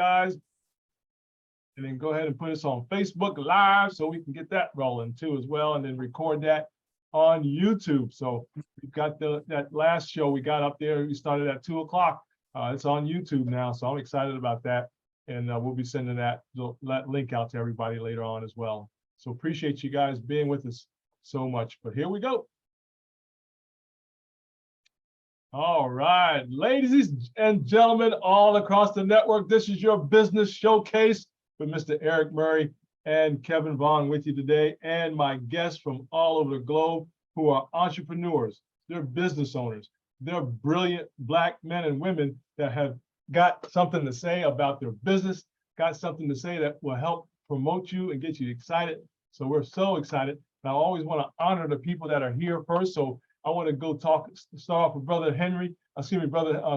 guys. And then go ahead and put us on Facebook Live so we can get that rolling too as well, and then record that on YouTube. So we've got that last show we got up there. We started at 2 o'clock. It's on YouTube now, so I'm excited about that. And we'll be sending that link out to everybody later on as well. So appreciate you guys being with us so much. But here we go. All right, ladies and gentlemen, all across the network, this is your business showcase with Mr. Eric Murry and Kevin Vaughan with you today, and my guests from all over the globe who are entrepreneurs, they're business owners, they're brilliant Black men and women that have got something to say about their business, got something to say that will help promote you and get you excited. So we're so excited. And I always want to honor the people that are here first. So I want to start off with Brother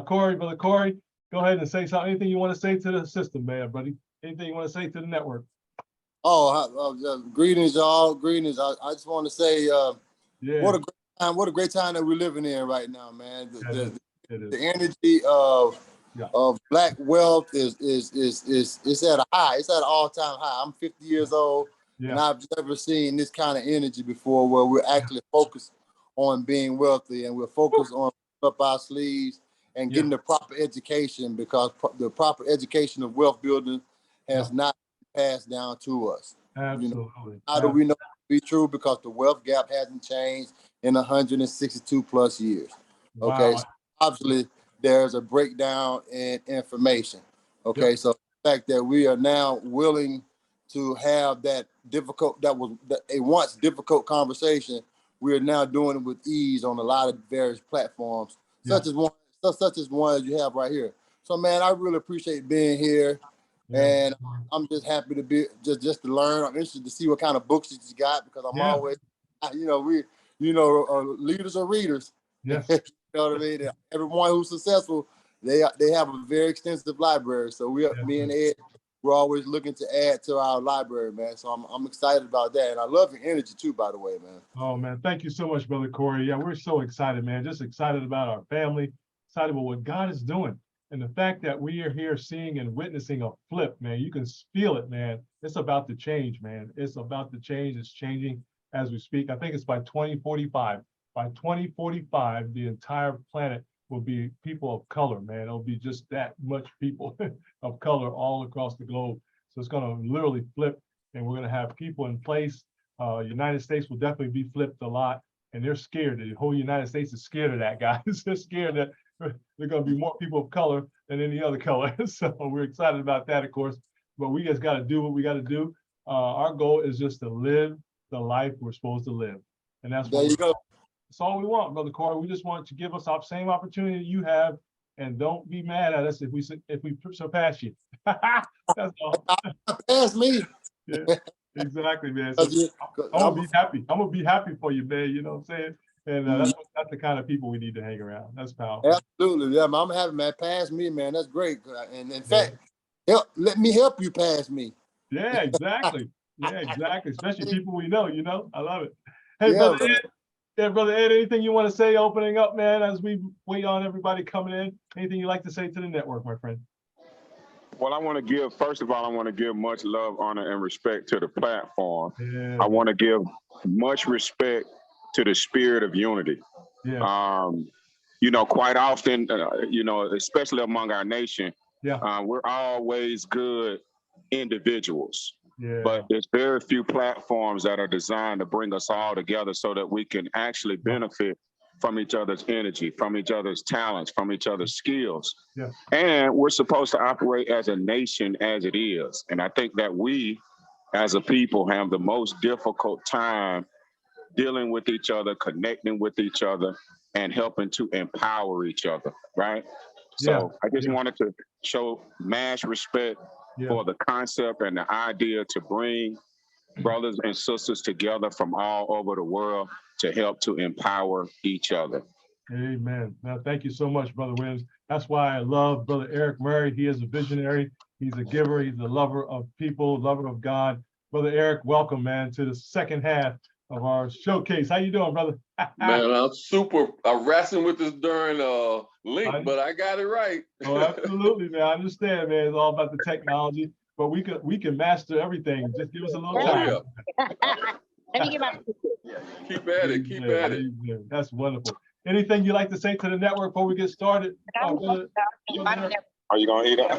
Corey. Brother Corey, go ahead and say something. Anything you want to say to the system, man, buddy? Anything you want to say to the network? Greetings, y'all. Greetings. I just want to say, what a great time that we're living in right now, man. The energy of Black wealth is at a high. It's at an all-time high. I'm 50 years old, and I've never seen this kind of energy before, where we're actually focused on being wealthy, and we're focused on up our sleeves and getting the proper education, because the proper education of wealth building has not been passed down to us. Absolutely. How do we know it to be true? Because the wealth gap hasn't changed in 162 plus years. Okay, so obviously there's a breakdown in information. Okay, so the fact that we are now willing to have that a once difficult conversation, we are now doing it with ease on a lot of various platforms, such as one that you have right here. So, man, I really appreciate being here, and I'm just happy to be just to learn. I'm interested to see what kind of books you got, because I'm always, leaders are readers. Yes. You know what I mean? Everyone who's successful, they have a very extensive library. So me and Ed, we're always looking to add to our library, man. So I'm excited about that. And I love your energy too, by the way, man. Oh, man. Thank you so much, Brother Corey. Yeah, we're so excited, man. Just excited about our family, excited about what God is doing. And the fact that we are here seeing and witnessing a flip, man, you can feel it, man. It's about to change, man. It's about to change. It's changing as we speak. I think it's by 2045. By 2045, the entire planet will be people of color, man. It'll be just that much people of color all across the globe. So it's going to literally flip, and we're going to have people in place. United States will definitely be flipped a lot, and they're scared. The whole United States is scared of that, guys. They're scared that there are going to be more people of color than any other color. So we're excited about that, of course. But we just got to do what we got to do. Our goal is just to live the life we're supposed to live, and that's what that's all we want, Brother Corey. We just want to give us our same opportunity you have, and don't be mad at us if we surpass you. That's all. Pass me. Yeah, exactly, man. So I'm gonna be happy. I'm gonna be happy for you, man. You know what I'm saying? And that's the kind of people we need to hang around. That's powerful. Absolutely, yeah, man. I'm happy, man. Pass me, man. That's great. And in fact, let me help you pass me. Yeah, exactly. Yeah, exactly. Especially people we know. You know, I love it. Hey, Brother Ed. Yeah, Brother Ed, anything you want to say opening up, man, as we wait on everybody coming in? Anything you'd like to say to the network, my friend? Well, first of all, I want to give much love, honor, and respect to the platform. Yeah. I want to give much respect to the spirit of unity. Yeah. Quite often, especially among our nation, we're always good individuals. Yeah. But there's very few platforms that are designed to bring us all together so that we can actually benefit from each other's energy, from each other's talents, from each other's skills. Yeah. And we're supposed to operate as a nation as it is. And I think that we, as a people, have the most difficult time dealing with each other, connecting with each other, and helping to empower each other, right? So I just wanted to show mass respect for the concept and the idea to bring brothers and sisters together from all over the world to help to empower each other. Amen. Now, thank you so much, Brother Williams. That's why I love Brother Eric Murry. He is a visionary. He's a giver. He's a lover of people, lover of God. Brother Eric, welcome, man, to the second half of our showcase. How you doing, brother? Man, I'm super. I'm wrestling with this darn link, but I got it right. Oh, absolutely, man. I understand, man. It's all about the technology, but we can master everything. Just give us a little time. Let me get my. Keep at it. Keep at it. That's wonderful. Anything you like to say to the network before we get started? Are you gonna eat it?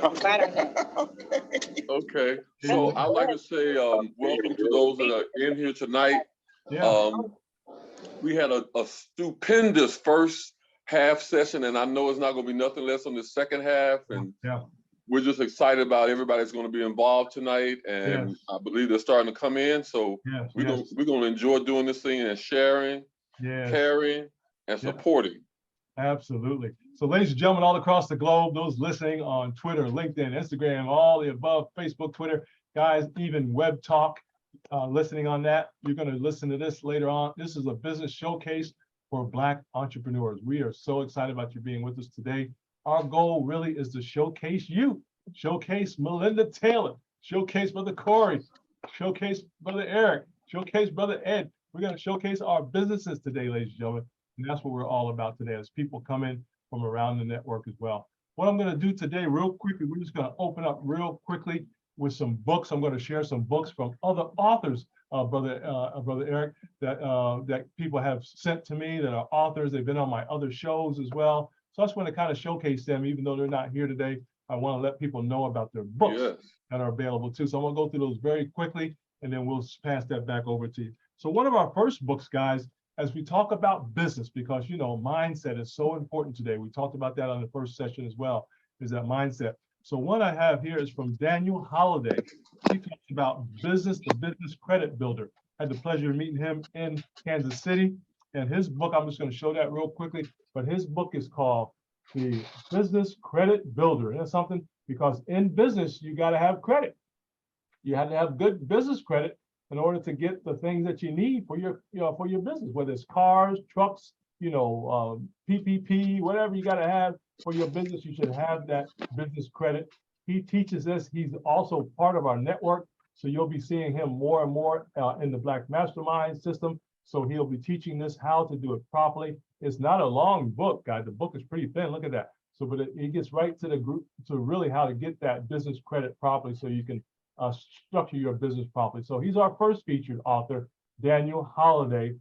Okay. So I'd like to say welcome to those that are in here tonight. Yeah. We had a stupendous first half session, and I know it's not going to be nothing less on the second half. And we're just excited about everybody that's going to be involved tonight, and I believe they're starting to come in. So we're going to enjoy doing this thing and sharing, caring, and supporting. Absolutely. So, ladies and gentlemen, all across the globe, those listening on Twitter, LinkedIn, Instagram, all the above, Facebook, Twitter, guys, even Web Talk, listening on that. You're going to listen to this later on. This is a business showcase for Black entrepreneurs. We are so excited about you being with us today. Our goal really is to showcase you, showcase Melinda Taylor, showcase Brother Corey, showcase Brother Eric, showcase Brother Ed. We're going to showcase our businesses today, ladies and gentlemen. And that's what we're all about today as people come in from around the network as well. What I'm going to do today real quickly, we're just going to open up real quickly with some books. I'm going to share some books from other authors, Brother Eric, that people have sent to me that are authors. They've been on my other shows as well. So I just want to kind of showcase them, even though they're not here today. I want to let people know about their books that are available too. So I'm going to go through those very quickly, and then we'll pass that back over to you. So one of our first books, guys, as we talk about business, because, you know, mindset is so important today. We talked about that on the first session as well, is that mindset. So one I have here is from Daniel Holiday. He talks about business, the business credit builder. I had the pleasure of meeting him in Kansas City. And his book, I'm just going to show that real quickly, but his book is called The Business Credit Builder. And that's something, because in business, you got to have credit. You have to have good business credit in order to get the things that you need for your, for your business, whether it's cars, trucks, PPP, whatever you got to have for your business. You should have that business credit. He teaches this. He's also part of our network. So you'll be seeing him more and more in the Black Mastermind system. So he'll be teaching this how to do it properly. It's not a long book, guys. The book is pretty thin. Look at that. So, but it gets right to the group to really how to get that business credit properly so you can structure your business properly. So he's our first featured author, Daniel Holiday,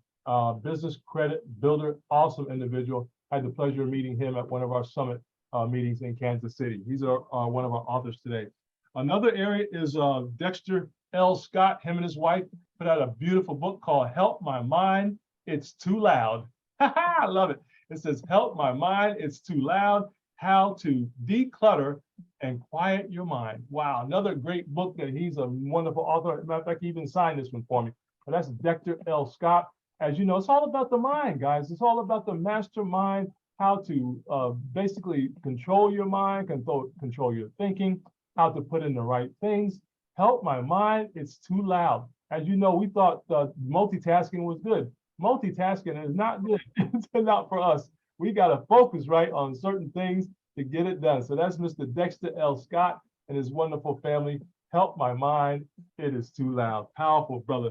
business credit builder, awesome individual. I had the pleasure of meeting him at one of our summit meetings in Kansas City. He's one of our authors today. Another area is Dexter L. Scott. Him and his wife put out a beautiful book called Help My Mind, It's Too Loud. I love it. It says, Help My Mind, It's Too Loud, How to Declutter and Quiet Your Mind. Wow, another great book that he's a wonderful author. As a matter of fact, he even signed this one for me. But that's Dexter L. Scott. As you know, it's all about the mind, guys. It's all about the mastermind, how to basically control your mind, control your thinking, how to put in the right things. Help My Mind, It's Too Loud. As you know, we thought multitasking was good. Multitasking is not good. It's not for us. We got to focus right on certain things to get it done. So that's Mr. Dexter L. Scott and his wonderful family. Help My Mind, It Is Too Loud. Powerful, brother.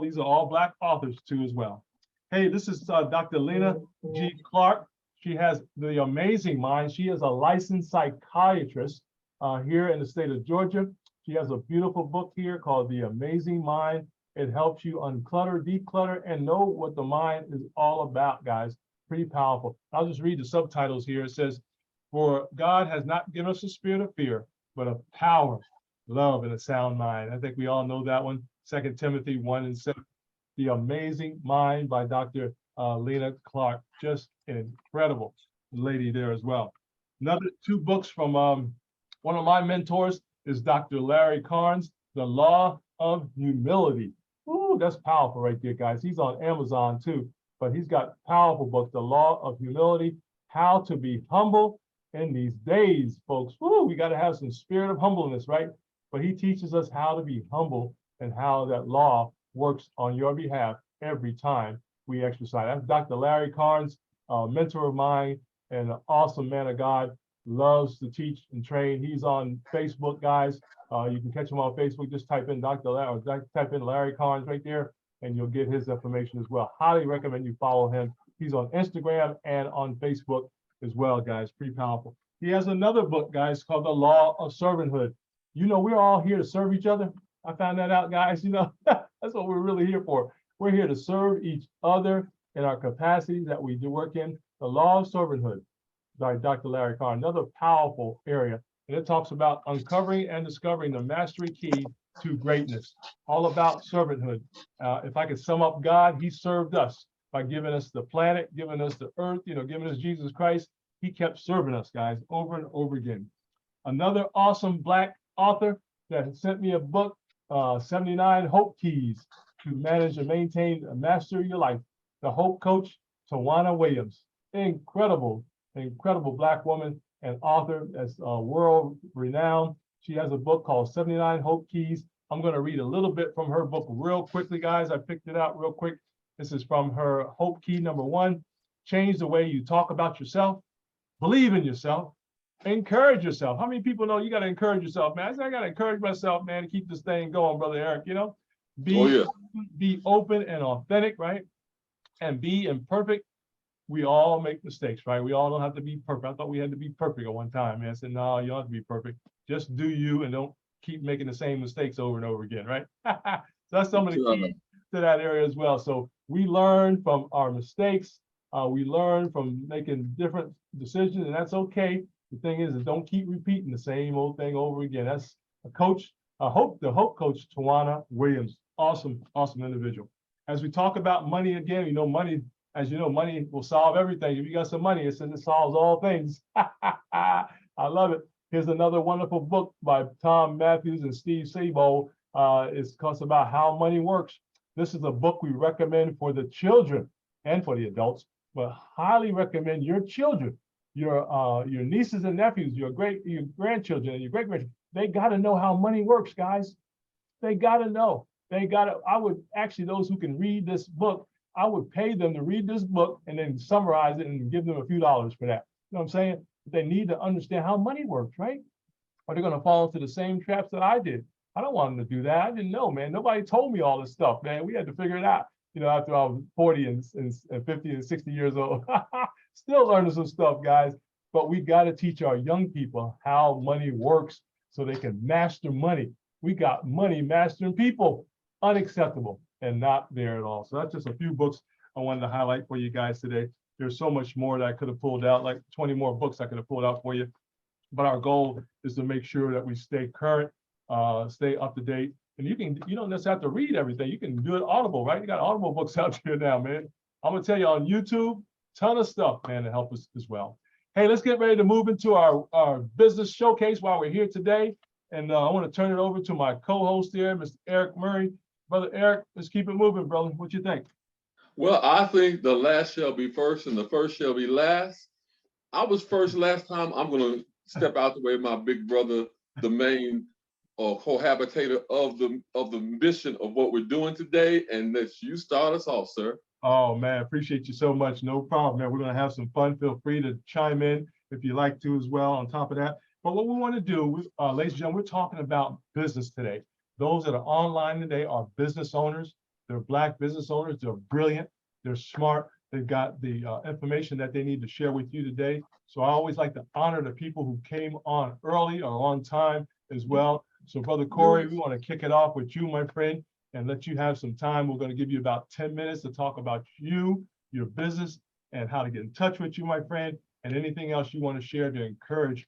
These are all Black authors too as well. Hey, this is Dr. Lena G. Clark. She has the amazing mind. She is a licensed psychiatrist here in the state of Georgia. She has a beautiful book here called The Amazing Mind. It helps you unclutter, declutter, and know what the mind is all about, guys. Pretty powerful. I'll just read the subtitles here. It says, for God has not given us a spirit of fear, but of power, love, and a sound mind. I think we all know that one. 2 Timothy 1:7. The Amazing Mind by Dr. Lena Clark. Just an incredible lady there as well. Another two books from one of my mentors is Dr. Larry Carnes, The Law of Humility. Ooh, that's powerful right there, guys. He's on Amazon too, but he's got powerful books, The Law of Humility, How to Be Humble in These Days, folks. Ooh, we got to have some spirit of humbleness, right? But he teaches us how to be humble and how that law works on your behalf every time we exercise. That's Dr. Larry Carnes, a mentor of mine and an awesome man of God, loves to teach and train. He's on Facebook, guys. You can catch him on Facebook. Just type in Dr. Larry, or type in Larry Carnes right there. and you'll get his information as well. Highly recommend you follow him. He's on Instagram and on Facebook as well, guys. Pretty powerful. He has another book, guys, called The Law of Servanthood. You know, we're all here to serve each other. I found that out, guys. You know, that's what we're really here for. We're here to serve each other in our capacities that we do work in. The Law of Servanthood by Dr. Larry Carr, another powerful area. And it talks about uncovering and discovering the mastery key to greatness, all about servanthood. If I could sum up God, he served us by giving us the planet, giving us the earth, you know, giving us Jesus Christ. He kept serving us, guys, over and over again. Another awesome Black author that sent me a book, 79 Hope Keys to Manage and Maintain and Master Your Life. The Hope Coach, Tawana Williams. Incredible Black woman and author that's world renowned. She has a book called 79 Hope Keys. I'm going to read a little bit from her book real quickly, guys. I picked it out real quick. This is from her Hope Key number 1. Change the way you talk about yourself. Believe in yourself. Encourage yourself. How many people know you got to encourage yourself, man? I said, I got to encourage myself, man, to keep this thing going, Brother Eric, you know? Be open and authentic, right? And be imperfect. We all make mistakes, right? We all don't have to be perfect. I thought we had to be perfect at one time, man. I said, no, you don't have to be perfect. Just do you and don't keep making the same mistakes over and over again, right? So that's some of the keys to that area as well. So we learn from our mistakes. We learn from making different decisions, and that's okay. The thing is don't keep repeating the same old thing over again. That's a coach, the Hope Coach, Tawana Williams. Awesome individual. As we talk about money again, you know, money, as you know, money will solve everything. If you got some money, it solves all things. I love it. Here's another wonderful book by Tom Matthews and Steve Sabo. It's about how money works. This is a book we recommend for the children and for the adults, but highly recommend your children, your nieces and nephews, your grandchildren and your great-grandchildren. They got to know how money works, guys. They got to know. I would actually, those who can read this book, I would pay them to read this book and then summarize it and give them a few dollars for that. You know what I'm saying? They need to understand how money works, right? Or they're going to fall into the same traps that I did. I don't want them to do that. I didn't know, man. Nobody told me all this stuff, man. We had to figure it out, you know, after I was 40 and 50 and 60 years old. Still learning some stuff, guys. But we got to teach our young people how money works so they can master money. We got money mastering people. Unacceptable and not there at all. So that's just a few books I wanted to highlight for you guys today. There's so much more that I could have pulled out, like 20 more books I could have pulled out for you. But our goal is to make sure that we stay current, stay up to date. And you don't necessarily have to read everything. You can do it Audible, right? You got Audible books out there now, man. I'm gonna tell you on YouTube, ton of stuff, man, to help us as well. Hey, let's get ready to move into our business showcase while we're here today. And I want to turn it over to my co-host here, Mr. Eric Murry. Brother Eric, let's keep it moving, brother. What you think? Well, I think the last shall be first and the first shall be last. I was first last time. I'm going to step out the way of my big brother, the main cohabitator of the mission of what we're doing today, and let you start us off, sir. Oh, man, appreciate you so much. No problem, man. We're going to have some fun. Feel free to chime in if you like to as well on top of that. But what we want to do, ladies and gentlemen, we're talking about business today. Those that are online today are business owners. They're Black business owners. They're brilliant. They're smart. They've got the information that they need to share with you today. So I always like to honor the people who came on early or on time as well. So Brother Corey, we want to kick it off with you, my friend, and let you have some time. We're going to give you about 10 minutes to talk about you, your business, and how to get in touch with you, my friend, and anything else you want to share to encourage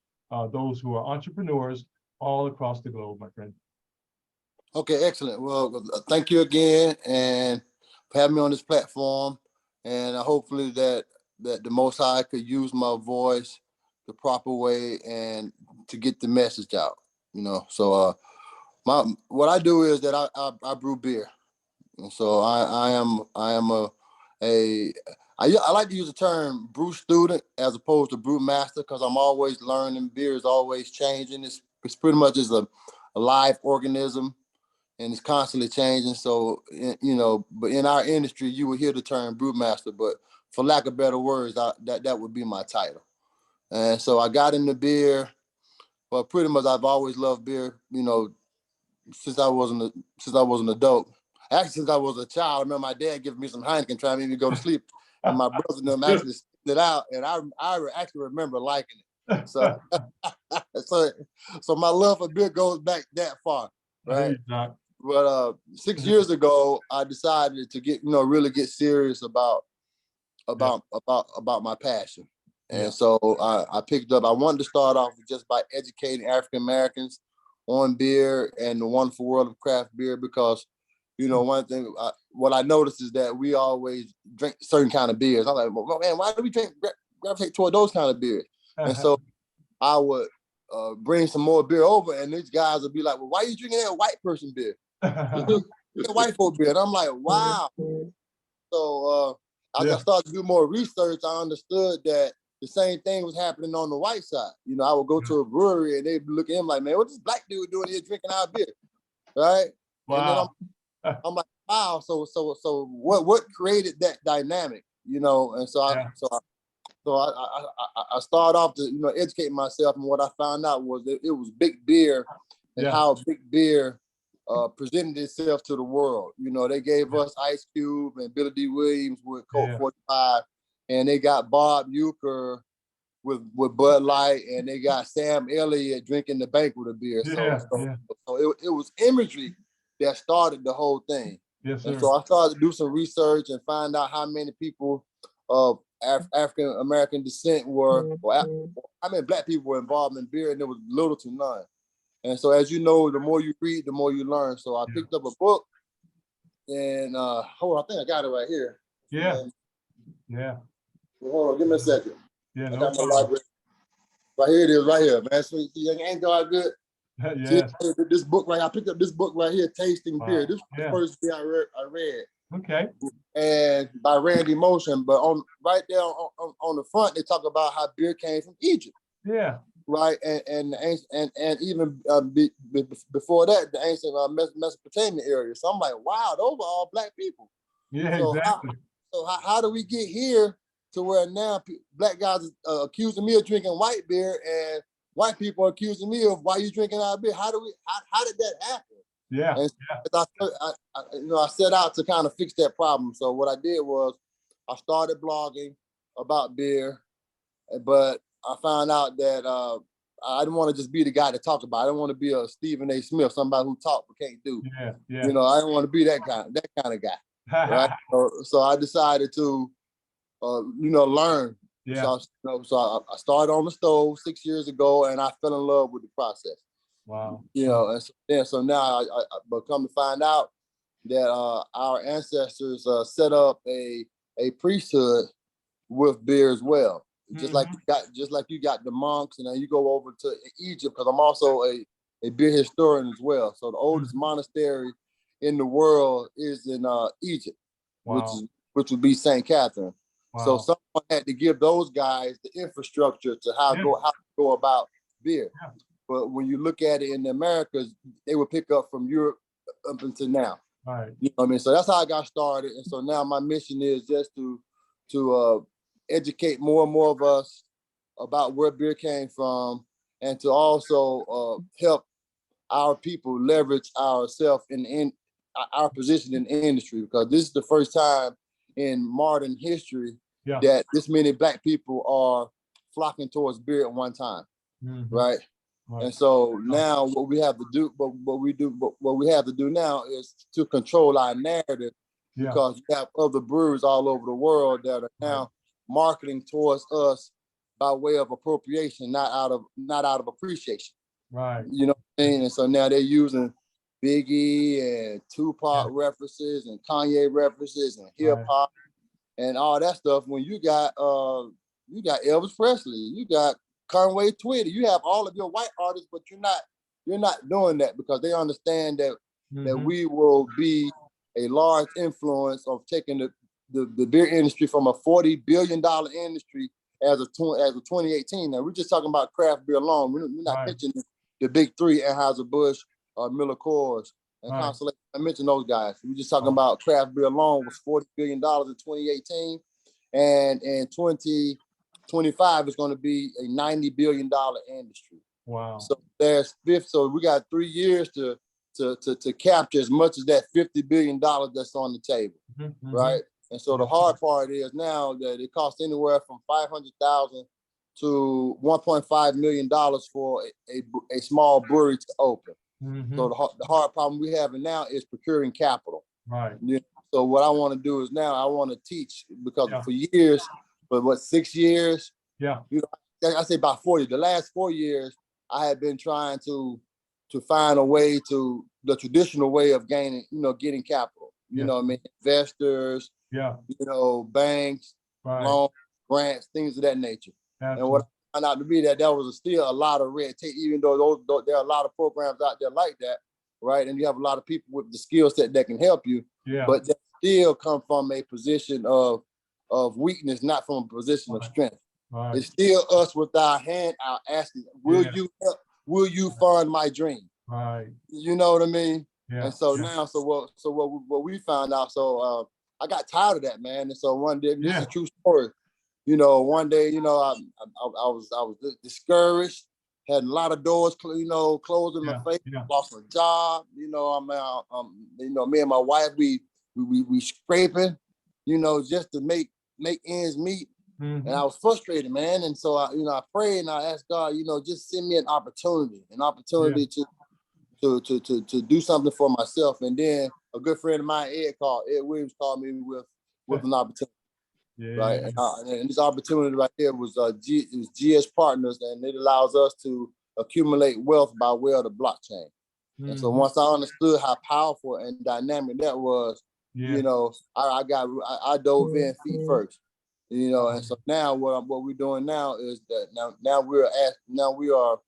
those who are entrepreneurs all across the globe, my friend. Okay, excellent. Well, thank you again and for having me on this platform. And hopefully that the Most High could use my voice the proper way and to get the message out. You know, so what I do is that I brew beer, and so I like to use the term brew student as opposed to brew master because I'm always learning. Beer is always changing. It's pretty much just a live organism. And it's constantly changing. So, you know, but in our industry, you will hear the term brewmaster, but for lack of better words, that would be my title. And so I got into beer. Well, pretty much I've always loved beer, you know, since I was an adult. Actually, since I was a child, I remember my dad giving me some Heineken trying to make me go to sleep. And my brother and them actually spit it out. And I actually remember liking it. So, so my love for beer goes back that far, right? But 6 years ago, I decided to get, really get serious about my passion. And so I picked up, I wanted to start off just by educating African Americans on beer and the wonderful world of craft beer, because, one thing, what I noticed is that we always drink certain kind of beers. I'm like, well, man, why do we gravitate toward those kind of beers? And so I would bring some more beer over, and these guys would be like, well, why are you drinking that white person beer? White folk beer. And I'm like, wow. So as I started to do more research, I understood that the same thing was happening on the white side. I would go to a brewery and they'd look at him like, man, what this black dude doing here drinking our beer? Right? Wow. And then I'm like, wow. So what created that dynamic? And so I started off to educate myself, and what I found out was that it was big beer and how big beer presented itself to the world. They gave us Ice Cube and Billy D. Williams with Colt 45, and they got Bob Uecker with Bud Light, and they got Sam Elliott drinking the banquet of beer. So it was imagery that started the whole thing. Yes, sir. And so I started to do some research and find out how many people of African American descent were, how many black people were involved in beer, and there was little to none. And so, as you know, the more you read, the more you learn. So I picked up a book, and hold on, I think I got it right here. Yeah. Well, hold on, give me a second. Yeah, I got my library. Right here it is, right here, man. So ain't God good? See, this book right here, I picked up this book right here, Tasting Beer. This was the first beer I read. Okay. And by Randy Motion, but right there on the front, they talk about how beer came from Egypt. Yeah. Right, and even before that, the ancient Mesopotamia area. So I'm like, wow, those are all black people. Yeah, so exactly. How do we get here to where now black guys accusing me of drinking white beer, and white people are accusing me of why you drinking our beer? How did that happen? Yeah. And I set out to kind of fix that problem. So what I did was I started blogging about beer, but I found out that I didn't want to just be the guy to talk about it. I didn't want to be a Stephen A. Smith, somebody who talk but can't do. I didn't want to be that kind of guy. Right? So I decided to, learn. Yeah. So I started on the stove 6 years ago, and I fell in love with the process. Wow. And so now but come to find out that our ancestors set up a priesthood with beer as well. Just like you got the monks, and then you go over to Egypt, because I'm also a beer historian as well. So the oldest monastery in the world is in Egypt, which would be St. Catherine. Wow. So someone had to give those guys the infrastructure to how to go about beer. Yeah. But when you look at it in the Americas, they would pick up from Europe up until now. Right. You know what I mean? So that's how I got started. And so now my mission is just to educate more and more of us about where beer came from, and to also help our people leverage ourselves in our position in the industry, because this is the first time in modern history that this many black people are flocking towards beer at one time. Right. And so now what we have to do now is to control our narrative, because we have other breweries all over the world that are now marketing towards us by way of appropriation, not out of appreciation. Right. You know what I mean? And so now they're using Biggie and Tupac references and Kanye references and hip hop and all that stuff. When you got Elvis Presley, you got Conway Twitty, you have all of your white artists, but you're not doing that, because they understand that that we will be a large influence of taking the beer industry from a $40 billion industry as of 2018. Now we're just talking about craft beer alone. We're not mentioning the big three: Anheuser-Busch, Miller Coors, and Constellation. I mentioned those guys. We're just talking about craft beer alone was $40 billion in 2018, and in 2025 is going to be a $90 billion industry. Wow. So so we got 3 years to to capture as much as that $50 billion that's on the table, right? And so the hard part is now that it costs anywhere from $500,000 to $1.5 million for a small brewery to open. So the hard problem we have now is procuring capital. Right. Yeah. So what I want to do is now I want to teach, because for years, for 6 years? Yeah. You know, I say about 4 years. The last 4 years, I had been trying to find a way to the traditional way of getting capital. You know what I mean? Investors, banks, loans, grants, things of that nature. Absolutely. And what I found out to be that there was still a lot of red tape, even though there are a lot of programs out there like that, right? And you have a lot of people with the skill set that can help you, but that still come from a position of weakness, not from a position of strength. Right. It's still us with our hand out asking, will you help? Will you fund my dream? Right. You know what I mean? Yeah. And so now, what we found out, I got tired of that, man. And so one day, this is a true story. You know, one day, I was discouraged, had a lot of doors, closed in my face, lost my job. Me and my wife, we scraping, just to make ends meet. And I was frustrated, man. And so I prayed and I asked God, just send me an opportunity to do something for myself. And then a good friend of mine, Ed Williams, called me with an opportunity. Yeah. Right. And this opportunity right there was GS Partners, and it allows us to accumulate wealth by way of the blockchain. And so once I understood how powerful and dynamic that was, I dove in feet first. And so now what we're doing now is that now we are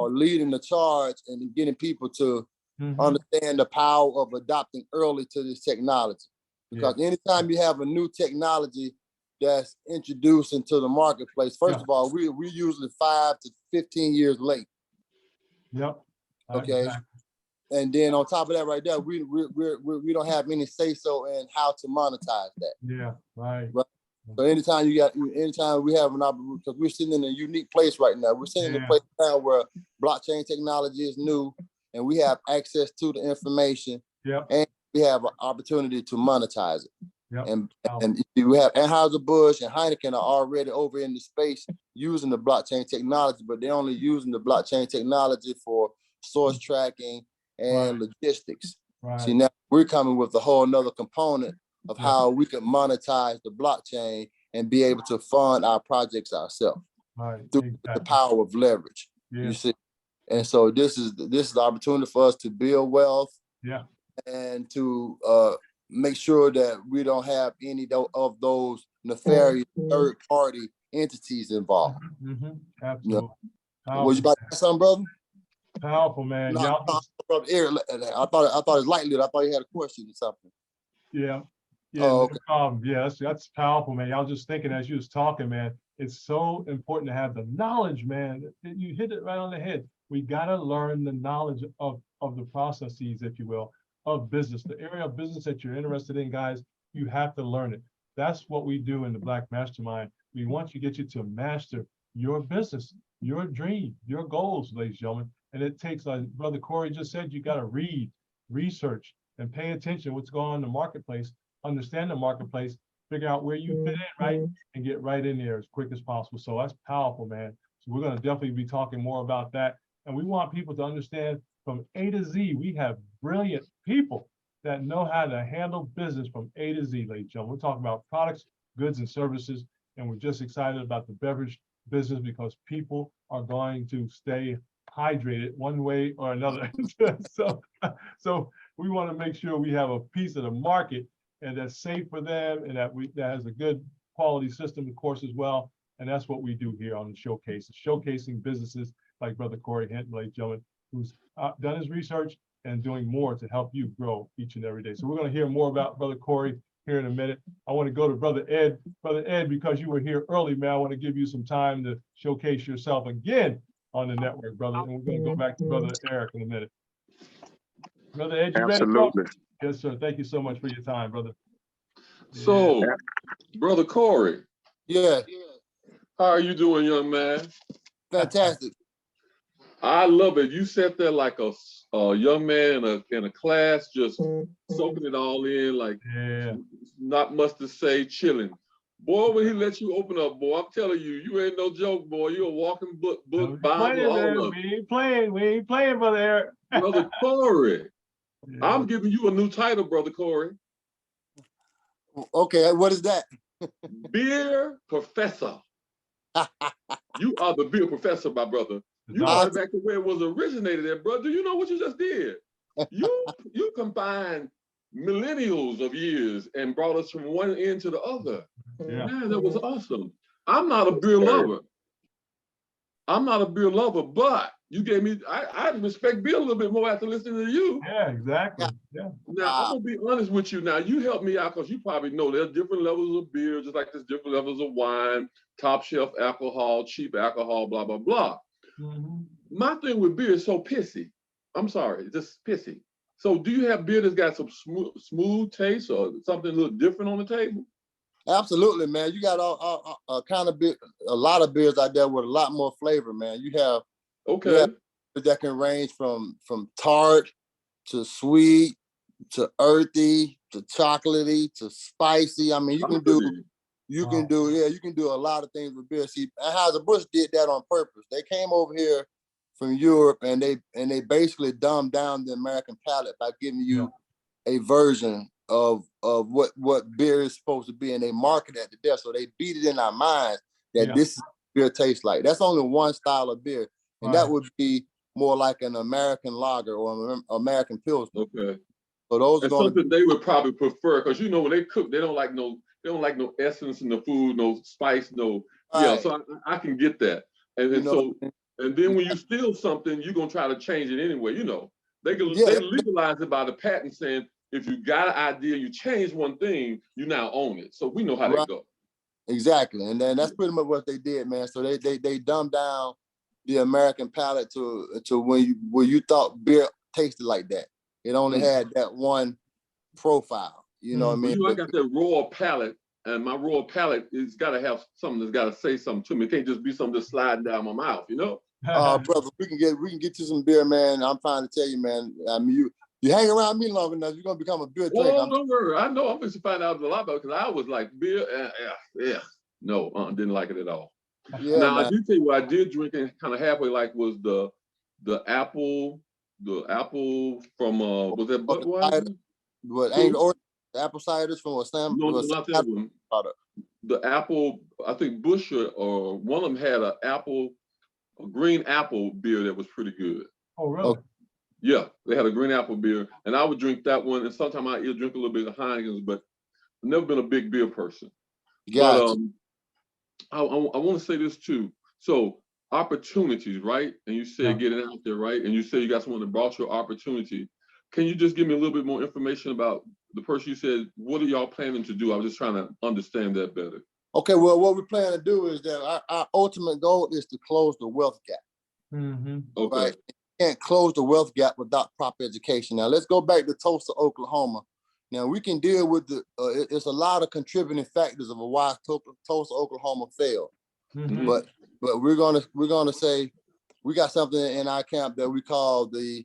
leading the charge and getting people to understand the power of adopting early to this technology. Because anytime you have a new technology that's introduced into the marketplace, first of all, we're usually 5 to 15 years late. Yep. Okay. Exactly. And then on top of that, right there, we don't have any say so in how to monetize that. Yeah. Right. So anytime we have an opportunity, because we're sitting in a unique place right now. We're sitting in a place now where blockchain technology is new, and we have access to the information. Yep. And we have an opportunity to monetize it. Yep. And we have Anheuser-Busch and Heineken are already over in the space using the blockchain technology, but they're only using the blockchain technology for source tracking and logistics. Right. See, now we're coming with a whole nother component of how we can monetize the blockchain and be able to fund our projects ourselves through the power of leverage. You see, and so this is the opportunity for us to build wealth. Yeah. And to make sure that we don't have any of those nefarious third-party entities involved. Absolutely. Was you about to say something, brother? Powerful, man. No, I thought it was lightly. I thought you had a question or something. Yeah. Yeah. Oh, okay. No problem. Yeah, that's powerful, man. I was just thinking as you was talking, man. It's so important to have the knowledge, man. You hit it right on the head. We gotta learn the knowledge of the processes, if you will, of business, the area of business that you're interested in, guys. You have to learn it. That's what we do in the Black Mastermind. We want to get you to master your business, your dream, your goals, ladies and gentlemen. And it takes, like Brother Corey just said, you got to read, research, and pay attention to what's going on in the marketplace, understand the marketplace, figure out where you fit in, right, and get right in there as quick as possible. So that's powerful, man. So we're going to definitely be talking more about that. And we want people to understand from A to Z, we have brilliant people that know how to handle business from A to Z, ladies and gentlemen. We're talking about products, goods, and services, and we're just excited about the beverage business because people are going to stay hydrated one way or another. So we want to make sure we have a piece of the market and that's safe for them, and that has a good quality system, of course, as well. And that's what we do here on the showcase, showcasing businesses like Brother Corey Hinton, ladies and gentlemen, who's done his research and doing more to help you grow each and every day. So we're going to hear more about Brother Corey here in a minute. I want to go to Brother Ed. Brother Ed, because you were here early, man, I want to give you some time to showcase yourself again on the network, brother. And we're going to go back to Brother Eric in a minute. Brother Ed, you ready to talk? Yes, sir. Thank you so much for your time, brother. So, Brother Corey. Yeah. How are you doing, young man? Fantastic. I love it. You sat there like a young man in a class, just soaking it all in, like not much to say, chilling. Boy, when he let you open up, boy, I'm telling you, you ain't no joke, boy. You're a walking book, Bible, all of it. We ain't playing, Brother Eric. Brother Corey, I'm giving you a new title, Brother Corey. Okay, what is that? Beer professor. You are the beer professor, my brother. You brought it back to where it was originated at, brother. Do you know what you just did? You combined millennials of years and brought us from one end to the other. Yeah. Man, that was awesome. I'm not a beer lover. But you gave me, I respect beer a little bit more after listening to you. Yeah, exactly. Yeah. Now, I'm gonna be honest with you. Now, you help me out because you probably know there's different levels of beer, just like there's different levels of wine, top shelf alcohol, cheap alcohol, blah, blah, blah. My thing with beer is so pissy. I'm sorry, just pissy. So do you have beer that's got some smooth taste or something a little different on the table? Absolutely, man. You got all kind of beer, a lot of beers out there with a lot more flavor, man. You have that can range from tart to sweet to earthy to chocolatey to spicy. I mean, you can do a lot of things with beer. See, Anheuser-Busch did that on purpose. They came over here from Europe and they basically dumbed down the American palate by giving you a version of what beer is supposed to be, and they market it to death. So they beat it in our minds that this is beer tastes like. That's only one style of beer, and that would be more like an American lager or an American pilsner. Okay. So those are something they would probably prefer, because when they cook, they don't like no essence in the food, no spice, no. Yeah, so I can get that. And so then when you steal something, you're gonna try to change it anyway. They legalize it by the patent saying if you got an idea, you change one thing, you now own it. So we know how that goes. Exactly, and then that's pretty much what they did, man. So they dumbed down the American palate to where you thought beer tasted like that. It only had that one profile. You know what I mean? I got that raw palate, and my raw palate is got to have something that's got to say something to me. It can't just be something just sliding down my mouth, Brother, we can get you some beer, man. I'm trying to tell you, man. I mean, you hang around me long enough, you're gonna become a beer drinker. Oh, don't worry. I know I'm going to find out a lot about it, because I was like beer. No, didn't like it at all. Now, man. I did tell you what I did drink and kind of halfway like was the apple from was that Budweiser? What the apple ciders from Sam? No, not that one. The apple, I think Bush or one of them had a green apple beer that was pretty good. Oh, really? Okay. Yeah, they had a green apple beer, and I would drink that one, and sometimes I drink a little bit of Heineken's, but I've never been a big beer person. But I want to say this too. So opportunities, right? And you said getting out there, right? And you said you got someone that brought you an opportunity. Can you just give me a little bit more information about the person you said? What are y'all planning to do? I was just trying to understand that better. Okay, well, what we plan to do is that our ultimate goal is to close the wealth gap. Okay. Right? You can't close the wealth gap without proper education. Now, let's go back to Tulsa, Oklahoma. Now, we can deal with it's a lot of contributing factors of why Tulsa, Oklahoma failed. But we're gonna say we got something in our camp that we call the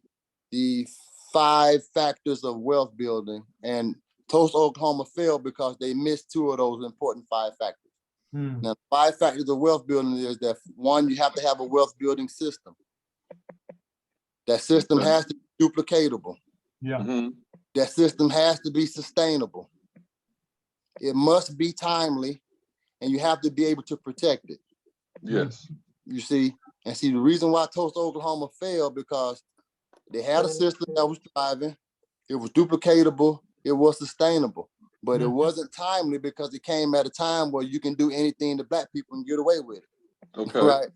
5 factors of wealth building, and Tulsa, Oklahoma failed because they missed 2 of those important 5 factors. Now, 5 factors of wealth building is that 1, you have to have a wealth building system. That system has to be duplicatable. That system has to be sustainable. It must be timely, and you have to be able to protect it. Yes. You see, the reason why Tulsa, Oklahoma failed because they had a system that was thriving, it was duplicatable, it was sustainable, but it wasn't timely because it came at a time where you can do anything to Black people and get away with it. Okay. Right?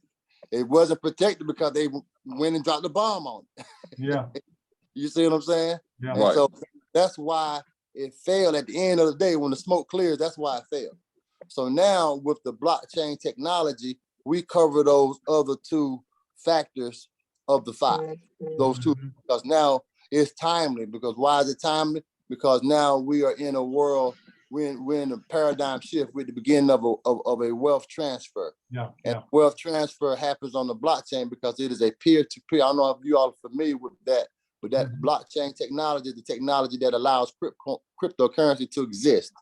It wasn't protected because they went and dropped the bomb on it. Yeah. You see what I'm saying? Yeah. And so that's why it failed at the end of the day. When the smoke clears, that's why it failed. So now with the blockchain technology, we cover those other 2 factors of the 5. Those 2, because now it's timely. Because why is it timely? Because now we are in a world we're in a paradigm shift with the beginning of a wealth transfer. And wealth transfer happens on the blockchain because it is a peer-to-peer. I don't know if you all are familiar with that, but that blockchain technology is the technology that allows cryptocurrency to exist,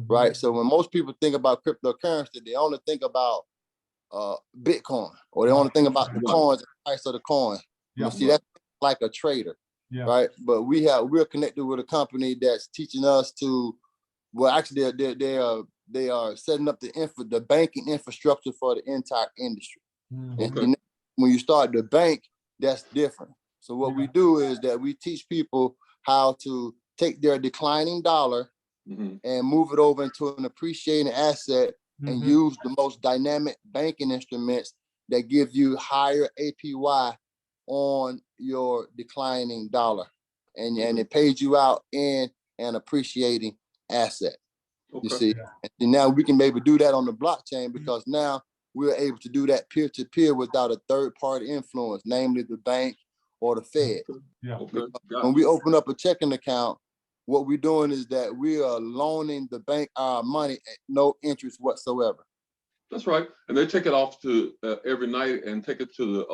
right? So when most people think about cryptocurrency, they only think about Bitcoin, or they only think about the coins, the price of the coin. You see, that's like a trader, right? But we're connected with a company that's teaching us to, well, actually, they are setting up the banking infrastructure for the entire industry. And when you start the bank, that's different. So what we do is that we teach people how to take their declining dollar and move it over into an appreciating asset and use the most dynamic banking instruments that give you higher APY on your declining dollar. And it pays you out in an appreciating asset. You see, and now we can maybe do that on the blockchain because now we're able to do that peer-to-peer without a third-party influence, namely the bank or the Fed. When we open up a checking account, what we're doing is that we are loaning the bank our money at no interest whatsoever. That's right, and they take it off to every night and take it to the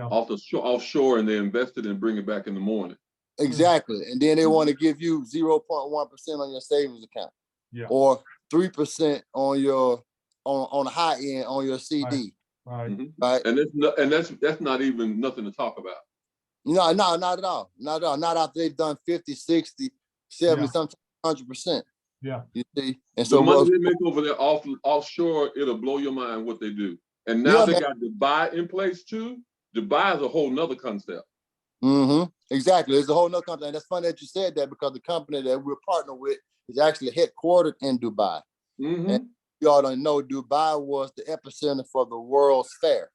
offshore, and they invest it and bring it back in the morning. Exactly, and then they want to give you 0.1% on your savings account, or 3% on your on the high end on your CD. Right. And that's not even nothing to talk about. No, not at all. Not at all. Not after they've done 50, 60, 70, sometimes 100%. You see? And so the money they make over there offshore, it'll blow your mind what they do. And now they got Dubai in place too. Dubai is a whole nother concept. Exactly. It's a whole nother concept. And that's funny that you said that because the company that we're partnered with is actually headquartered in Dubai. And y'all don't know, Dubai was the epicenter for the World's Fair.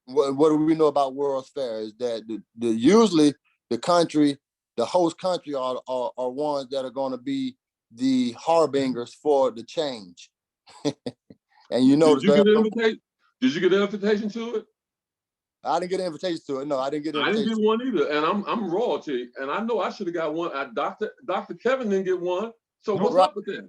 What do we know about World's Fair is that usually the host country are ones that are going to be the harbingers for the change. And you know, did you get an invitation to it? I didn't get an invitation to it. No, I didn't get an invitation. I didn't get one either, and I'm royalty, and I know I should have got one. Dr. Kevin didn't get one. So what's up with that?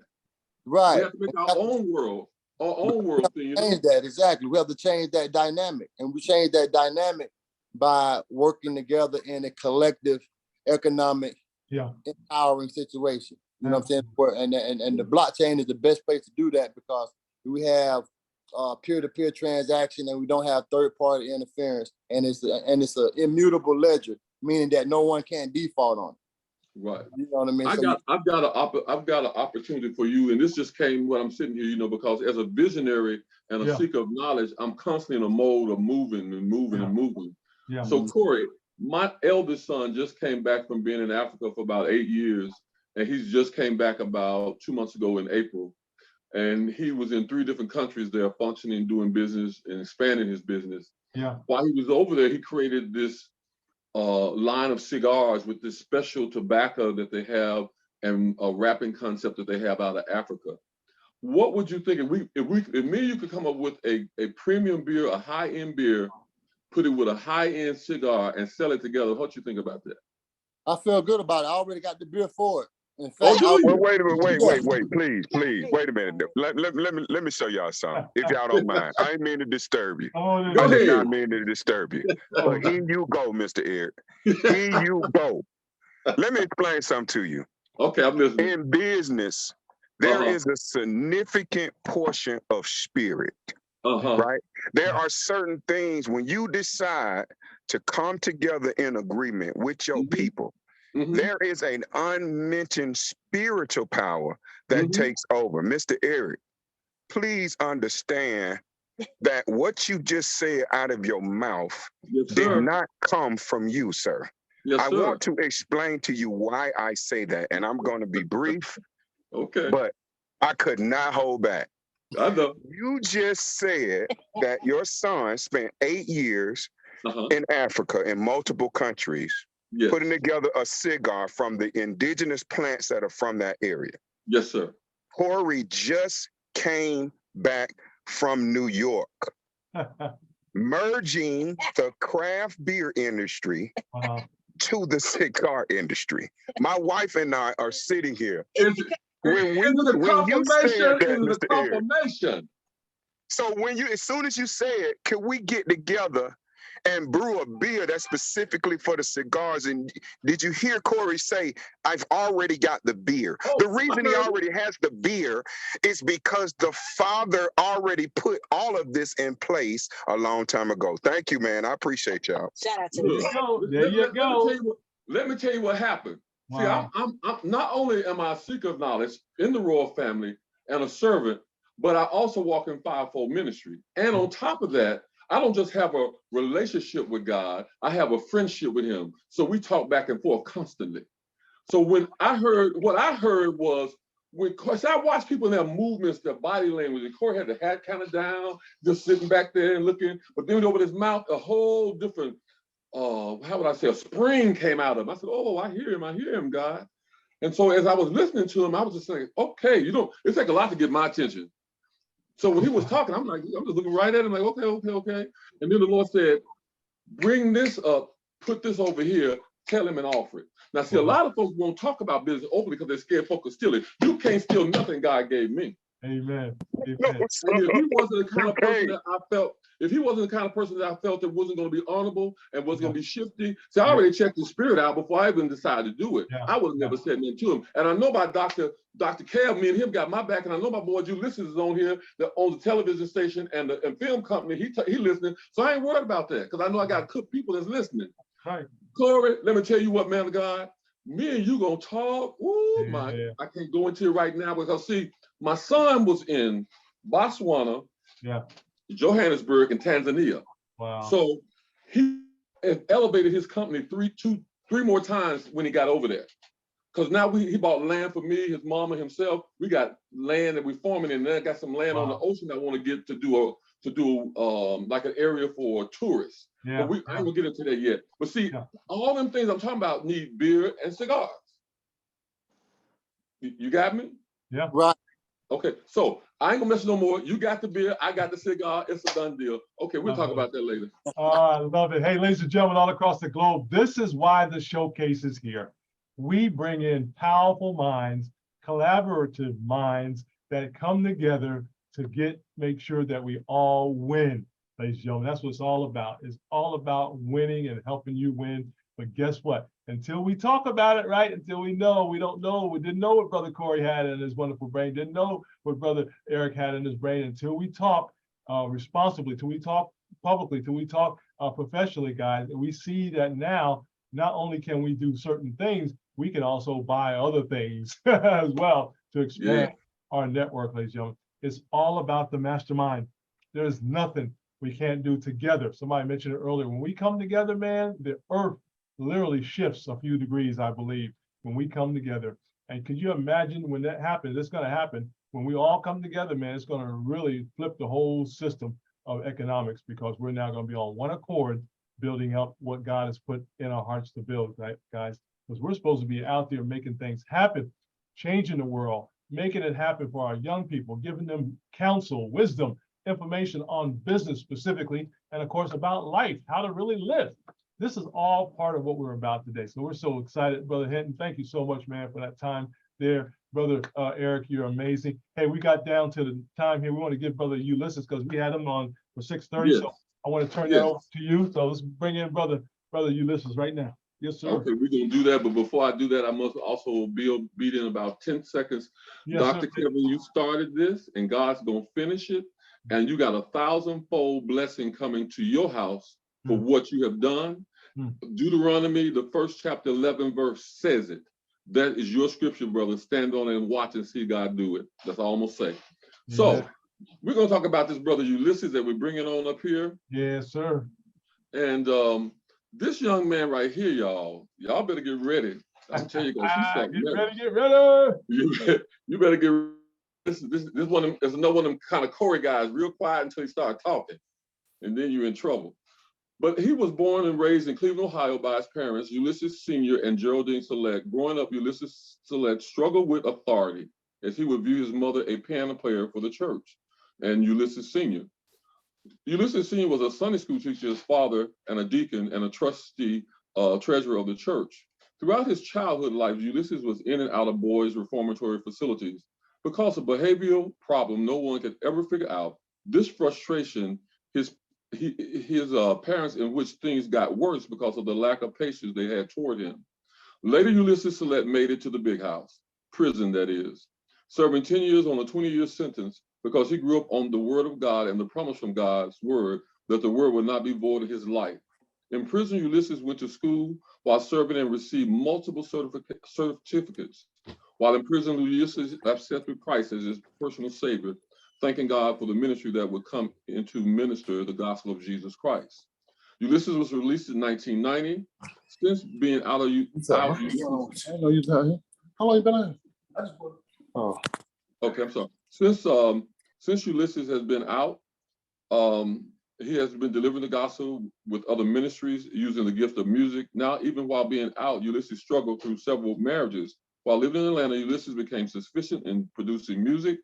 Right. We have to make our own world. Our own world thing. Change that, exactly. We have to change that dynamic. And we change that dynamic by working together in a collective economic empowering situation. You know what I'm saying? And the blockchain is the best place to do that because we have peer-to-peer transaction and we don't have third-party interference. And it's an immutable ledger, meaning that no one can default on it. Right. You know what I mean? I've got an opportunity for you, and this just came when I'm sitting here, you know, because as a visionary and a seeker of knowledge, I'm constantly in a mode of moving and moving and moving. So Corey, my eldest son just came back from being in Africa for about 8 years, and he's just came back about 2 months ago in April. And he was in 3 different countries there, functioning, doing business, and expanding his business. While he was over there, he created this line of cigars with this special tobacco that they have and a wrapping concept that they have out of Africa. What would you think if me and you could come up with a premium beer, a high-end beer, put it with a high-end cigar and sell it together? What you think about that? I feel good about it. I already got the beer for it. In fact, wait a minute, please, wait a minute. Let me show y'all something, if y'all don't mind. I didn't mean to disturb you. I did not mean to disturb you. But here you go, Mr. Eric. Here you go. Let me explain something to you. Okay, I'm listening. In business, there is a significant portion of spirit, right? There are certain things when you decide to come together in agreement with your people, there is an unmentioned spiritual power that takes over. Mr. Eric, please understand that what you just said out of your mouth did not come from you, sir. I want to explain to you why I say that, and I'm going to be brief, but I could not hold back. I know. You just said that your son spent 8 years in Africa in multiple countries, putting together a cigar from the indigenous plants that are from that area. Yes, sir. Corey just came back from New York, merging the craft beer industry to the cigar industry. My wife and I are sitting here. when Into the you said confirmation, that, into the Mr. Eric. confirmation. So as soon as you said, can we get together and brew a beer that's specifically for the cigars? And did you hear Corey say, I've already got the beer? The reason he already has the beer is because the Father already put all of this in place a long time ago. Thank you, man. I appreciate y'all. Shout out to There you go. There you go. Let me tell you what happened. Wow. See, I'm not only am I a seeker of knowledge in the royal family and a servant, but I also walk in fivefold ministry. And on top of that, I don't just have a relationship with God, I have a friendship with him. So we talk back and forth constantly. So what I heard was, because I watched people in their movements, their body language, and Corey had the hat kind of down, just sitting back there and looking, but then over his mouth, a whole different, how would I say, a spring came out of him. I said, oh, I hear him, God. And so as I was listening to him, I was just saying, okay, it takes a lot to get my attention. So when he was talking, I'm just looking right at him like, okay. And then the Lord said, bring this up, put this over here, tell him and offer it. Now, see, a lot of folks won't talk about business openly because they're scared folk will steal it. You can't steal nothing God gave me. Amen. And if he wasn't the kind of person that I felt, that wasn't going to be honorable and was going to be shifty, see, I already checked his spirit out before I even decided to do it. I would have never said anything to him. And I know about Dr. Kev, me and him got my back, and I know my boy Ulysses is on here, that owns the television station and the film company. He listening, so I ain't worried about that because I know I got good people that's listening. Right. Corey, let me tell you what, man of God, me and you gonna talk. Ooh, I can't go into it right now because see, my son was in Botswana, Johannesburg, and Tanzania. Wow. So he elevated his company three more times when he got over there. Because now he bought land for me, his mama, himself. We got land that we're farming, and then I got some land on the ocean I want to get to do like an area for tourists. But I ain't gonna get into that yet. But see, all them things I'm talking about need beer and cigars. You got me? Yeah. Right. Okay, so I ain't gonna mess no more. You got the beer, I got the cigar. It's a done deal. Okay, we'll talk about that later. I love it. Hey, ladies and gentlemen, all across the globe, this is why the showcase is here. We bring in powerful minds, collaborative minds that come together to make sure that we all win. Ladies and gentlemen, that's what it's all about. It's all about winning and helping you win. But guess what? Until we talk about it, right? Until we know, we don't know. We didn't know what Brother Corey had in his wonderful brain. Didn't know what Brother Eric had in his brain until we talk responsibly, till we talk publicly, till we talk professionally, guys. And we see that now, not only can we do certain things, we can also buy other things as well to expand our network, ladies and gentlemen. It's all about the mastermind. There's nothing we can't do together. Somebody mentioned it earlier. When we come together, man, the earth literally shifts a few degrees, I believe, when we come together. And could you imagine when that happens? It's going to happen. When we all come together, man, it's going to really flip the whole system of economics because we're now going to be on one accord, building up what God has put in our hearts to build, right, guys? Because we're supposed to be out there making things happen, changing the world, making it happen for our young people, giving them counsel, wisdom, information on business specifically, and of course about life, how to really live. This is all part of what we're about today. So we're so excited, Brother Hinton. Thank you so much, man, for that time there. Brother Eric, you're amazing. Hey, we got down to the time here. We want to give Brother Ulysses because we had him on for 6:30. So I want to turn that over to you. So let's bring in Brother Ulysses right now. Yes, sir. Okay, we're going to do that. But before I do that, I must also be in about 10 seconds. Yes, Dr. Kevin, you started this and God's going to finish it. And you got 1,000-fold blessing coming to your house for what you have done. Deuteronomy, the first chapter, 11 verse says it. That is your scripture, brother. Stand on it and watch and see God do it. That's all I'm going to say. Yeah. So we're going to talk about this brother Ulysses that we're bringing on up here. Yes, sir. And this young man right here, y'all better get ready. I'm telling you, because he's something else. Get ready. You better get ready. This one is another one of them kind of Corey guys, real quiet until he started talking, and then you're in trouble. But he was born and raised in Cleveland, Ohio by his parents, Ulysses Sr. and Geraldine Select. Growing up, Ulysses Select struggled with authority as he would view his mother a piano player for the church, and Ulysses Sr. Ulysses Sr. was a Sunday school teacher, his father, and a deacon and a trustee, treasurer of the church. Throughout his childhood life, Ulysses was in and out of boys' reformatory facilities. Because of behavioral problem no one could ever figure out, this frustration, his parents, in which things got worse because of the lack of patience they had toward him. Later, Ulysses Select made it to the big house, prison that is, serving 10 years on a 20-year sentence because he grew up on the word of God and the promise from God's word that the word would not be void in his life. In prison, Ulysses went to school while serving and received multiple certificates. While in prison, Ulysses accepted Christ as his personal savior, thanking God for the ministry that would come in to minister the gospel of Jesus Christ. Ulysses was released in 1990. Since being out of I didn't know you was out here. How long you been out here? Oh. Okay, I'm sorry. Since Ulysses has been out, he has been delivering the gospel with other ministries using the gift of music. Now, even while being out, Ulysses struggled through several marriages. While living in Atlanta, Ulysses became sufficient in producing music,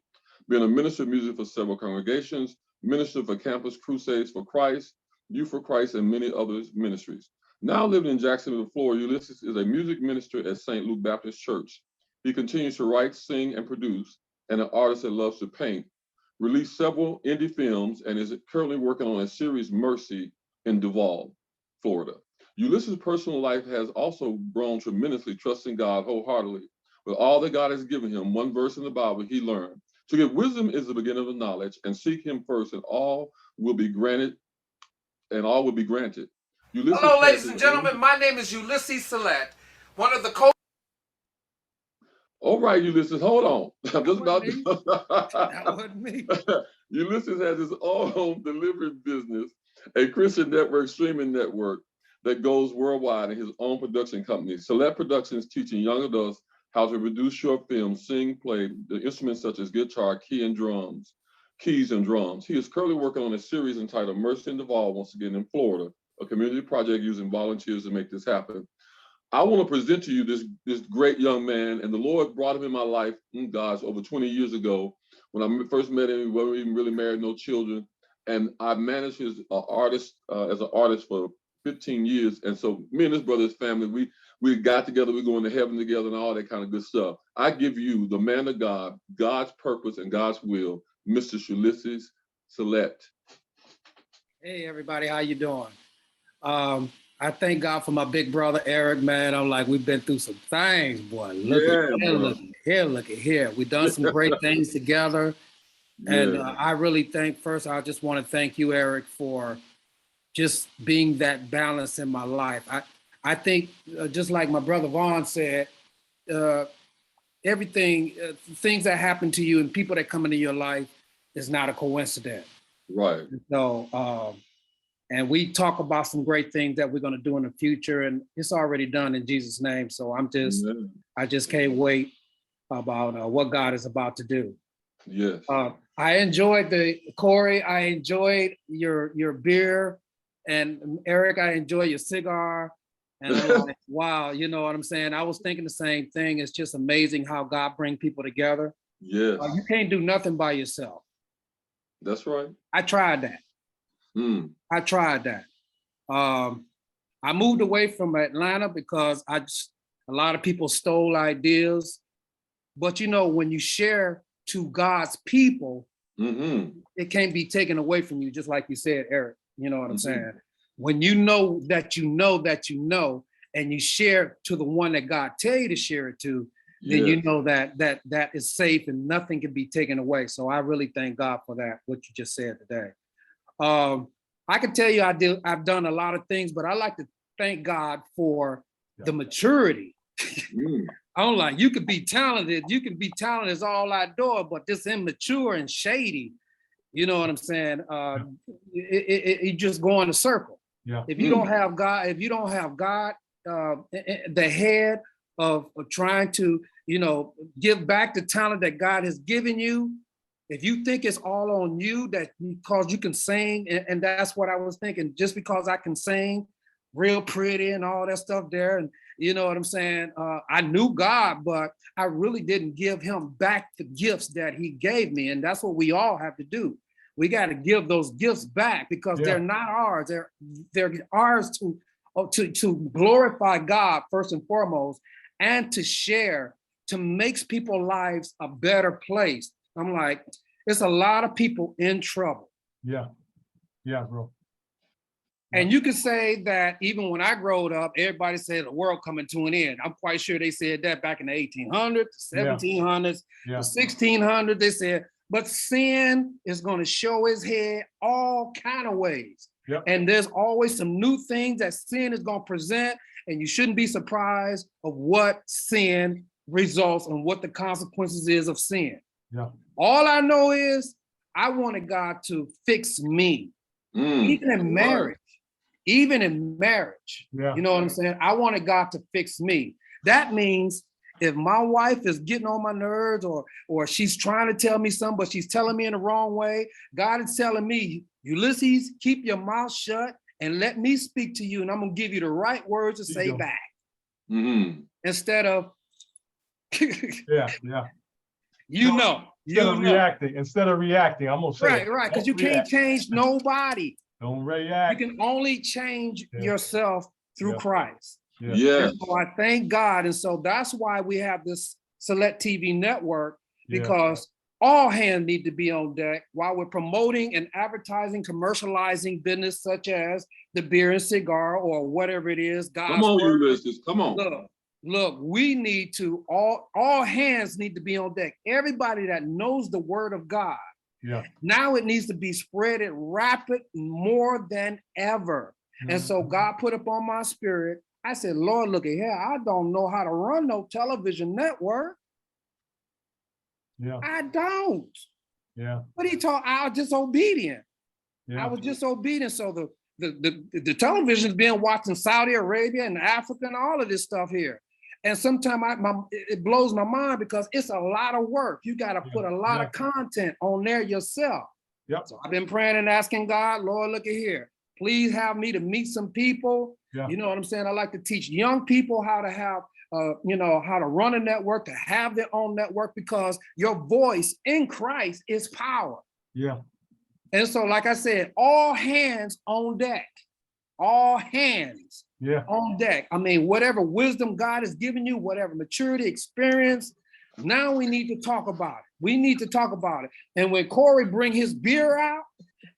being a minister of music for several congregations, minister for Campus Crusades for Christ, Youth for Christ, and many other ministries. Now living in Jacksonville, Florida, Ulysses is a music minister at St. Luke Baptist Church. He continues to write, sing, and produce, and an artist that loves to paint. Released several indie films and is currently working on a series, Murry, in Vaughan, Florida. Ulysses' personal life has also grown tremendously, trusting God wholeheartedly. With all that God has given him, one verse in the Bible he learned. To get wisdom is the beginning of knowledge, and seek him first, and all will be granted, Ulysses. Hello, ladies and gentlemen. My name is Ulysses Select, one of the co. All right, Ulysses, hold on. I'm just about to. That wasn't me. Ulysses has his own delivery business, a Christian network streaming network that goes worldwide, and his own production company, Select Productions, teaching young adults how to produce short films, sing, play the instruments such as guitar, keys, and drums. He is currently working on a series entitled Mercy in the Vault, once again in Florida, a community project using volunteers to make this happen. I want to present to you this great young man, and the Lord brought him in my life, over 20 years ago. When I first met him, he wasn't even really married, no children, and I managed his as an artist for 15 years. And so me and his brother's family, we got together, we go into heaven together and all that kind of good stuff. I give you the man of God, God's purpose and God's will, Mr. Ulysses Select. Hey everybody, how you doing? I thank God for my big brother Eric, man. I'm like, we've been through some things, boy. Look at here. We've done some great things together. And I really I just want to thank you, Eric, for just being that balance in my life. I think just like my brother Vaughan said, everything, things that happen to you and people that come into your life is not a coincidence. Right. So, and we talk about some great things that we're going to do in the future, and it's already done in Jesus' name. So I just can't wait about what God is about to do. Yes. I enjoyed Corey. I enjoyed your beer, and Eric, I enjoy your cigar. And I'm like, wow, you know what I'm saying? I was thinking the same thing. It's just amazing how God brings people together. Yes. You can't do nothing by yourself. That's right. I tried that. I tried that. I moved away from Atlanta because a lot of people stole ideas. But you know, when you share to God's people, it can't be taken away from you, just like you said, Eric. You know what I'm saying? When you know that you know that you know, and you share to the one that God tell you to share it to, then you know that is safe and nothing can be taken away. So I really thank God for that, what you just said today. I can tell you I've done a lot of things, but I like to thank God for the maturity. I'm like, you can be talented is all I do, but this immature and shady, you know what I'm saying? You just go in a circle. Yeah. If you don't have God, the head of trying to, give back the talent that God has given you, if you think it's all on you, that because you can sing, and that's what I was thinking, just because I can sing real pretty and all that stuff there, and you know what I'm saying? I knew God, but I really didn't give him back the gifts that he gave me. And that's what we all have to do. We got to give those gifts back because they're not ours. They're ours to to glorify God first and foremost, and to share, to make people's lives a better place. I'm like, it's a lot of people in trouble. Yeah. Yeah, bro. And you could say that even when I growed up, everybody said the world coming to an end. I'm quite sure they said that back in the 1800s, the 1700s, the 1600s. They said, but sin is going to show its head all kind of ways. Yep. And there's always some new things that sin is going to present. And you shouldn't be surprised of what sin results and what the consequences is of sin. Yeah. All I know is I wanted God to fix me, even in marriage. Even in marriage, you know what I'm saying? I wanted God to fix me. That means if my wife is getting on my nerves or she's trying to tell me something, but she's telling me in the wrong way, God is telling me, Ulysses, keep your mouth shut and let me speak to you. And I'm going to give you the right words to say back. Instead of, Instead of reacting, I'm going to say right, because you can't change nobody. Don't react. You can only change yourself through Christ. Yeah. So I thank God. And so that's why we have this Select TV network, because all hands need to be on deck while we're promoting and advertising, commercializing business such as the beer and cigar or whatever it is. God's come on, word. Ulysses. Come on. Look, we need to, all hands need to be on deck. Everybody that knows the word of God. Yeah. Now it needs to be spread rapid more than ever. And so God put upon my spirit. I said, Lord, look at here. I don't know how to run no television network. Yeah. I don't. Yeah. But he told I was disobedient. Yeah. I was disobedient. So the television is being watched in Saudi Arabia and Africa and all of this stuff here. And sometimes it blows my mind because it's a lot of work. You got to put a lot of content on there yourself. Yep. So I've been praying and asking God, Lord, look at here. Please have me to meet some people. Yeah. You know what I'm saying? I like to teach young people how to have, how to run a network, to have their own network, because your voice in Christ is power. Yeah. And so, like I said, all hands on deck. All hands on deck. I mean, whatever wisdom God has given you, whatever maturity, experience, now we need to talk about it. We need to talk about it. And when Corey bring his beer out,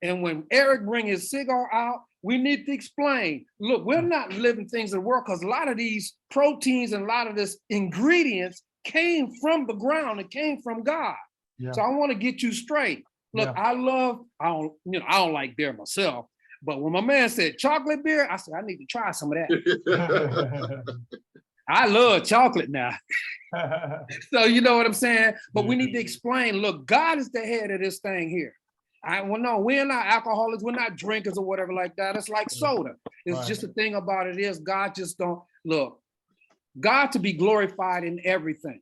and when Eric bring his cigar out, we need to explain, look, we're not living things in the world, because a lot of these proteins and a lot of this ingredients came from the ground. It came from God. Yeah. So I want to get you straight. Look, I don't like beer myself. But when my man said chocolate beer, I said, I need to try some of that. I love chocolate now. So you know what I'm saying? But we need to explain, look, God is the head of this thing here. No, we're not alcoholics. We're not drinkers or whatever like that. It's like soda. It's just the thing about it is God just don't, look, God to be glorified in everything.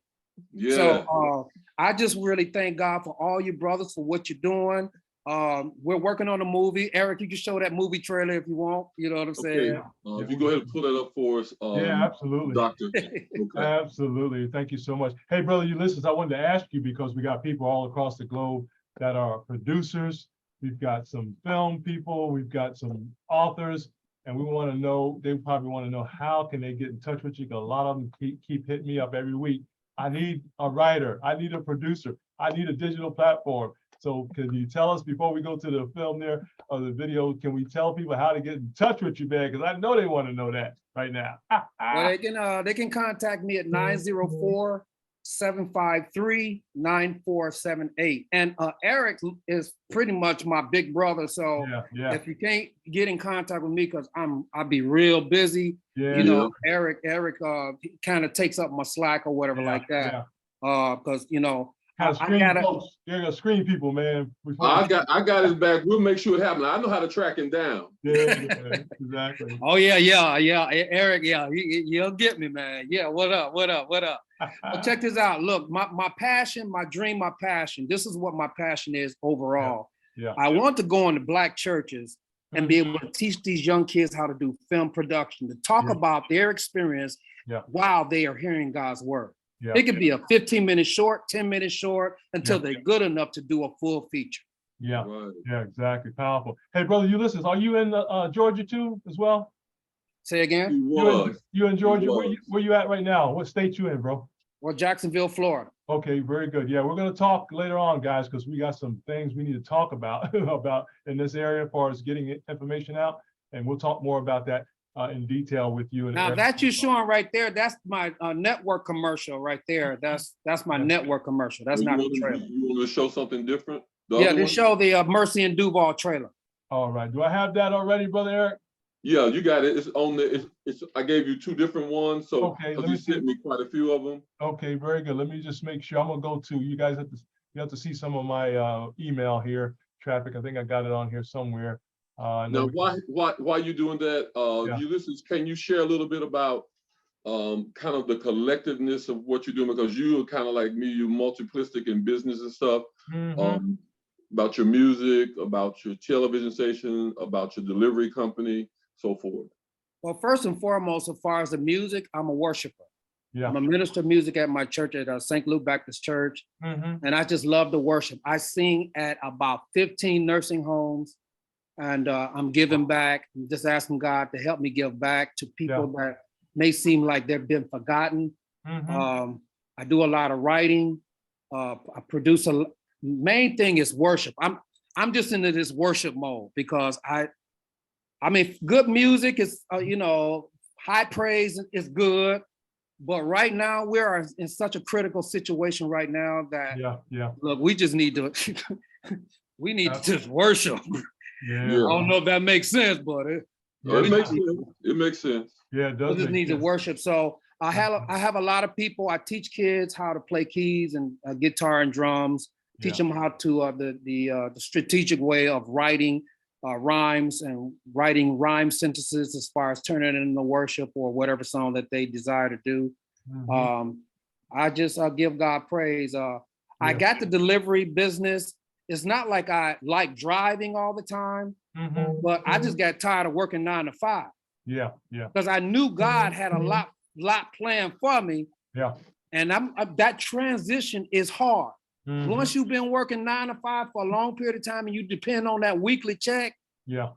Yeah. So I just really thank God for all you brothers for what you're doing. We're working on a movie. Eric, you can show that movie trailer if you want. You know what I'm saying? If you go ahead and pull that up for us. Yeah, absolutely. Doctor. Okay. Absolutely. Thank you so much. Hey, brother Ulysses, I wanted to ask you, because we got people all across the globe that are producers. We've got some film people. We've got some authors. And we want to know, they probably want to know, how can they get in touch with you? Because a lot of them keep hitting me up every week. I need a writer. I need a producer. I need a digital platform. So can you tell us, before we go to the film there or the video, can we tell people how to get in touch with you, man? Because I know they want to know that right now. Well, they can contact me at 904-753-9478. And Eric is pretty much my big brother. So if you can't get in contact with me, because I'll be real busy. You know, Eric kind of takes up my slack or whatever like that. Because I gotta screen people, man. I got his back. We'll make sure it happens. I know how to track him down. Yeah, exactly. Oh yeah. Eric, you'll get me, man. Yeah, what up? Well, check this out. Look, my passion, my dream, my passion. This is what my passion is overall. I want to go into Black churches and be able to teach these young kids how to do film production, to talk about their experience while they are hearing God's word. It could be a 15-minute short, 10-minute short, until they're good enough to do a full feature. Yeah, exactly. Powerful. Hey, brother Ulysses, are you in Georgia too as well? Say again? He was. You in Georgia? was. Where you at right now? What state you in, bro? Well, Jacksonville, Florida. Okay, very good. Yeah, we're gonna talk later on, guys, because we got some things we need to talk about about in this area as far as getting information out, and we'll talk more about that in detail with you. Now that you're showing right there, that's my network commercial right there. That's my network commercial. That's not the trailer. You want to show something different? Yeah, they show the Mercy and Duval trailer. All right. Do I have that already, Brother Eric? Yeah, you got it. It's on the. It's. I gave you 2 different ones, so okay, you sent me quite a few of them. Okay, very good. Let me just make sure. I'm gonna go to you guys. You have to see some of my email here. Traffic. I think I got it on here somewhere. Now, why you doing that? Ulysses, can you share a little bit about kind of the collectiveness of what you're doing, because you are kind of like me. You're multiplistic in business and stuff. About your music, about your television station, about your delivery company, so forth. Well, first and foremost, as far as the music, I'm a worshiper. Yeah. I'm a minister of music at my church at St. Luke Baptist Church. And I just love to worship. I sing at about 15 nursing homes, and I'm giving back. I'm just asking God to help me give back to people that may seem like they've been forgotten. I do a lot of writing. I produce main thing is worship. I'm just into this worship mode because I mean, good music is, high praise is good, but right now we are in such a critical situation right now that look, we just need to we need to just worship. I don't know if that makes sense, but it makes sense. It makes sense. Yeah, it does. We just need to worship. So I have a lot of people. I teach kids how to play keys and guitar and drums. Teach them how to the strategic way of writing rhymes and writing rhyme sentences as far as turning it into worship or whatever song that they desire to do. I just give God praise. I got the delivery business. It's not like I like driving all the time, but I just got tired of working 9 to 5. Yeah. Because I knew God had a lot planned for me. Yeah. And that transition is hard. Once you've been working 9 to 5 for a long period of time and you depend on that weekly check, and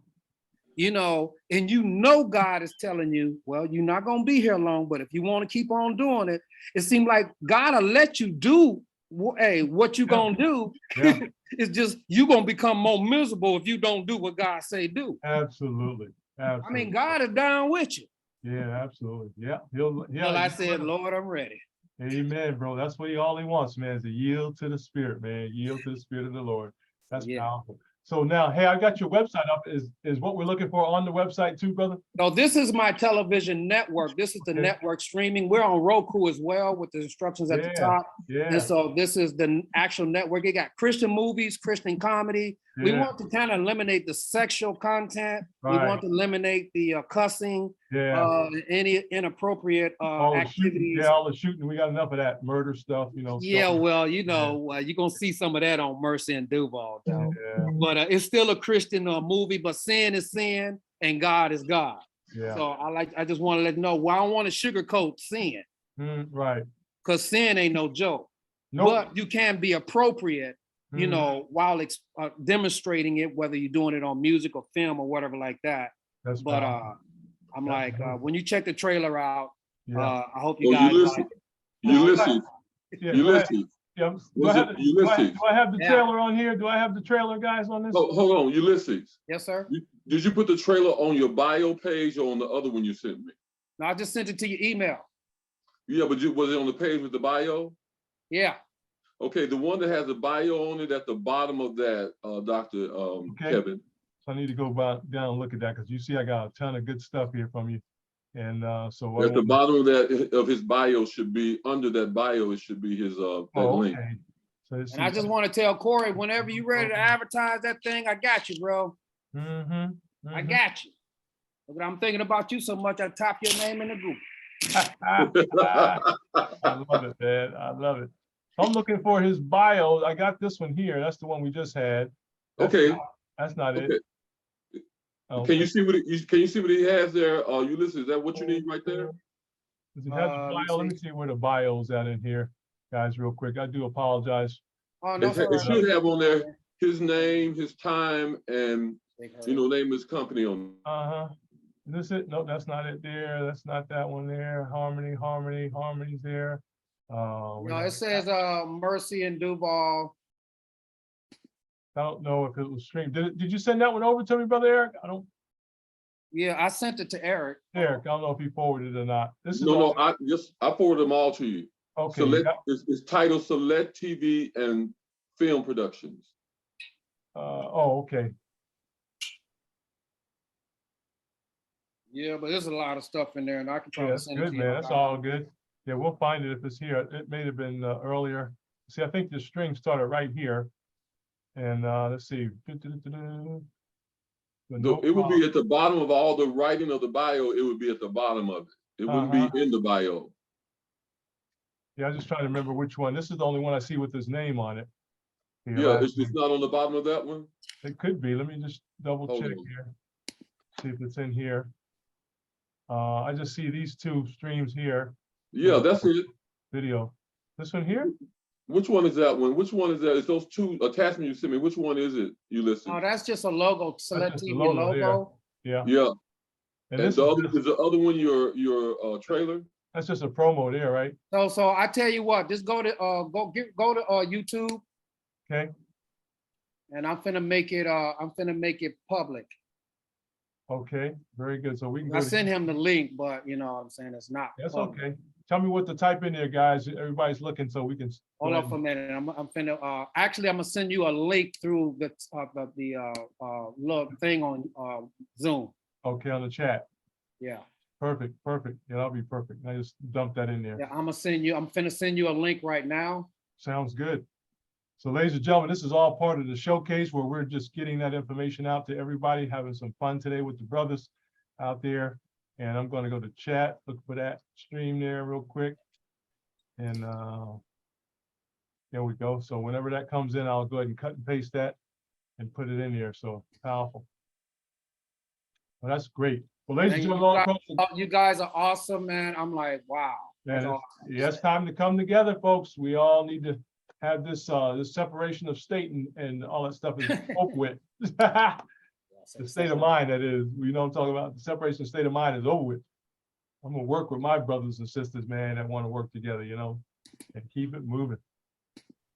God is telling you, well, you're not going to be here long, but if you want to keep on doing it, it seems like God will let you do what you going to do. It's just you're going to become more miserable if you don't do what God say do. Absolutely. I mean, God is down with you. Yeah, absolutely. Yeah. Well, I said, Lord, I'm ready. Amen, bro. That's what all he wants, man, is to yield to the Spirit, man. Yield to the Spirit of the Lord. That's powerful. So now, hey, I got your website up. Is what we're looking for on the website too, brother? No, this is my television network. This is the network streaming. We're on Roku as well with the instructions at the top. And so this is the actual network. It got Christian movies, Christian comedy. We want to kind of eliminate the sexual content. We want to eliminate the cussing, any inappropriate activities. All the shooting. We got enough of that murder stuff, Yeah, well, you're going to see some of that on Mercy and Duval, though. But it's still a Christian movie, but sin is sin and God is God. So I just want to let you know, I don't want to sugarcoat sin. Right. Because sin ain't no joke. But you can be appropriate, while demonstrating it, whether you're doing it on music or film or whatever like that. But I'm like, when you check the trailer out, I hope you guys like it. Ulysses. Do I have the trailer on here? Do I have the trailer, guys, on this? Oh, hold on, Ulysses. Yes, sir. Did you put the trailer on your bio page or on the other one you sent me? No, I just sent it to your email. Yeah, but was it on the page with the bio? Yeah. Okay, the one that has the bio on it at the bottom of that, Dr. Kevin. So I need to go down and look at that because you see I got a ton of good stuff here from you. And so at the bottom of his bio should be, under that bio, it should be his link. So and I just want to tell Corey, whenever you're ready to advertise that thing, I got you, bro. I got you. But I'm thinking about you so much, I tap your name in the group. I love it, man. I love it. I'm looking for his bio. I got this one here. That's the one we just had. That's not it. Can you see what he has there? Ulysses, is that what you need right there? Does he have the bio? Let me see where the bio's at in here, guys, real quick. I do apologize. Oh, no, it should have on there his name, his time, and name his company on. Is this it? No, that's not it there. That's not that one there. Harmony's there. No, it says Mercy and Duval. I don't know if it was streamed. Did you send that one over to me, Brother Eric? I don't. Yeah, I sent it to Eric. Eric, I don't know if he forwarded it or not. This is No, I forwarded them all to you. okay. Select, it's titled Select TV and Film Productions. Oh, okay. Yeah, but there's a lot of stuff in there, and I can try to That's send it good, to you. man. That's all good. Yeah, we'll find it if it's here. It may have been earlier. See, I think the string started right here. And let's see. No, it would be at the bottom of all the writing of the bio. It would be at the bottom of it. It wouldn't be in the bio. Yeah, I'm just trying to remember which one. This is the only one I see with his name on it. Here, Yeah, it's not on the bottom of that one. it could be. Let me just double check here. See if it's in here. I just see these two streams here. Yeah, that's it. Video. This one here? Which one is that one? Which one is that? It's those two attachments you sent me. Which one is it you listed? Oh, that's just a logo, Select just the TV logo logo. Yeah. Yeah. And And this the other, is the other one your trailer? that's just a promo there, right? So I tell you what, just go to YouTube, Okay. and I'm finna make it public. Okay. Very good. So we can I go to, sent him the link, but you know what I'm saying, it's not. that's public. okay. Tell me what to type in there, guys. Everybody's looking so we can Hold on for a minute. I'm finna actually I'm gonna send you a link through the little thing on Zoom. okay on the chat. Yeah. Perfect. Yeah, that'll be perfect. I just dump that in there. Yeah, I'm finna send you a link right now. Sounds good. So ladies and gentlemen, this is all part of the showcase where we're just getting that information out to everybody, having some fun today with the brothers out there. And I'm going to go to chat, look for that stream there real quick. And there we go. So whenever that comes in, I'll go ahead and cut and paste that and put it in there. So powerful. Well, that's great. Well, ladies and gentlemen, you guys are awesome, man. I'm like, wow. Man, it's time to come together, folks. We all need to have this this separation of state and all that stuff is over with. The state of mind, that is, you know what I'm talking about. The separation of state of mind is over with. I'm gonna work with my brothers and sisters, man, that want to work together, you know, and keep it moving.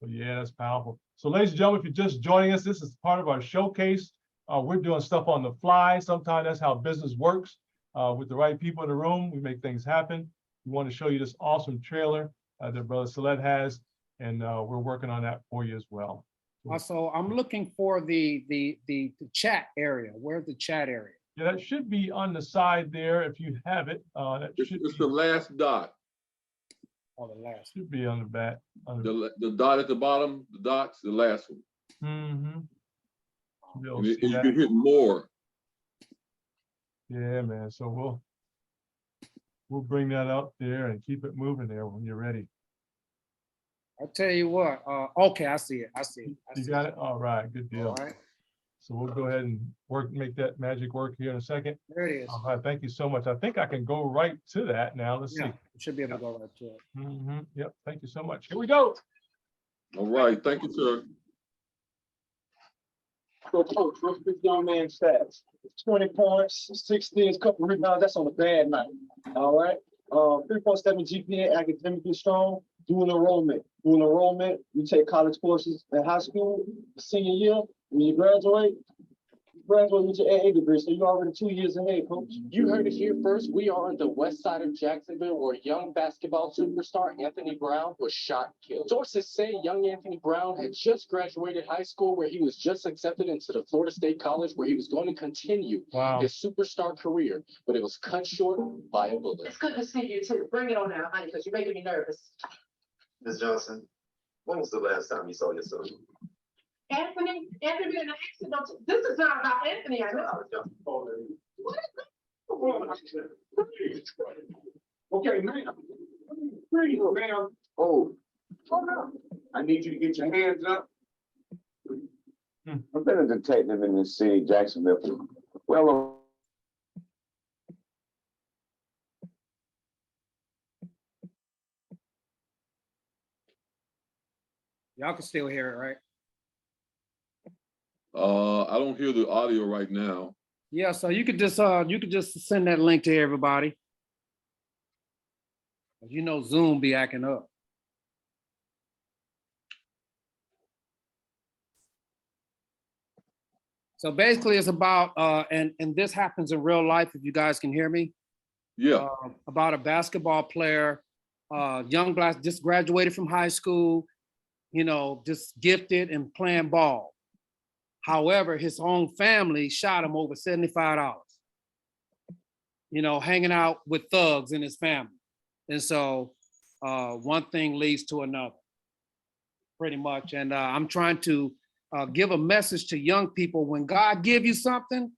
But yeah, that's powerful. So ladies and gentlemen, if you're just joining us, this is part of our showcase. We're doing stuff on the fly. Sometimes that's how business works. With the right people in the room, we make things happen. We want to show you this awesome trailer that Brother Saled has, and we're working on that for you as well. So I'm looking for the chat area. Where's the chat area? Yeah, that should be on the side there if you have it. It's the last dot. Oh, the last. Should be on the back. The dot at the bottom, the dot's the last one. Mm-hmm. And you can hit more. Yeah, man. So we'll bring that up there and keep it moving there when you're ready. I'll tell you what. Okay, I see it. You got it? All right, good deal. All right. So we'll go ahead and make that magic work here in a second. There it is. All right, thank you so much. I think I can go right to that now. Let's see. You should be able to go right to it. Mm-hmm. Yep, thank you so much. Here we go. All right, thank you, sir. So, coach, what's this young man's stats? 20 points, 16, couple rebounds. That's on a bad night. All right. 3.7 GPA, academically strong. Dual enrollment. You take college courses in high school, senior year. When you graduate with your AA degree, so you're already 2 years ahead, coach. You heard it here first. We are on the west side of Jacksonville, where young basketball superstar Anthony Brown was shot and killed. Sources say young Anthony Brown had just graduated high school, where he was just accepted into the Florida State College, where he was going to continue his superstar career, but it was cut short by a bullet. It's good to see you too. Bring it on now, honey, because you're making me nervous. Ms. Johnson, when was the last time you saw your son? Anthony been in an accident. This is not about Anthony. I know. What is that? Okay, ma'am. Please, ma'am. Oh, I need you to get your hands up. I've been a detective in this city, Jacksonville, for well. Y'all can still hear it, right? I don't hear the audio right now. Yeah, so you could just send that link to everybody. You know, Zoom be acting up. So basically it's about, and this happens in real life, if you guys can hear me. Yeah. About a basketball player, young black, just graduated from high school, you know, just gifted and playing ball. However, his own family shot him over $75, you know, hanging out with thugs in his family. And so one thing leads to another, pretty much. And I'm trying to give a message to young people. When God give you something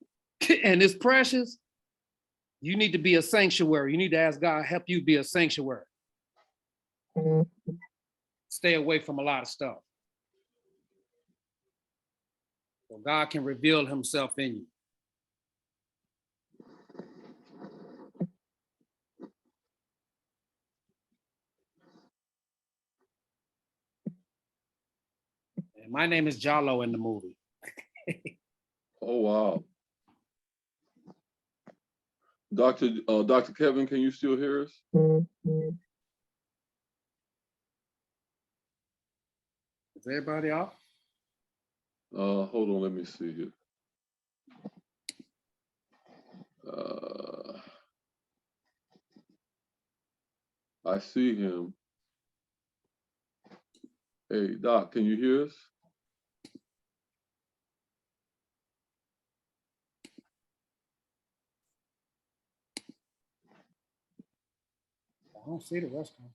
and it's precious, you need to be a sanctuary. You need to ask God help you be a sanctuary. Stay away from a lot of stuff. So God can reveal himself in you. And my name is Jallo in the movie. Oh, wow. Dr. Kevin, can you still hear us? Is everybody off? Hold on, let me see here. I see him. Hey, Doc, can you hear us? I don't see the rest of them.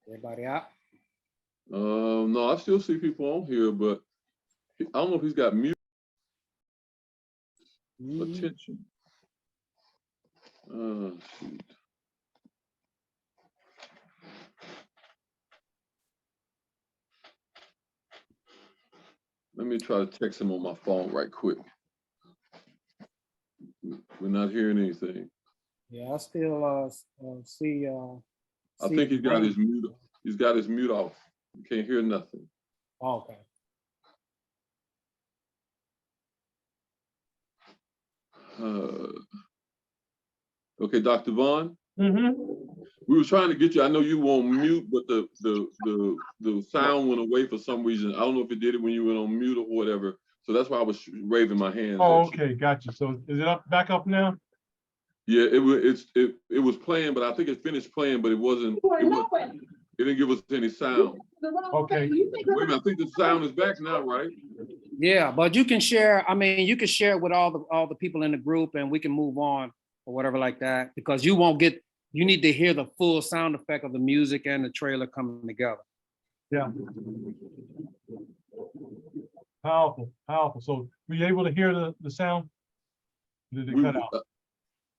Everybody out? No, I still see people on here, but I don't know if he's got mute attention. Shoot. Let me try to text him on my phone right quick. We're not hearing anything. Yeah, I still see. I think he's got his mute. He's got his mute off. You can't hear nothing. Oh, okay. Okay, Dr. Vaughan. Mm-hmm. We were trying to get you. I know you were on mute, but the sound went away for some reason. I don't know if it did it when you went on mute or whatever. So that's why I was waving my hands. Oh, okay, gotcha. So is it back up now? Yeah, it was playing, but I think it finished playing, but it wasn't. It didn't give us any sound. Okay. Wait a minute, I think the sound is back now, right? Yeah, but you can share. I mean, you can share it with all the people in the group, and we can move on or whatever like that, because you won't get. You need to hear the full sound effect of the music and the trailer coming together. Yeah. Powerful, powerful. So were you able to hear the sound? Did it cut out?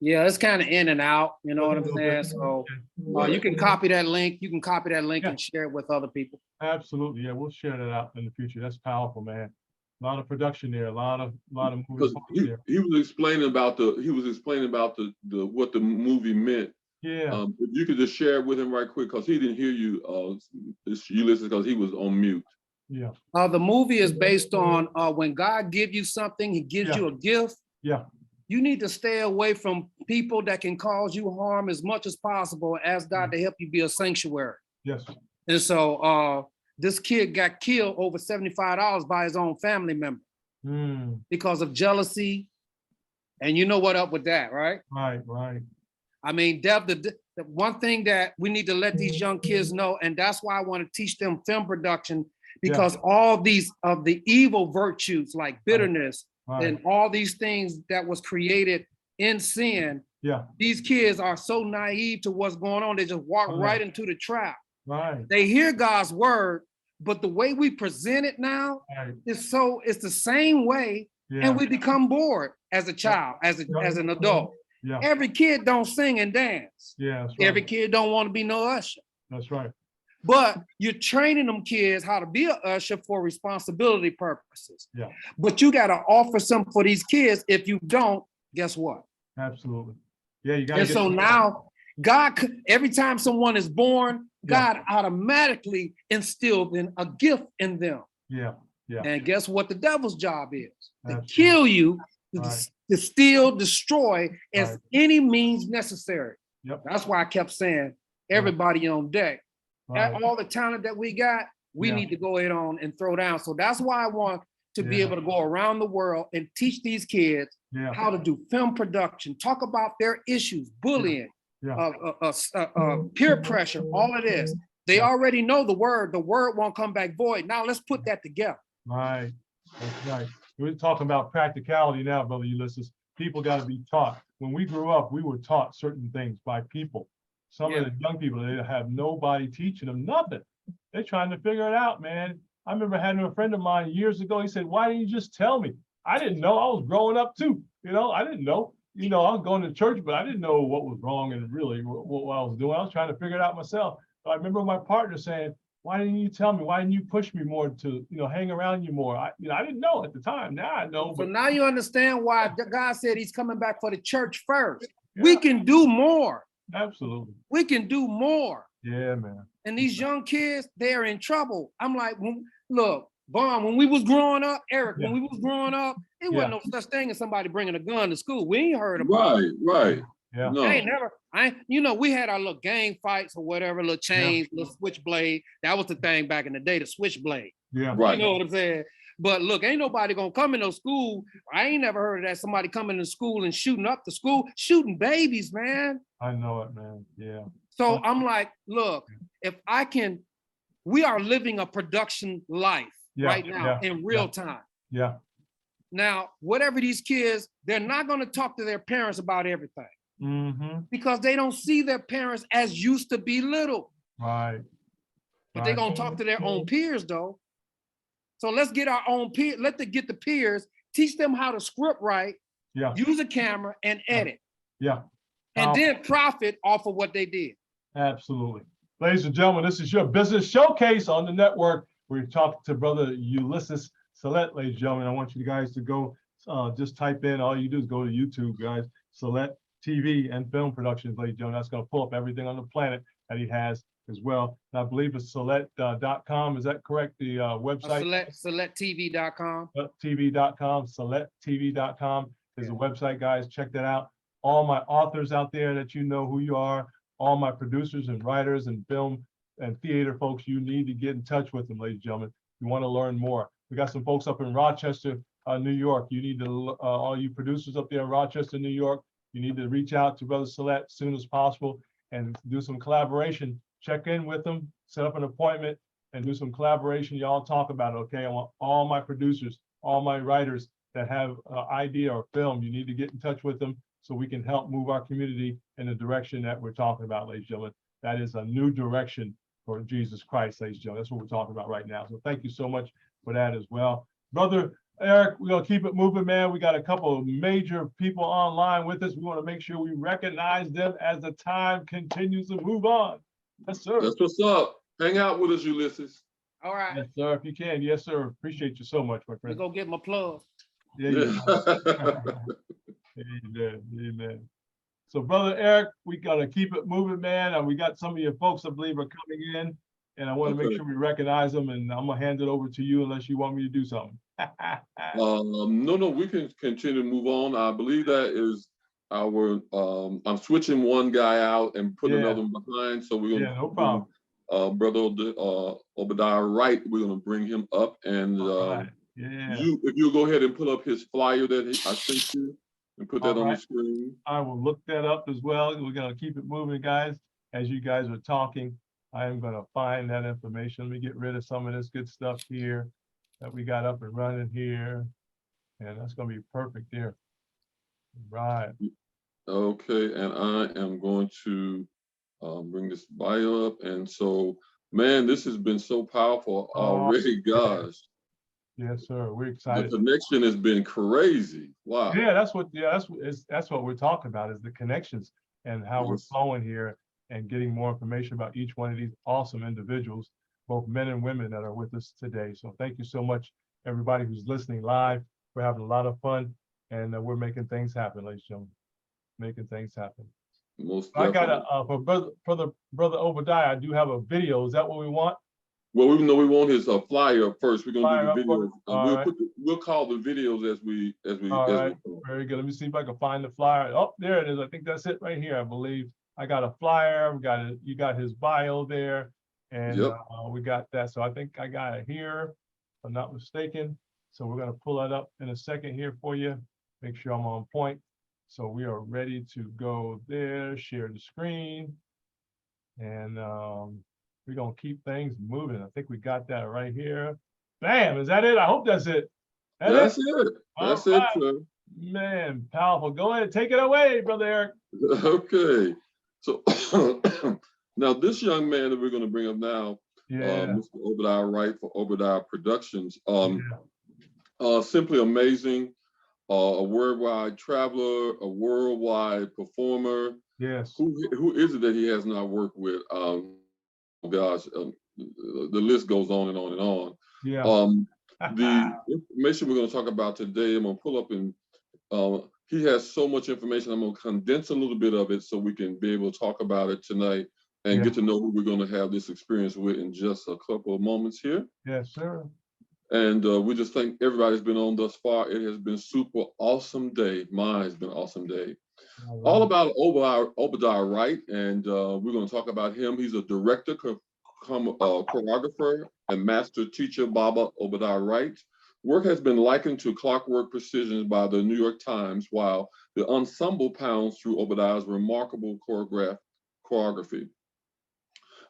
Yeah, it's kind of in and out, you know what I'm saying? So you can copy that link. You can copy that link and share it with other people. Absolutely, yeah, we'll share that out in the future. That's powerful, man. A lot of production there, a lot of movies there. He was explaining about what the movie meant. Yeah. If you could just share it with him right quick, because he didn't hear you. You listened because he was on mute. Yeah. The movie is based on when God gives you something, he gives you a gift. Yeah. You need to stay away from people that can cause you harm as much as possible. Ask God to help you be a sanctuary. Yes. And so this kid got killed over $75 by his own family member because of jealousy. And you know what up with that, right? Right, right. I mean, the one thing that we need to let these young kids know, and that's why I want to teach them film production, because all these of the evil virtues like bitterness and all these things that was created in sin, these kids are so naive to what's going on. They just walk right into the trap. Right. They hear God's word, but the way we present it now is it's the same way, and we become bored as a child, as an adult. Yeah. Every kid don't sing and dance. Yeah, that's right. Every kid don't want to be no usher. That's right. But you're training them kids how to be an usher for responsibility purposes. Yeah. But you got to offer something for these kids. If you don't, guess what? Absolutely. Yeah, you got to. And so now God, every time someone is born, God automatically instilled in a gift in them. Yeah. And guess what the devil's job is? To Absolutely. kill you, Right. to steal, destroy as Right. any means necessary. Yep. That's why I kept saying, everybody on deck. Right. All the talent that we got, we need to go ahead on and throw down. So that's why I want to be able to go around the world and teach these kids how to do film production, talk about their issues, bullying, peer pressure, all of this. They already know the word won't come back void. Now let's put that together. Right, that's right. We're talking about practicality now, Brother Ulysses. People got to be taught. When we grew up, we were taught certain things by people. Some of the young people, they have nobody teaching them nothing. They're trying to figure it out, man. I remember having a friend of mine years ago. He said, "Why didn't you just tell me?" I didn't know. I was growing up too. I didn't know. I was going to church, but I didn't know what was wrong and really what I was doing. I was trying to figure it out myself. But I remember my partner saying, "Why didn't you tell me? Why didn't you push me more to, hang around you more?" I didn't know at the time. Now I know. But now you understand why God said he's coming back for the church first. Yeah. We can do more. Absolutely. We can do more. Yeah, man. And these young kids, they're in trouble. I'm like, look, Vaughan, when we was growing up, Eric, when we was growing up, it wasn't no such thing as somebody bringing a gun to school. We ain't heard about it. Right. Yeah. No. We had our little gang fights or whatever, little chains, little switchblade. That was the thing back in the day, the switchblade. Yeah. Right. You know what I'm saying? But look, ain't nobody gonna come in no school. I ain't never heard of that. Somebody coming to school and shooting up the school, shooting babies, man. I know it, man. Yeah. So I'm like, look, we are living a production life right now in real time. Yeah. Now, whatever these kids, they're not going to talk to their parents about everything because they don't see their parents as used to be little. Right. But they're going to talk to their own peers though. So let's get our own peers, get the peers, teach them how to script write, use a camera and edit. Yeah. And then profit off of what they did. Absolutely. Ladies and gentlemen, this is your business showcase on the network. We're talking to Brother Ulysses Salette, ladies and gentlemen. I want you guys to go just type in, all you do is go to YouTube, guys, Salette TV and film productions, ladies and gentlemen. That's going to pull up everything on the planet that he has as well. And I believe it's Salette.com. Is that correct? The website? SaletteTV.com. TV.com. SaletteTV.com is the website, guys. Check that out. All my authors out there that you know who you are, all my producers and writers and film and theater folks, you need to get in touch with them, ladies and gentlemen. You want to learn more. We got some folks up in Rochester, New York. You need to, all you producers up there in Rochester, New York, you need to reach out to Brother Salette as soon as possible and do some collaboration. Check in with them, set up an appointment and do some collaboration. Y'all talk about it, okay? I want all my producers, all my writers that have an idea or film, you need to get in touch with them so we can help move our community in the direction that we're talking about, ladies and gentlemen. That is a new direction for Jesus Christ, ladies and gentlemen. That's what we're talking about right now. So thank you so much for that as well. Brother Eric, we're gonna keep it moving, man. We got a couple of major people online with us. We want to make sure we recognize them as the time continues to move on. Yes, sir. That's what's up. Hang out with us, Ulysses. All right. Yes, sir, if you can. Yes, sir. Appreciate you so much, my friend. Go get my plug. Yeah. Amen. Amen. So, Brother Eric, we got to keep it moving, man. And we got some of your folks, I believe, are coming in. And I want to make sure we recognize them. And I'm going to hand it over to you unless you want me to do something. No, we can continue to move on. I believe that is our, I'm switching one guy out and putting another one behind. So we're going to, no problem. Brother Obadiah Wright, we're going to bring him up. And if you'll go ahead and put up his flyer that I sent you. And put that on the screen. I will look that up as well. We're going to keep it moving, guys. As you guys are talking, I am going to find that information. Let me get rid of some of this good stuff here that we got up and running here. And that's going to be perfect there. Right. Okay. And I am going to bring this bio up. And so, man, this has been so powerful already, gosh. Yes, sir. We're excited. The connection has been crazy. Wow. Yeah, that's what we're talking about is the connections and how we're flowing here and getting more information about each one of these awesome individuals, both men and women that are with us today. So thank you so much, everybody who's listening live. We're having a lot of fun and we're making things happen, ladies and gentlemen. Making things happen. Most I definitely. got a, for the brother Obadiah, I do have a video. Is that what we want? Well, we know we want his flyer first. We're gonna Flyer do the up video. first. All right. We'll call the videos as we All as right, we. very good. Let me see if I can find the flyer. Oh, there it is. I think that's it right here, I believe. I got a flyer. We got it. You got his bio there, and Yep. we got that. So I think I got it here, if I'm not mistaken. So we're gonna pull that up in a second here for you. Make sure I'm on point. So we are ready to go there. Share the screen, and we're gonna keep things moving. I think we got that right here. Bam! Is that it? I hope that's it. That's it. That's it, sir. Man, powerful. Go ahead, take it away, Brother Eric. Okay. So now this young man that we're going to bring up now, Mr. Obadiah Wright for Obadiah Productions, simply amazing. A worldwide traveler, a worldwide performer. Yes. Who is it that he has not worked with? Gosh, the list goes on and on and on. Yeah. The information we're going to talk about today, I'm going to pull up and he has so much information. I'm going to condense a little bit of it so we can be able to talk about it tonight and get to know who we're going to have this experience with in just a couple of moments here. Yes, sir. And we just thank everybody's been on thus far. It has been super awesome day. Mine has been an awesome day. All about Obadiah Wright, and we're going to talk about him. He's a director, choreographer, and master teacher, Baba Obadiah Wright. Work has been likened to clockwork precision by the New York Times, while the ensemble pounds through Obadiah's remarkable choreography.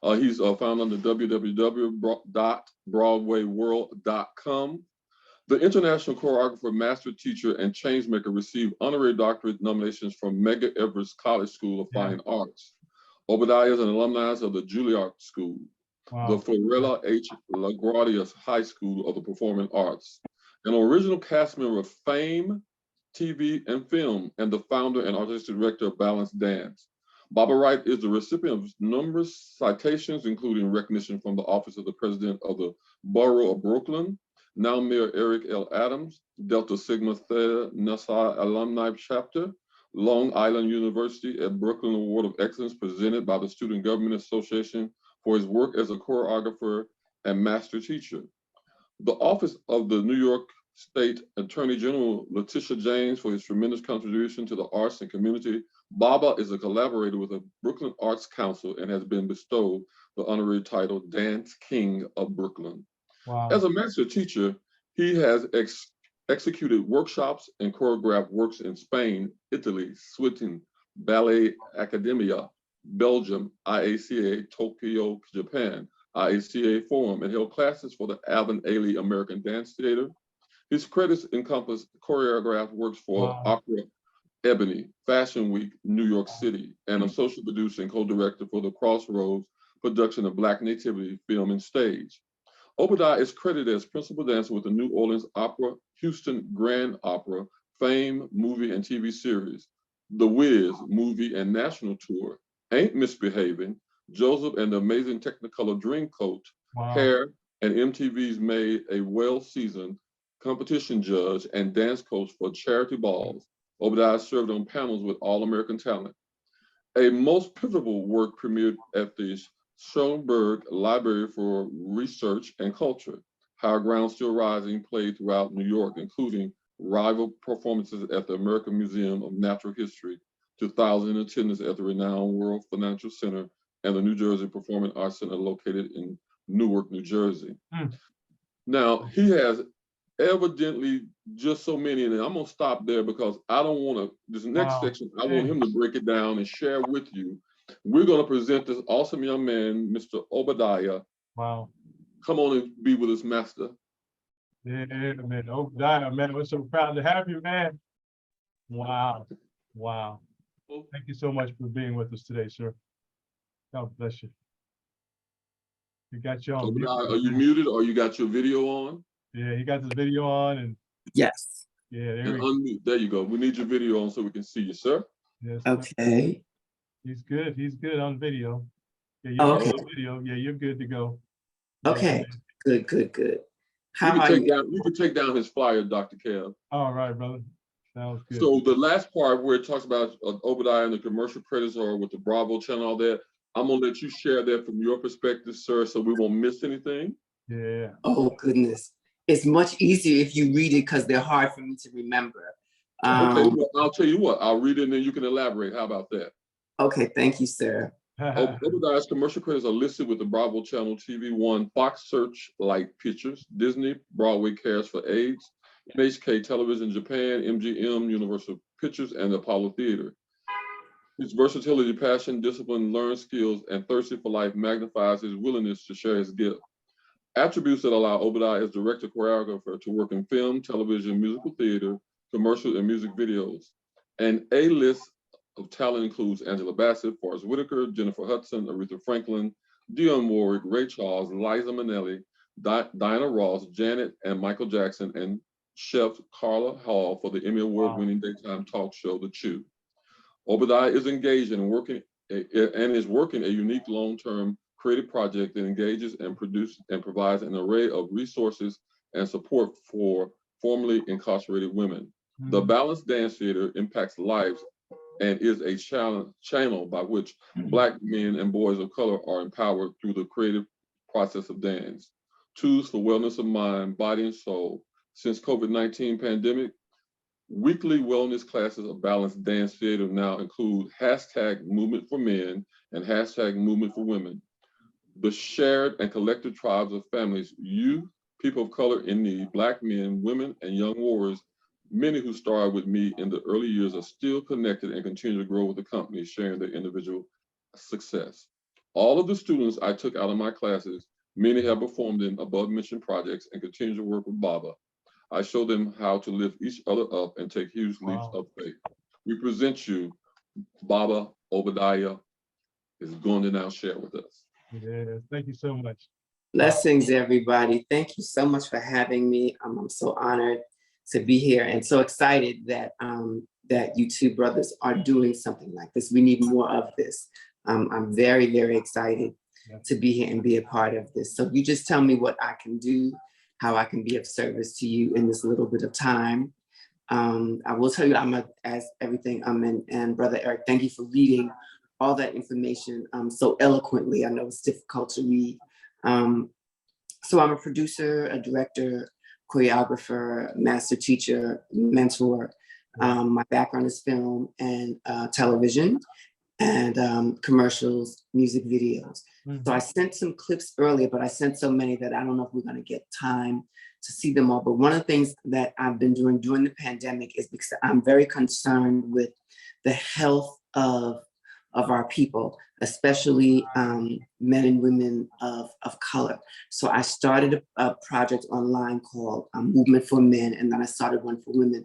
He's found on the www.broadwayworld.com. The international choreographer, master teacher, and changemaker received honorary doctorate nominations from Medgar Evers College School of Fine Arts. Obadiah is an alumni of the Juilliard School, the Florella H. LaGuardia High School of the Performing Arts, an original cast member of Fame, TV, and Film, and the founder and artistic director of Balance Dance. Baba Wright is the recipient of numerous citations, including recognition from the Office of the President of the Borough of Brooklyn, now Mayor Eric L. Adams, Delta Sigma Theta Nasi Alumni Chapter, Long Island University at Brooklyn Award of Excellence presented by the Student Government Association for his work as a choreographer and master teacher. The Office of the New York State Attorney General Letitia James for his tremendous contribution to the arts and community. Baba is a collaborator with the Brooklyn Arts Council and has been bestowed the honorary title Dance King of Brooklyn. Wow. As a master teacher, he has executed workshops and choreographed works in Spain, Italy, Sweden, Ballet Academia, Belgium, IACA, Tokyo, Japan, IACA Forum, and held classes for the Alvin Ailey American Dance Theater. His credits encompass choreographed works for Opera Ebony, Fashion Week, New York City, and a social producer and co-director for the Crossroads production of Black Nativity Film and Stage. Obadiah is credited as principal dancer with the New Orleans Opera, Houston Grand Opera, Fame, movie and TV series, The Wiz movie and national tour, Ain't Misbehaving, Joseph and the Amazing Technicolor Dreamcoat, Hair, and MTV's Made a Well-Seasoned competition judge and dance coach for charity balls. Obadiah served on panels with All-American Talent. A most pivotal work premiered at the Schoenberg Library for Research and Culture. Higher Ground Still Rising played throughout New York, including rival performances at the American Museum of Natural History, 2,000 attendance at the renowned World Financial Center and the New Jersey Performing Arts Center located in Newark, New Jersey. Now, he has evidently just so many, and I'm gonna stop there because I don't want to, this next section, I want him to break it down and share with you. We're gonna present this awesome young man, Mr. Obadiah. Wow. Come on and be with us, master. Yeah, man, Obadiah, man, we're so proud to have you, man. Wow, wow. Thank you so much for being with us today, sir. God bless you. You got you on. Obadiah, are you muted or you got your video on? Yeah, he got the video on and. Yes. Yeah, there and unmute. There you go. We need your video on so we can see you, sir. Yes. Okay. He's good. He's good on video. Yeah, you're okay. on video. Yeah, you're good to go. Okay. Good. How you are can you? you can take down his flyer, Dr. Kev. All right, brother. Sounds good. So the last part where it talks about Obadiah and the commercial predator with the Bravo channel, all that, I'm gonna let you share that from your perspective, sir, so we won't miss anything. Yeah. Oh, goodness. It's much easier if you read it because they're hard for me to remember. Okay, well, I'll tell you what, I'll read it and then you can elaborate. How about that? Okay, thank you, sir. Obadiah's commercial credits are listed with the Bravo Channel, TV1, Fox Searchlight Pictures, Disney, Broadway Cares for AIDS, NHK Television Japan, MGM, Universal Pictures, and the Apollo Theater. His versatility, passion, discipline, learned skills, and thirsty for life magnifies his willingness to share his gift. Attributes that allow Obadiah as director choreographer to work in film, television, musical theater, commercial, and music videos. An A-list of talent includes Angela Bassett, Forrest Whitaker, Jennifer Hudson, Aretha Franklin, Dionne Warwick, Ray Charles, Liza Minnelli, Diana Ross, Janet, and Michael Jackson, and chef Carla Hall for the Emmy Award-winning daytime talk show, The Chew. Obadiah is engaged in working a unique long-term creative project that engages and produces and provides an array of resources and support for formerly incarcerated women. The Balanced Dance Theater impacts lives and is a channel by which Black men and boys of color are empowered through the creative process of dance. Tools for wellness of mind, body, and soul. Since COVID-19 pandemic, weekly wellness classes of Balanced Dance Theater now include #Movement for Men and #Movement for Women. The shared and collective tribes of families, youth, people of color in need, Black men, women, and young warriors, many who started with me in the early years are still connected and continue to grow with the company, sharing their individual success. All of the students I took out of my classes, many have performed in above mentioned projects and continue to work with Baba. I show them how to lift each other up and take huge leaps of faith. We present you, Baba Obadiah is going to now share with us. Yeah, thank you so much. Blessings, everybody. Thank you so much for having me. I'm so honored to be here and so excited that that you two brothers are doing something like this. We need more of this. I'm very, very excited to be here and be a part of this. So you just tell me what I can do, how I can be of service to you in this little bit of time. I will tell you, as everything, and Brother Eric, thank you for reading all that information so eloquently. I know it's difficult to read. So I'm a producer, a director, choreographer, master teacher, mentor. My background is film and television and commercials, music videos. So I sent some clips earlier, but I sent so many that I don't know if we're going to get time to see them all. But one of the things that I've been doing during the pandemic is because I'm very concerned with the health of our people, especially men and women of color. So I started a project online called Movement for Men, and then I started one for women.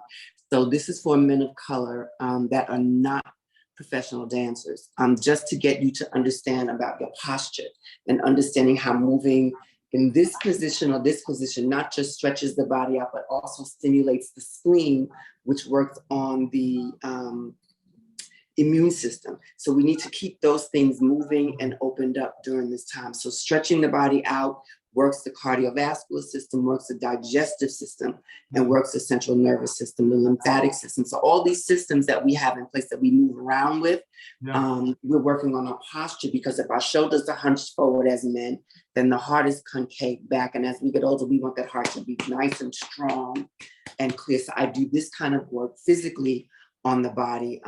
So this is for men of color that are not professional dancers, just to get you to understand about your posture and understanding how moving in this position or this position not just stretches the body out, but also stimulates the spleen, which works on the immune system. So we need to keep those things moving and opened up during this time. So stretching the body out works the cardiovascular system, works the digestive system, and works the central nervous system, the lymphatic system. So all these systems that we have in place that we move around with, we're working on our posture, because if our shoulders are hunched forward as men, then the heart is concave back. And as we get older, we want that heart to be nice and strong and clear. So I do this kind of work physically on the body,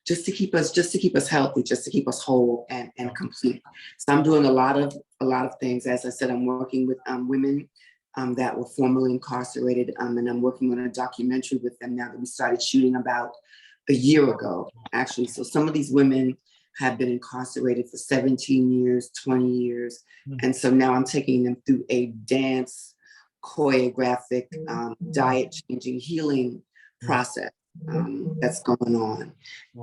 just to keep us healthy, just to keep us whole and complete. So I'm doing a lot of things. As I said, I'm working with women that were formerly incarcerated, and I'm working on a documentary with them now that we started shooting about a year ago, actually. So some of these women have been incarcerated for 17 years, 20 years. And so now I'm taking them through a dance, choreographic, diet changing, healing process that's going on.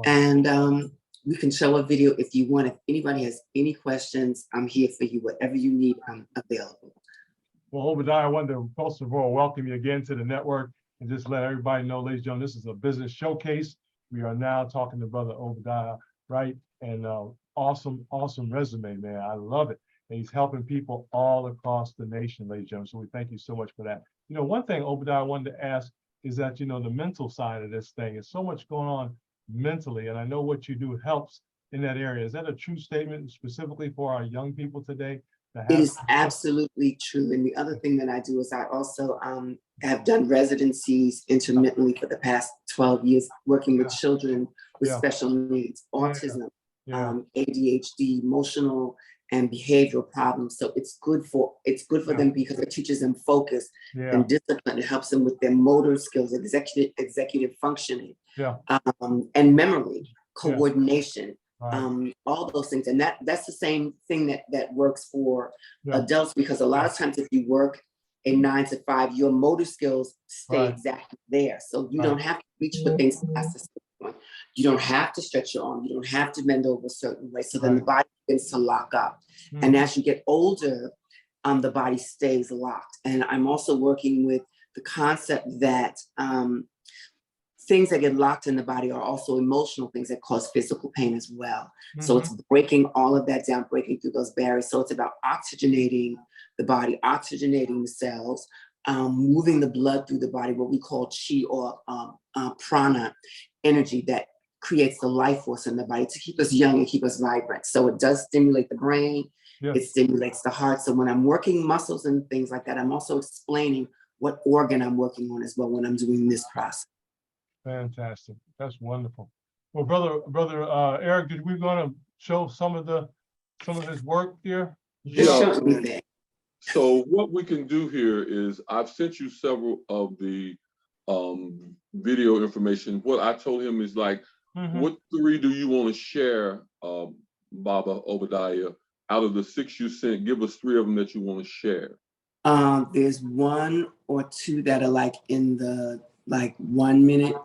And we can show a video if you want. If anybody has any questions, I'm here for you. Whatever you need, I'm available. Well, Obadiah, I wanted to first of all welcome you again to the network and just let everybody know, ladies and gentlemen, this is a business showcase. We are now talking to Brother Obadiah, right? And awesome resume, man. I love it. And he's helping people all across the nation, ladies and gentlemen. So we thank you so much for that. You know, one thing, Obadiah, I wanted to ask, is that, you know, the mental side of this thing is so much going on mentally. And I know what you do helps in that area. Is that a true statement specifically for our young people today? It is absolutely true. And the other thing that I do is I also have done residencies intermittently for the past 12 years, working with children with special needs, autism, ADHD, emotional and behavioral problems. So it's good for them because it teaches them focus and discipline. It helps them with their motor skills, executive functioning, and memory, coordination. All those things. And that's the same thing that works for adults, because a lot of times if you work a 9 to 5, your motor skills stay exactly there. So you don't have to reach for things past a certain point. You don't have to stretch your arm. You don't have to bend over a certain way. So then the body begins to lock up. And as you get older, the body stays locked. And I'm also working with the concept that things that get locked in the body are also emotional things that cause physical pain as well. So it's breaking all of that down, breaking through those barriers. So it's about oxygenating the body, oxygenating the cells, moving the blood through the body, what we call chi or prana energy that creates the life force in the body to keep us young and keep us vibrant. So it does stimulate the brain, it stimulates the heart. So when I'm working muscles and things like that, I'm also explaining what organ I'm working on as well when I'm doing this process. Fantastic. That's wonderful. Well, brother Eric, did we going to show some of his work here? Yeah. So what we can do here is I've sent you several of the video information. What I told him is like, what 3 do you want to share, Baba Obadiah? Out of the 6 you sent, give us 3 of them that you want to share. There's 1 or 2 that are like in the 1 minute,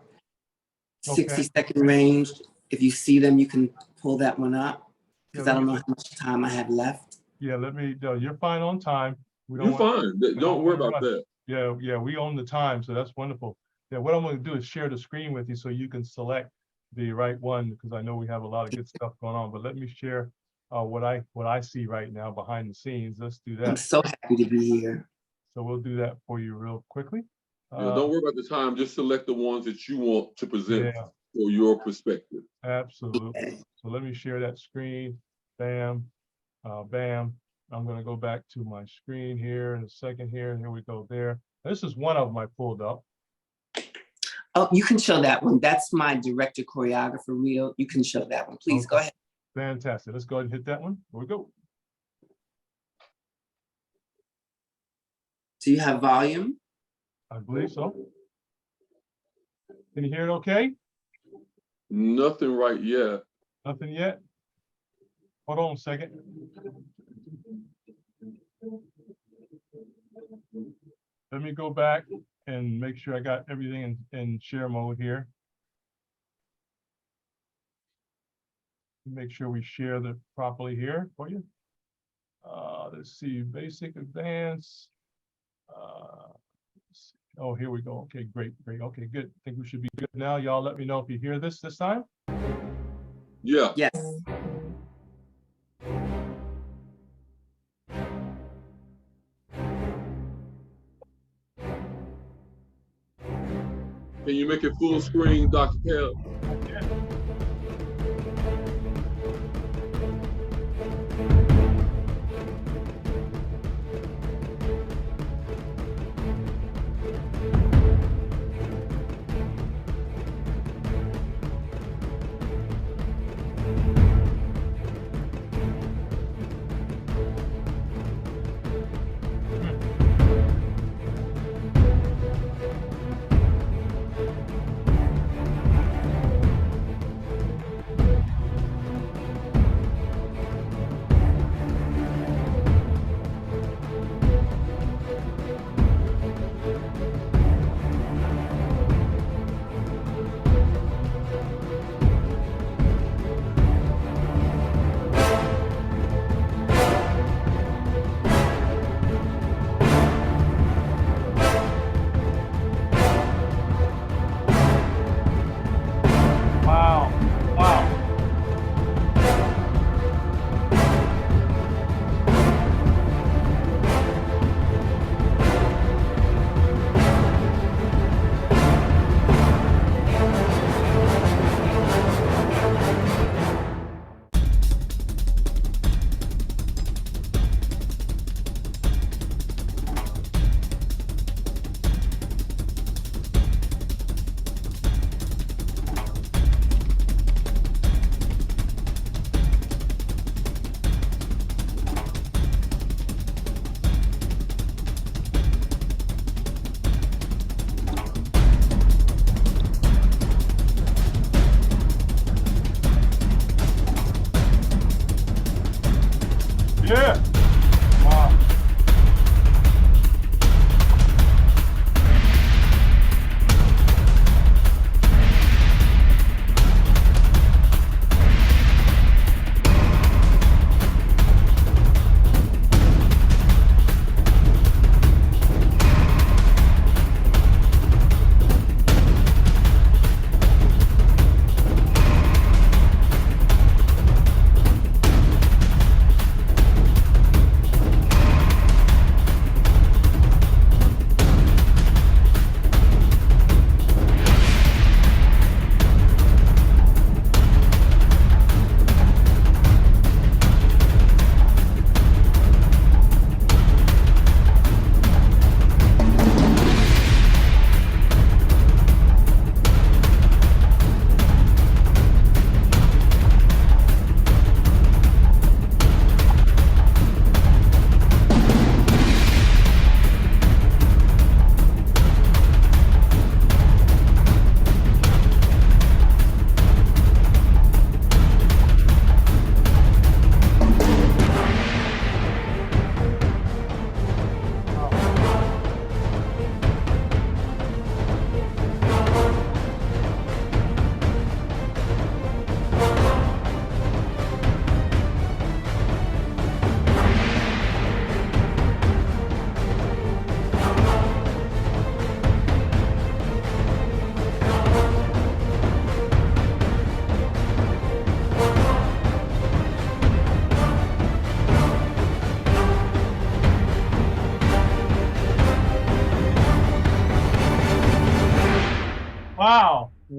60-second range. If you see them, you can pull that one up, because I don't know how much time I have left. Yeah, you're fine on time. You're fine. Don't worry about that. Yeah, we own the time, so that's wonderful. Yeah, what I'm going to do is share the screen with you so you can select the right one, because I know we have a lot of good stuff going on. But let me share what I see right now behind the scenes. Let's do that. I'm so happy to be here. So we'll do that for you real quickly. Don't worry about the time. Just select the ones that you want to present for your perspective. Absolutely. So let me share that screen. Bam, bam. I'm going to go back to my screen here in a second here. Here we go there. This is one of them I pulled up. Oh, you can show that one. That's my director choreographer reel. You can show that one. Please go ahead. Fantastic. Let's go ahead and hit that one. Here we go. Do you have volume? I believe so. Can you hear it okay? Nothing right yet. Nothing yet? Hold on a second. Let me go back and make sure I got everything in share mode here. Make sure we share that properly here for you. Let's see, basic, advanced. Oh, here we go. Okay, great. Okay, good. I think we should be good now. Y'all let me know if you hear this time. Yeah. Yes. Can you make it full screen, Dr. Kell?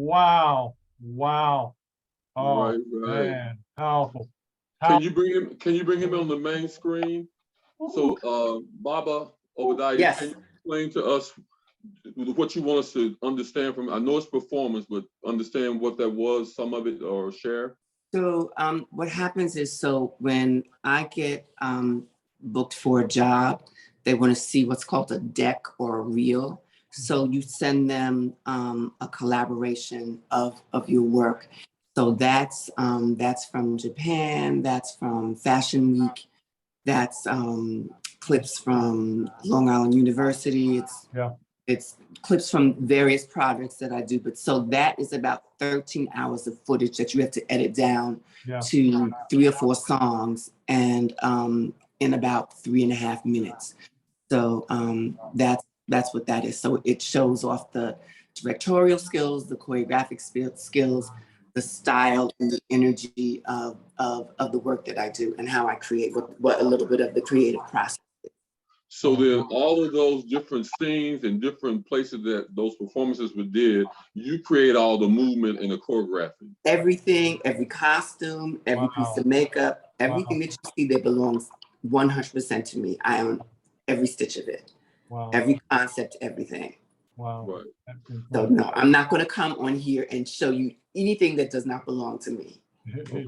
Wow. Wow. Oh, Right. man, powerful. Can you bring him on the main screen? So, Baba Obadiah, Yes. can you explain to us what you want us to understand from? I know it's performance, but understand what that was, some of it, or share. So what happens is, so when I get booked for a job, they want to see what's called a deck or a reel. So you send them a collaboration of your work. So that's from Japan, that's from Fashion Week, that's clips from Long Island University. It's clips from various projects that I do. But so that is about 13 hours of footage that you have to edit down to 3 or 4 songs and in about 3.5 minutes. So that's what that is. So it shows off the directorial skills, the choreographic skills, the style and the energy of the work that I do and how I create, what a little bit of the creative process. So then all of those different scenes and different places that those performances were did, you create all the movement and the choreography. Everything, every costume, every piece of makeup, everything that you see that belongs 100% to me. I own every stitch of it. Every concept, everything. Wow. Right. So no, I'm not going to come on here and show you anything that does not belong to me. Okay.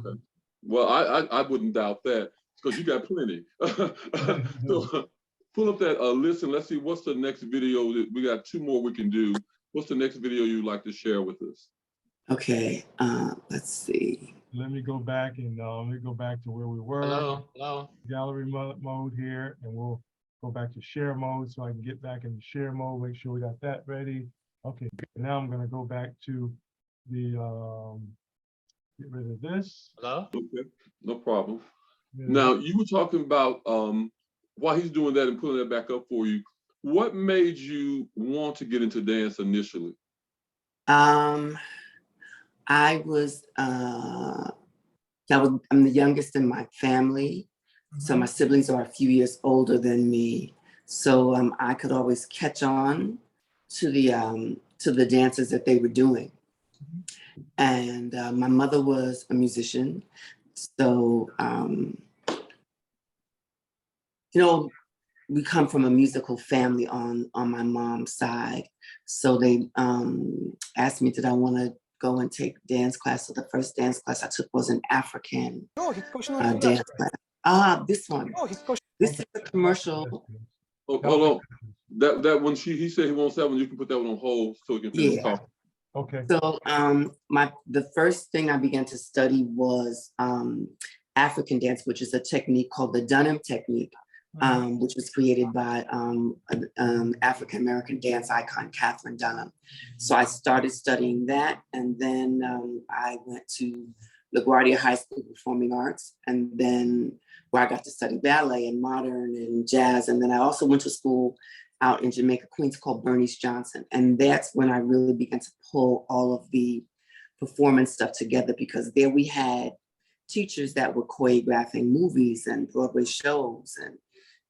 Well, I wouldn't doubt that because you got plenty. So pull up that list and let's see what's the next video. We got 2 more we can do. What's the next video you'd like to share with us? Okay, let's see. Let me go back and let me go back to where we were. Hello. Gallery mode here, and we'll go back to share mode so I can get back into share mode, make sure we got that ready. Okay, now I'm gonna go back to the, get rid of this. Hello. Okay, no problem. Yeah. Now you were talking about while he's doing that and pulling that back up for you, what made you want to get into dance initially? I'm the youngest in my family. So my siblings are a few years older than me. So I could always catch on to the dances that they were doing. And my mother was a musician. So, we come from a musical family on my mom's side. So they asked me, did I want to go and take dance class? So the first dance class I took was an African dance class. This one. This is a commercial. Oh, hold on. That one, he said he wants that one. You can put that one on hold so he can finish talking. Okay. So the first thing I began to study was African dance, which is a technique called the Dunham technique, which was created by African American dance icon Catherine Dunham. So I started studying that, and then I went to LaGuardia High School Performing Arts, and then where I got to study ballet and modern and jazz. And then I also went to school out in Jamaica, Queens, called Bernice Johnson. And that's when I really began to pull all of the performance stuff together, because there we had teachers that were choreographing movies and Broadway shows and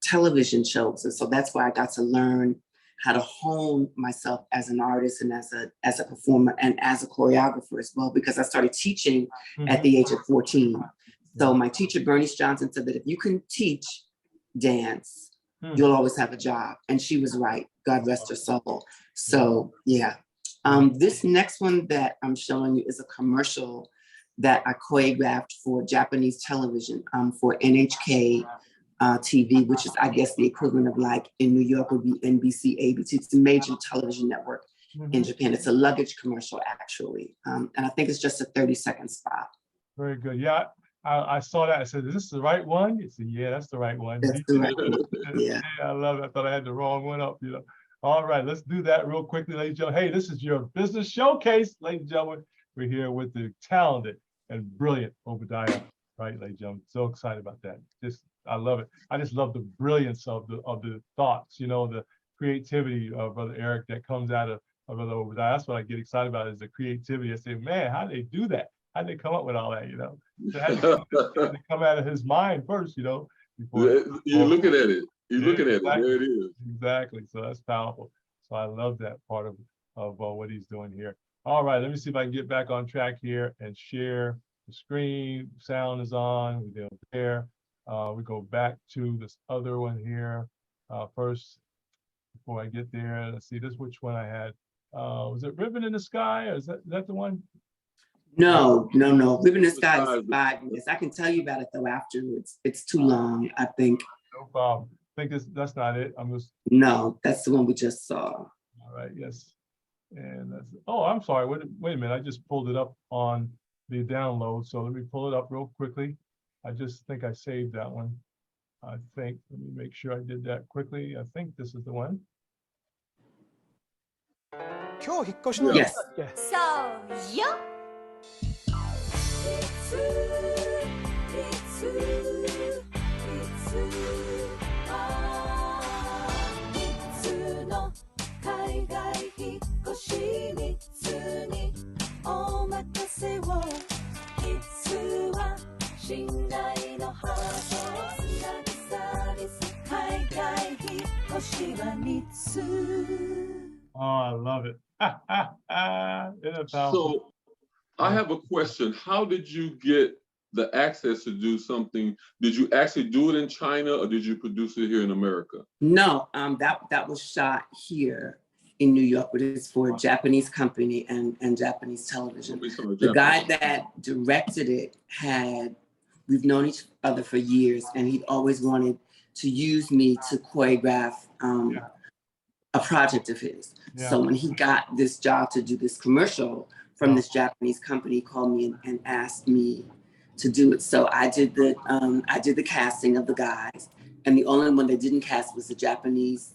television shows. And so that's where I got to learn how to hone myself as an artist and as a performer and as a choreographer as well, because I started teaching at the age of 14. So my teacher, Bernice Johnson, said that if you can teach dance, you'll always have a job. And she was right. God rest her soul. So yeah. This next one that I'm showing you is a commercial that I choreographed for Japanese television for NHK TV, which is, I guess, the equivalent of, like, in New York would be NBC, ABC. It's a major television network in Japan. It's a luggage commercial, actually. And I think it's just a 30-second spot. Very good. Yeah, I saw that. I said, is this the right one? You said, yeah, that's the right one. That's the right one. Yeah. I love it. I thought I had the wrong one up, All right, let's do that real quickly, ladies and gentlemen. Hey, this is your business showcase, ladies and gentlemen. We're here with the talented and brilliant Obadiah, right, ladies and gentlemen. So excited about that. I love it. I just love the brilliance of the thoughts, the creativity of Brother Eric that comes out of Brother Obadiah. That's what I get excited about, is the creativity. I say, man, how do they do that? How did they come up with all that, It had to come out of his mind first, before. You're looking at it. You're looking at it. There it is. Exactly. So that's powerful. So I love that part of what he's doing here. All right, let me see if I can get back on track here and share the screen. Sound is on. We go there. We go back to this other one here first before I get there. Let's see, this which one I had. Was it Ribbon in the Sky? Or is that the one? No. Living in the Sky is 5 years. I can tell you about it though afterwards. It's too long, I think. No problem. I think that's not it. I'm just. No, that's the one we just saw. All right, yes. And that's, oh, I'm sorry. Wait a minute. I just pulled it up on the download. So let me pull it up real quickly. I just think I saved that one. I think, let me make sure I did that quickly. I think this is the one. Yes. Oh, I love it. Isn't it powerful? So I have a question. How did you get the access to do something? Did you actually do it in China or did you produce it here in America? No, that was shot here in New York, but it's for a Japanese company and Japanese television. The guy that directed it we've known each other for years, and he'd always wanted to use me to choreograph a project of his. Yeah. So when he got this job to do this commercial from this Japanese company, he called me and asked me to do it. So I did the casting of the guys, and the only one they didn't cast was the Japanese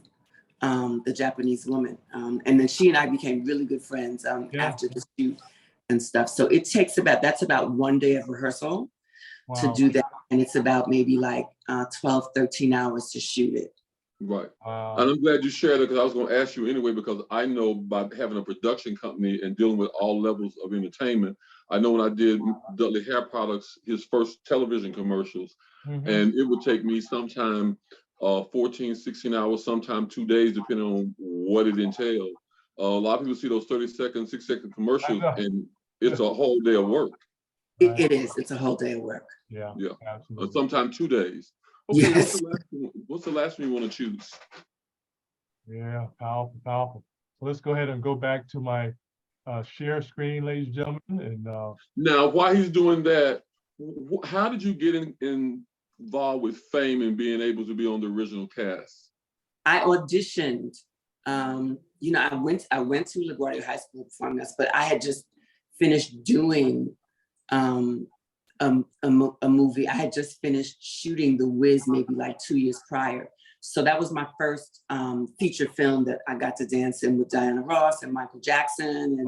woman. And then she and I became really good friends after the shoot and stuff. So it takes that's about 1 day of rehearsal to do that. And it's about maybe like 12, 13 hours to shoot it. Right. And I'm glad you shared it because I was going to ask you anyway, because I know by having a production company and dealing with all levels of entertainment, I know when I did Dudley Hair Products, his first television commercials, and it would take me sometime 14, 16 hours, sometime 2 days, depending on what it entailed. A lot of people see those 30-second, 6-second commercials, and it's a whole day of work. It is. It's a whole day of work. Yeah. Absolutely. Sometimes 2 days. Okay, yes. What's the last one you want to choose? Yeah, powerful. So let's go ahead and go back to my share screen, ladies and gentlemen. And now, while he's doing that, how did you get involved with Fame and being able to be on the original cast? I auditioned. I went to LaGuardia High School Performing Arts, but I had just finished doing a movie. I had just finished shooting The Wiz maybe like 2 years prior. So that was my first feature film that I got to dance in with Diana Ross and Michael Jackson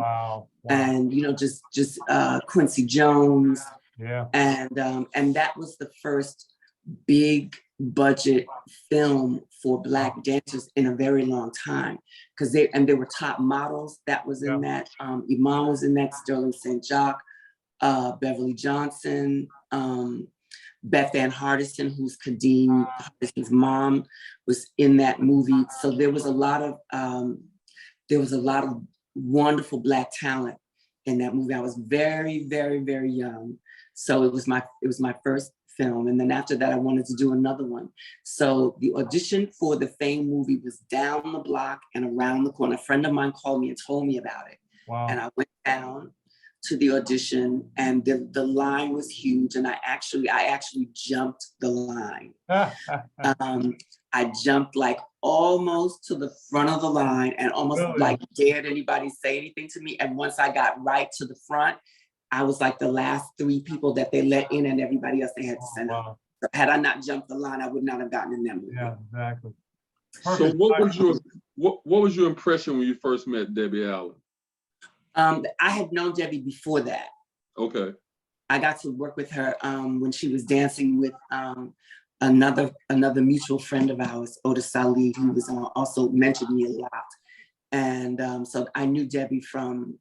and just Quincy Jones. Yeah. And that was the first big budget film for Black dancers in a very long time, because they were top models. That was in that. Iman was in that. Sterling St. Jacques, Beverly Johnson, Beth Ann Hardison, who's Kadeem Hardison's mom, was in that movie. So there was a lot of wonderful Black talent in that movie. I was very, very, very young, so it was my first film. And then after that, I wanted to do another one. So the audition for the Fame movie was down the block and around the corner. A friend of mine called me and told me about it. Wow. And I went down to the audition, and the line was huge. And I actually jumped the line. I jumped like almost to the front of the line and almost like dared anybody say anything to me. And once I got right to the front, I was like the last 3 people that they let in, and everybody else they had to send out. So had I not jumped the line, I would not have gotten in that movie. Yeah, exactly. So what was your impression when you first met Debbie Allen? I had known Debbie before that. Okay. I got to work with her when she was dancing with another mutual friend of ours, Otis Salih, who was also mentored me a lot. And so I knew Debbie from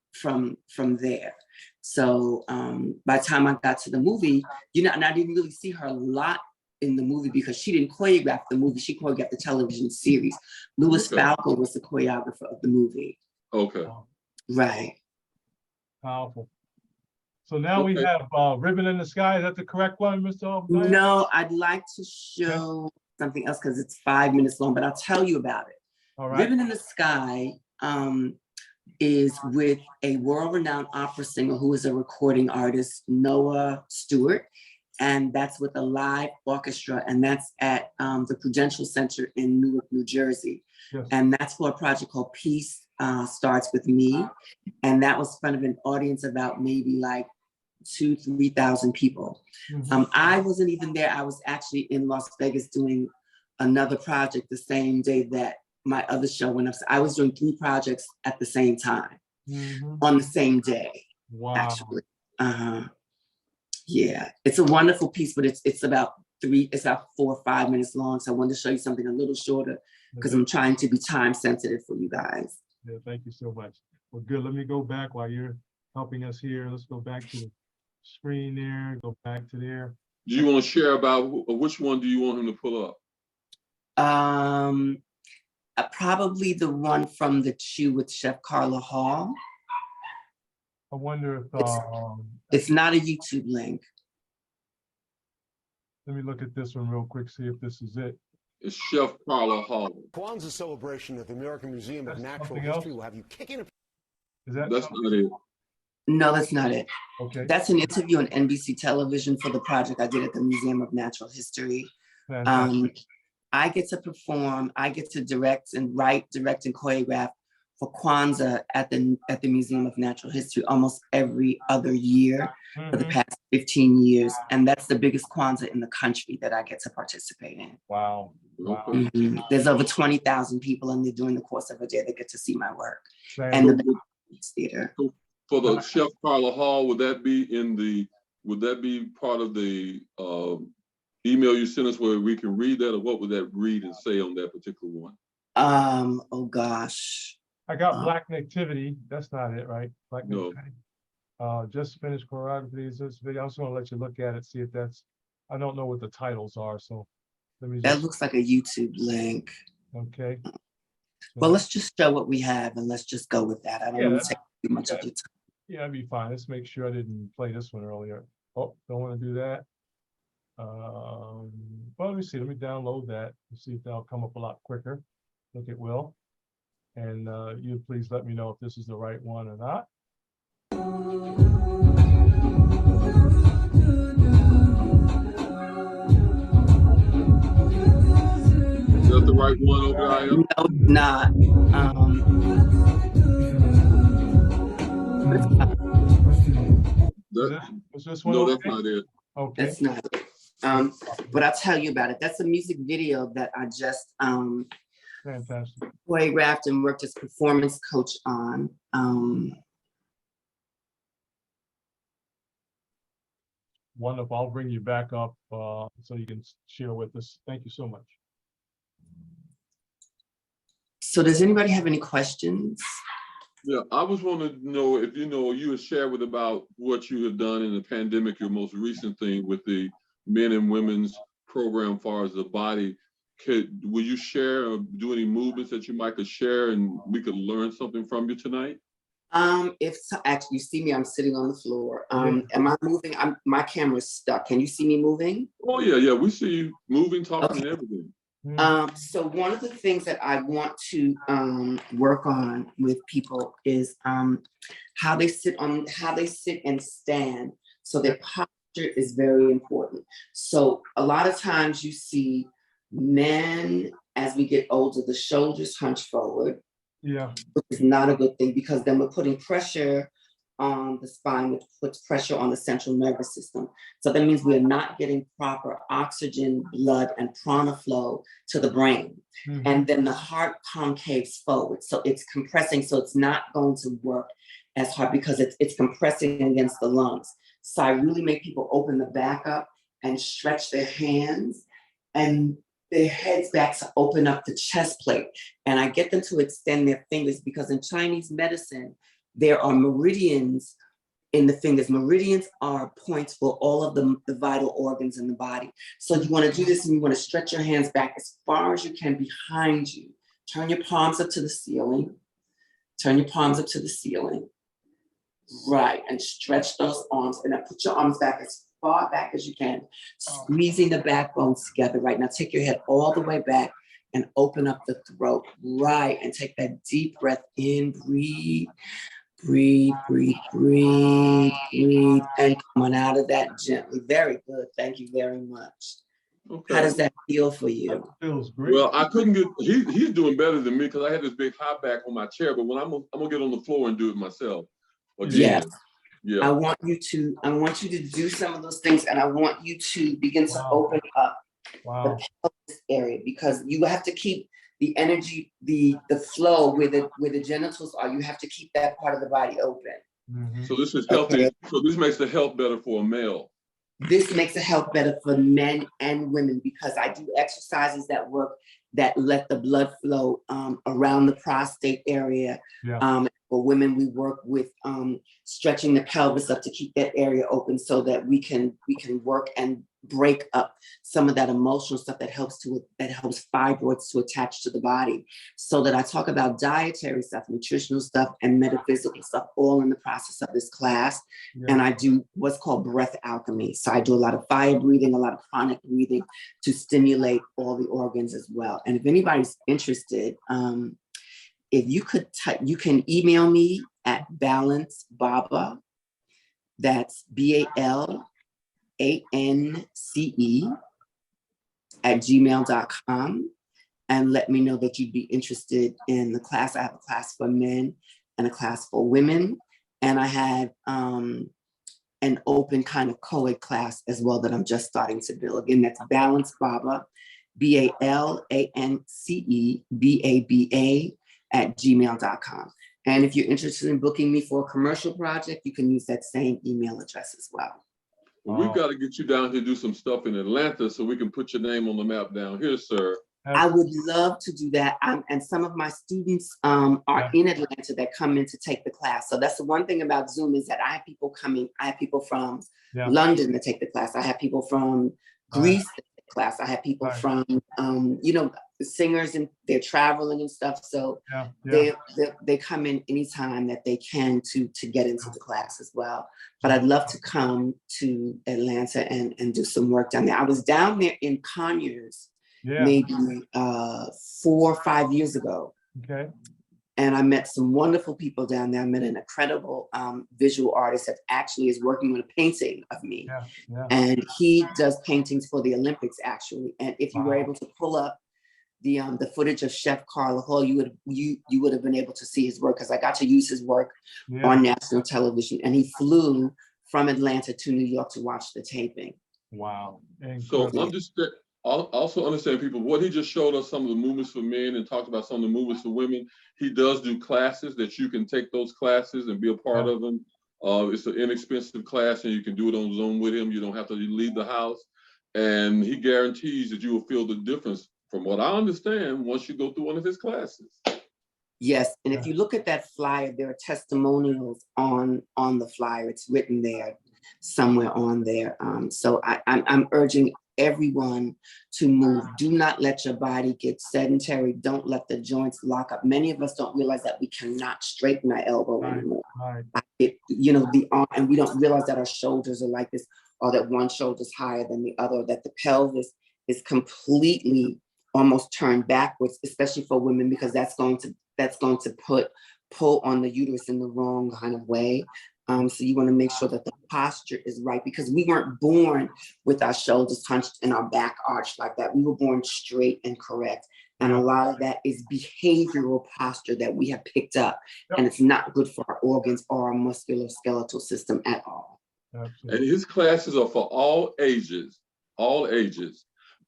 there. So by the time I got to the movie, and I didn't really see her a lot in the movie because she didn't choreograph the movie. She choreographed the television series. Louis Falco was the choreographer of the movie. Okay. Right. Powerful. So now we have Ribbon in the Sky. Is that the correct one, Mr. O'Brien? No, I'd like to show something else because it's 5 minutes long, but I'll tell you about it. All right. Ribbon in the Sky is with a world-renowned opera singer who is a recording artist, Noah Stewart, and that's with a live orchestra, and that's at the Prudential Center in Newark, New Jersey. Yes. And that's for a project called Peace Starts With Me, and that was in front of an audience about maybe like 2,000-3,000 people. I wasn't even there. I was actually in Las Vegas doing another project the same day that my other show went up. So I was doing 3 projects at the same time on the same day. Wow. Actually. Yeah, it's a wonderful piece, but it's about 4 or 5 minutes long. So I wanted to show you something a little shorter because I'm trying to be time sensitive for you guys. Yeah, thank you so much. Well, good. Let me go back while you're helping us here. Let's go back to the screen there, go back to there. Do you want to share about which one do you want him to pull up? Probably the one from the Chew with Chef Carla Hall. I wonder if it's not a YouTube link. Let me look at this one real quick, see if this is it. It's Chef Carla Hall. Kwanzaa celebration at the American Museum of Natural History will have you kicking it. Is that that's not it? No, that's not it. Okay. That's an interview on NBC television for the project I did at the Museum of Natural History. I get to perform, I get to direct and choreograph for Kwanzaa at the Museum of Natural History almost every other year for the past 15 years. And that's the biggest Kwanzaa in the country that I get to participate in. Wow. There's over 20,000 people in there during the course of a day that get to see my work. And the theater. For the Chef Carla Hall, would that be part of the email you sent us where we can read that, or what would that read and say on that particular one? Oh gosh. I got Black Nativity. That's not it, right? Black Nativity. Just finished choreography. This video. I just want to let you look at it, see if that's. I don't know what the titles are, so let me. That looks like a YouTube link. Okay. Well, let's just show what we have, and let's just go with that. I don't want to take too much of your time. Yeah, that'd be fine. Let's make sure I didn't play this one earlier. Oh, don't want to do that. Well, let me see. Let me download that and see if that'll come up a lot quicker. Look, it will. And you please let me know if this is the right one or not. Is that the right one over there? No, it's not. Is this one? No, that's not it. Okay. That's not it. But I'll tell you about it. That's a music video that I just Fantastic. choreographed and worked as performance coach on. Wonderful. I'll bring you back up so you can share with us. Thank you so much. So does anybody have any questions? Yeah, I was wanting to know if you would share with about what you have done in the pandemic, your most recent thing with the men and women's program, as far as the body. Will you share or do any movements that you might could share and we could learn something from you tonight? Actually, you see me, I'm sitting on the floor. Am I moving? My camera's stuck. Can you see me moving? Oh yeah, we see you moving, talking, and everything. So one of the things that I want to work on with people is how they sit and stand. So their posture is very important. So a lot of times you see men, as we get older, the shoulders hunch forward. Yeah. Which is not a good thing because then we're putting pressure on the spine, which puts pressure on the central nervous system. So that means we are not getting proper oxygen, blood, and prana flow to the brain. And then the heart concaves forward. So it's compressing, so it's not going to work as hard because it's compressing against the lungs. So I really make people open the back up and stretch their hands and their heads back to open up the chest plate. And I get them to extend their fingers because in Chinese medicine, there are meridians in the fingers. Meridians are points for all of the vital organs in the body. So you want to do this and you want to stretch your hands back as far as you can behind you. Turn your palms up to the ceiling. Turn your palms up to the ceiling. Right, and stretch those arms, and then put your arms back as far back as you can, squeezing the backbones together. Right, now take your head all the way back and open up the throat. Right, and take that deep breath in, breathe, breathe, breathe, breathe, breathe, and coming out of that gently. Very good, thank you very much. Okay. How does that feel for you? Feels great. Well, I couldn't get, he's doing better than me because I had this big high back on my chair, but when I'm gonna get on the floor and do it myself. Again. Yes. Yeah. I want you to do some of those things, and I want you to begin to open up the pelvis area, because you have to keep the energy, the flow where the genitals are. You have to keep that part of the body open. Mm-hmm. So this is healthy. Okay. So this makes the health better for a male. This makes the health better for men and women, because I do exercises that work, that let the blood flow around the prostate area. Yeah. For women, we work with stretching the pelvis up to keep that area open, so that we can work and break up some of that emotional stuff that helps fibroids to attach to the body. So that I talk about dietary stuff, nutritional stuff, and metaphysical stuff, all in the process of this class. Yeah. And I do what's called breath alchemy. So I do a lot of fire breathing, a lot of chronic breathing to stimulate all the organs as well. And if anybody's interested, if you could you can email me at balancebaba, that's BALANCE @gmail.com, and let me know that you'd be interested in the class. I have a class for men and a class for women, and I have an open kind of co-ed class as well that I'm just starting to build. Again, that's balancebaba, BALANCEBABA @gmail.com. And if you're interested in booking me for a commercial project, you can use that same email address as well. Well, we've got to get you down here to do some stuff in Atlanta so we can put your name on the map down here, sir. I would love to do that. And some of my students are in Atlanta that come in to take the class. So that's the one thing about Zoom, is that I have people coming. I have people from London that take the class. I have people from Greece that take the class. I have people from, singers, and they're traveling and stuff. So they come in anytime that they can to get into the class as well. But I'd love to come to Atlanta and do some work down there. I was down there in Conyers maybe 4 or 5 years ago. Okay. And I met some wonderful people down there. I met an incredible visual artist that actually is working on a painting of me. And he does paintings for the Olympics, actually. And if you were able to pull up the footage of Chef Carla Hall, you would have been able to see his work, because I got to use his work on national television. And he flew from Atlanta to New York to watch the taping. Wow. So I'm just also understand, people, what he just showed us, some of the movements for men, and talked about some of the movements for women. He does do classes that you can take those classes and be a part of them. It's an inexpensive class, and you can do it on Zoom with him. You don't have to leave the house. And he guarantees that you will feel the difference, from what I understand, once you go through one of his classes. Yes, and if you look at that flyer, there are testimonials on the flyer. It's written there, somewhere on there. So I'm urging everyone to move. Do not let your body get sedentary. Don't let the joints lock up. Many of us don't realize that we cannot straighten our elbow anymore. The arm, and we don't realize that our shoulders are like this, or that one shoulder is higher than the other, that the pelvis is completely almost turned backwards, especially for women, because that's going to pull on the uterus in the wrong kind of way. So you want to make sure that the posture is right, because we weren't born with our shoulders hunched and our back arched like that. We were born straight and correct. And a lot of that is behavioral posture that we have picked up, and it's not good for our organs or our musculoskeletal system at all. And his classes are for all ages, all ages.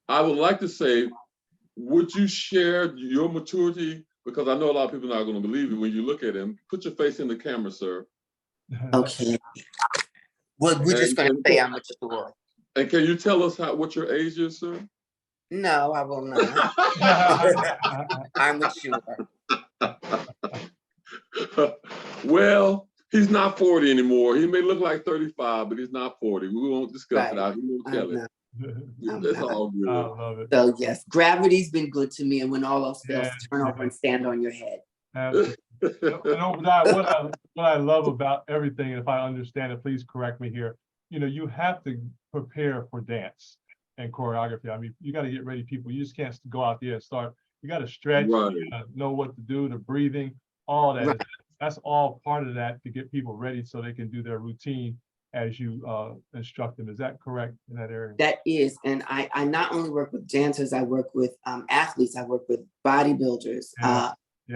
I would like to say, would you share your maturity? Because I know a lot of people are not going to believe it when you look at him. Put your face in the camera, sir. Okay. Well, we're just going to say I'm mature. And can you tell us what your age is, sir? No, I will not. I'm mature. Well, he's not 40 anymore. He may look like 35, but he's not 40. We won't discuss it out. We won't tell it. That's all good. I love it. So yes, gravity's been good to me, and when all else fails, turn over and stand on your head. And Obadiah, what I love about everything, if I understand it, please correct me here. You know, you have to prepare for dance and choreography. I mean, you got to get ready, people. You just can't go out there and start. You got to stretch, Right. you gotta know what to do, the breathing, all that. Right. That's all part of that to get people ready so they can do their routine as you instruct them. Is that correct in that area? That is, and I not only work with dancers, I work with athletes, I work with bodybuilders,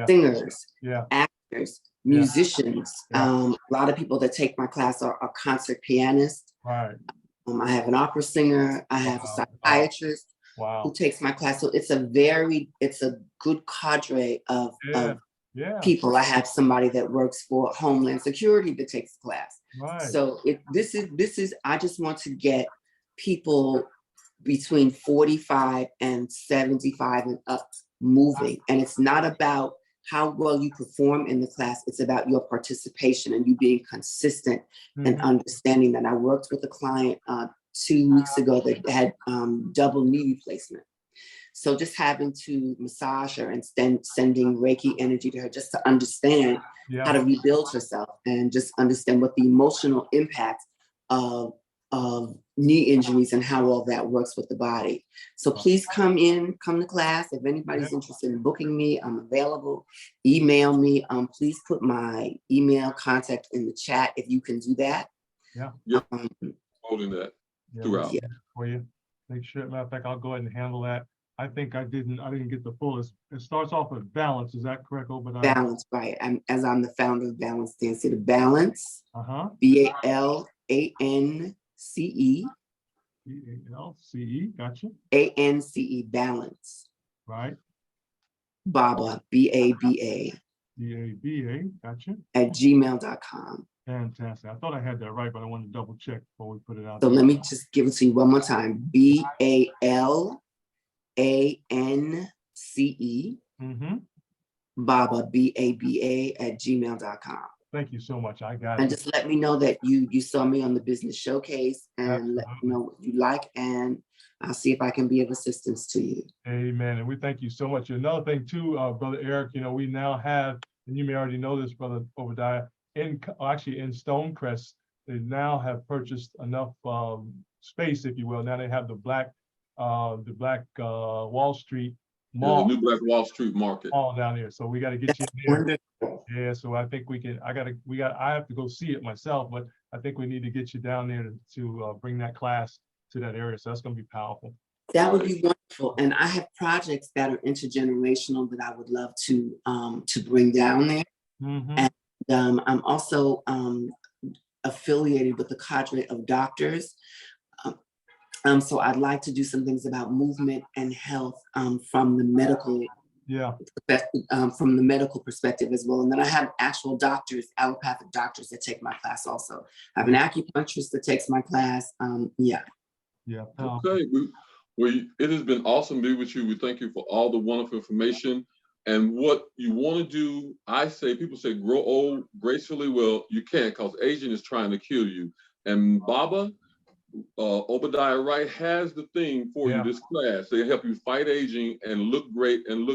singers, actors, musicians. A lot of people that take my class are concert pianists. Right. I have an opera singer. I have a psychiatrist who takes my class. So it's a good cadre of people. I have somebody that works for Homeland Security that takes the class. Right. So this is, I just want to get people between 45 and 75 and up moving. And it's not about how well you perform in the class. It's about your participation and you being consistent and understanding that. I worked with a client 2 weeks ago that had double knee replacement. So just having to massage her and sending Reiki energy to her just to understand how to rebuild herself and just understand what the emotional impact of knee injuries and how all that works with the body. So please come to class. If anybody's interested in booking me, I'm available. Email me. Please put my email contact in the chat if you can do that. Holding that throughout. For you. Make sure, matter of fact, I'll go ahead and handle that. I think I didn't get the fullest. It starts off with balance. Is that correct, Obadiah? Balance, right. I'm the founder of Balance Dance. The Balance, BALANCE. BALCE, gotcha. ANCE, Balance. Right. Baba, BABA. BABA, gotcha. At gmail.com. Fantastic. I thought I had that right, but I wanted to double check before we put it out. So let me just give it to you one more time. BALANCE. Baba, BABA at gmail.com. Thank you so much. I got it. And just let me know that you saw me on the business showcase and let me know what you like, and I'll see if I can be of assistance to you. Amen. And we thank you so much. Another thing too, Brother Eric, you know, we now have, and you may already know this, Brother Obadiah, in Stonecrest, they now have purchased enough space, if you will. Now they have the black Wall Street mall. The new Black Wall Street market. All down there. So we got to get you in there. Yeah, so I think we can, I have to go see it myself, but I think we need to get you down there to bring that class to that area. So that's going to be powerful. That would be wonderful. And I have projects that are intergenerational that I would love to bring down there. And I'm also affiliated with the cadre of doctors. So I'd like to do some things about movement and health from the medical perspective as well. And then I have actual doctors, allopathic doctors that take my class also. I have an acupuncturist that takes my class. Okay. Well, it has been awesome to be with you. We thank you for all the wonderful information. And what you want to do, people say grow old gracefully. Well, you can't, because aging is trying to kill you. And Baba, Obadiah Wright has the thing for you, this class. They help you fight aging and look great and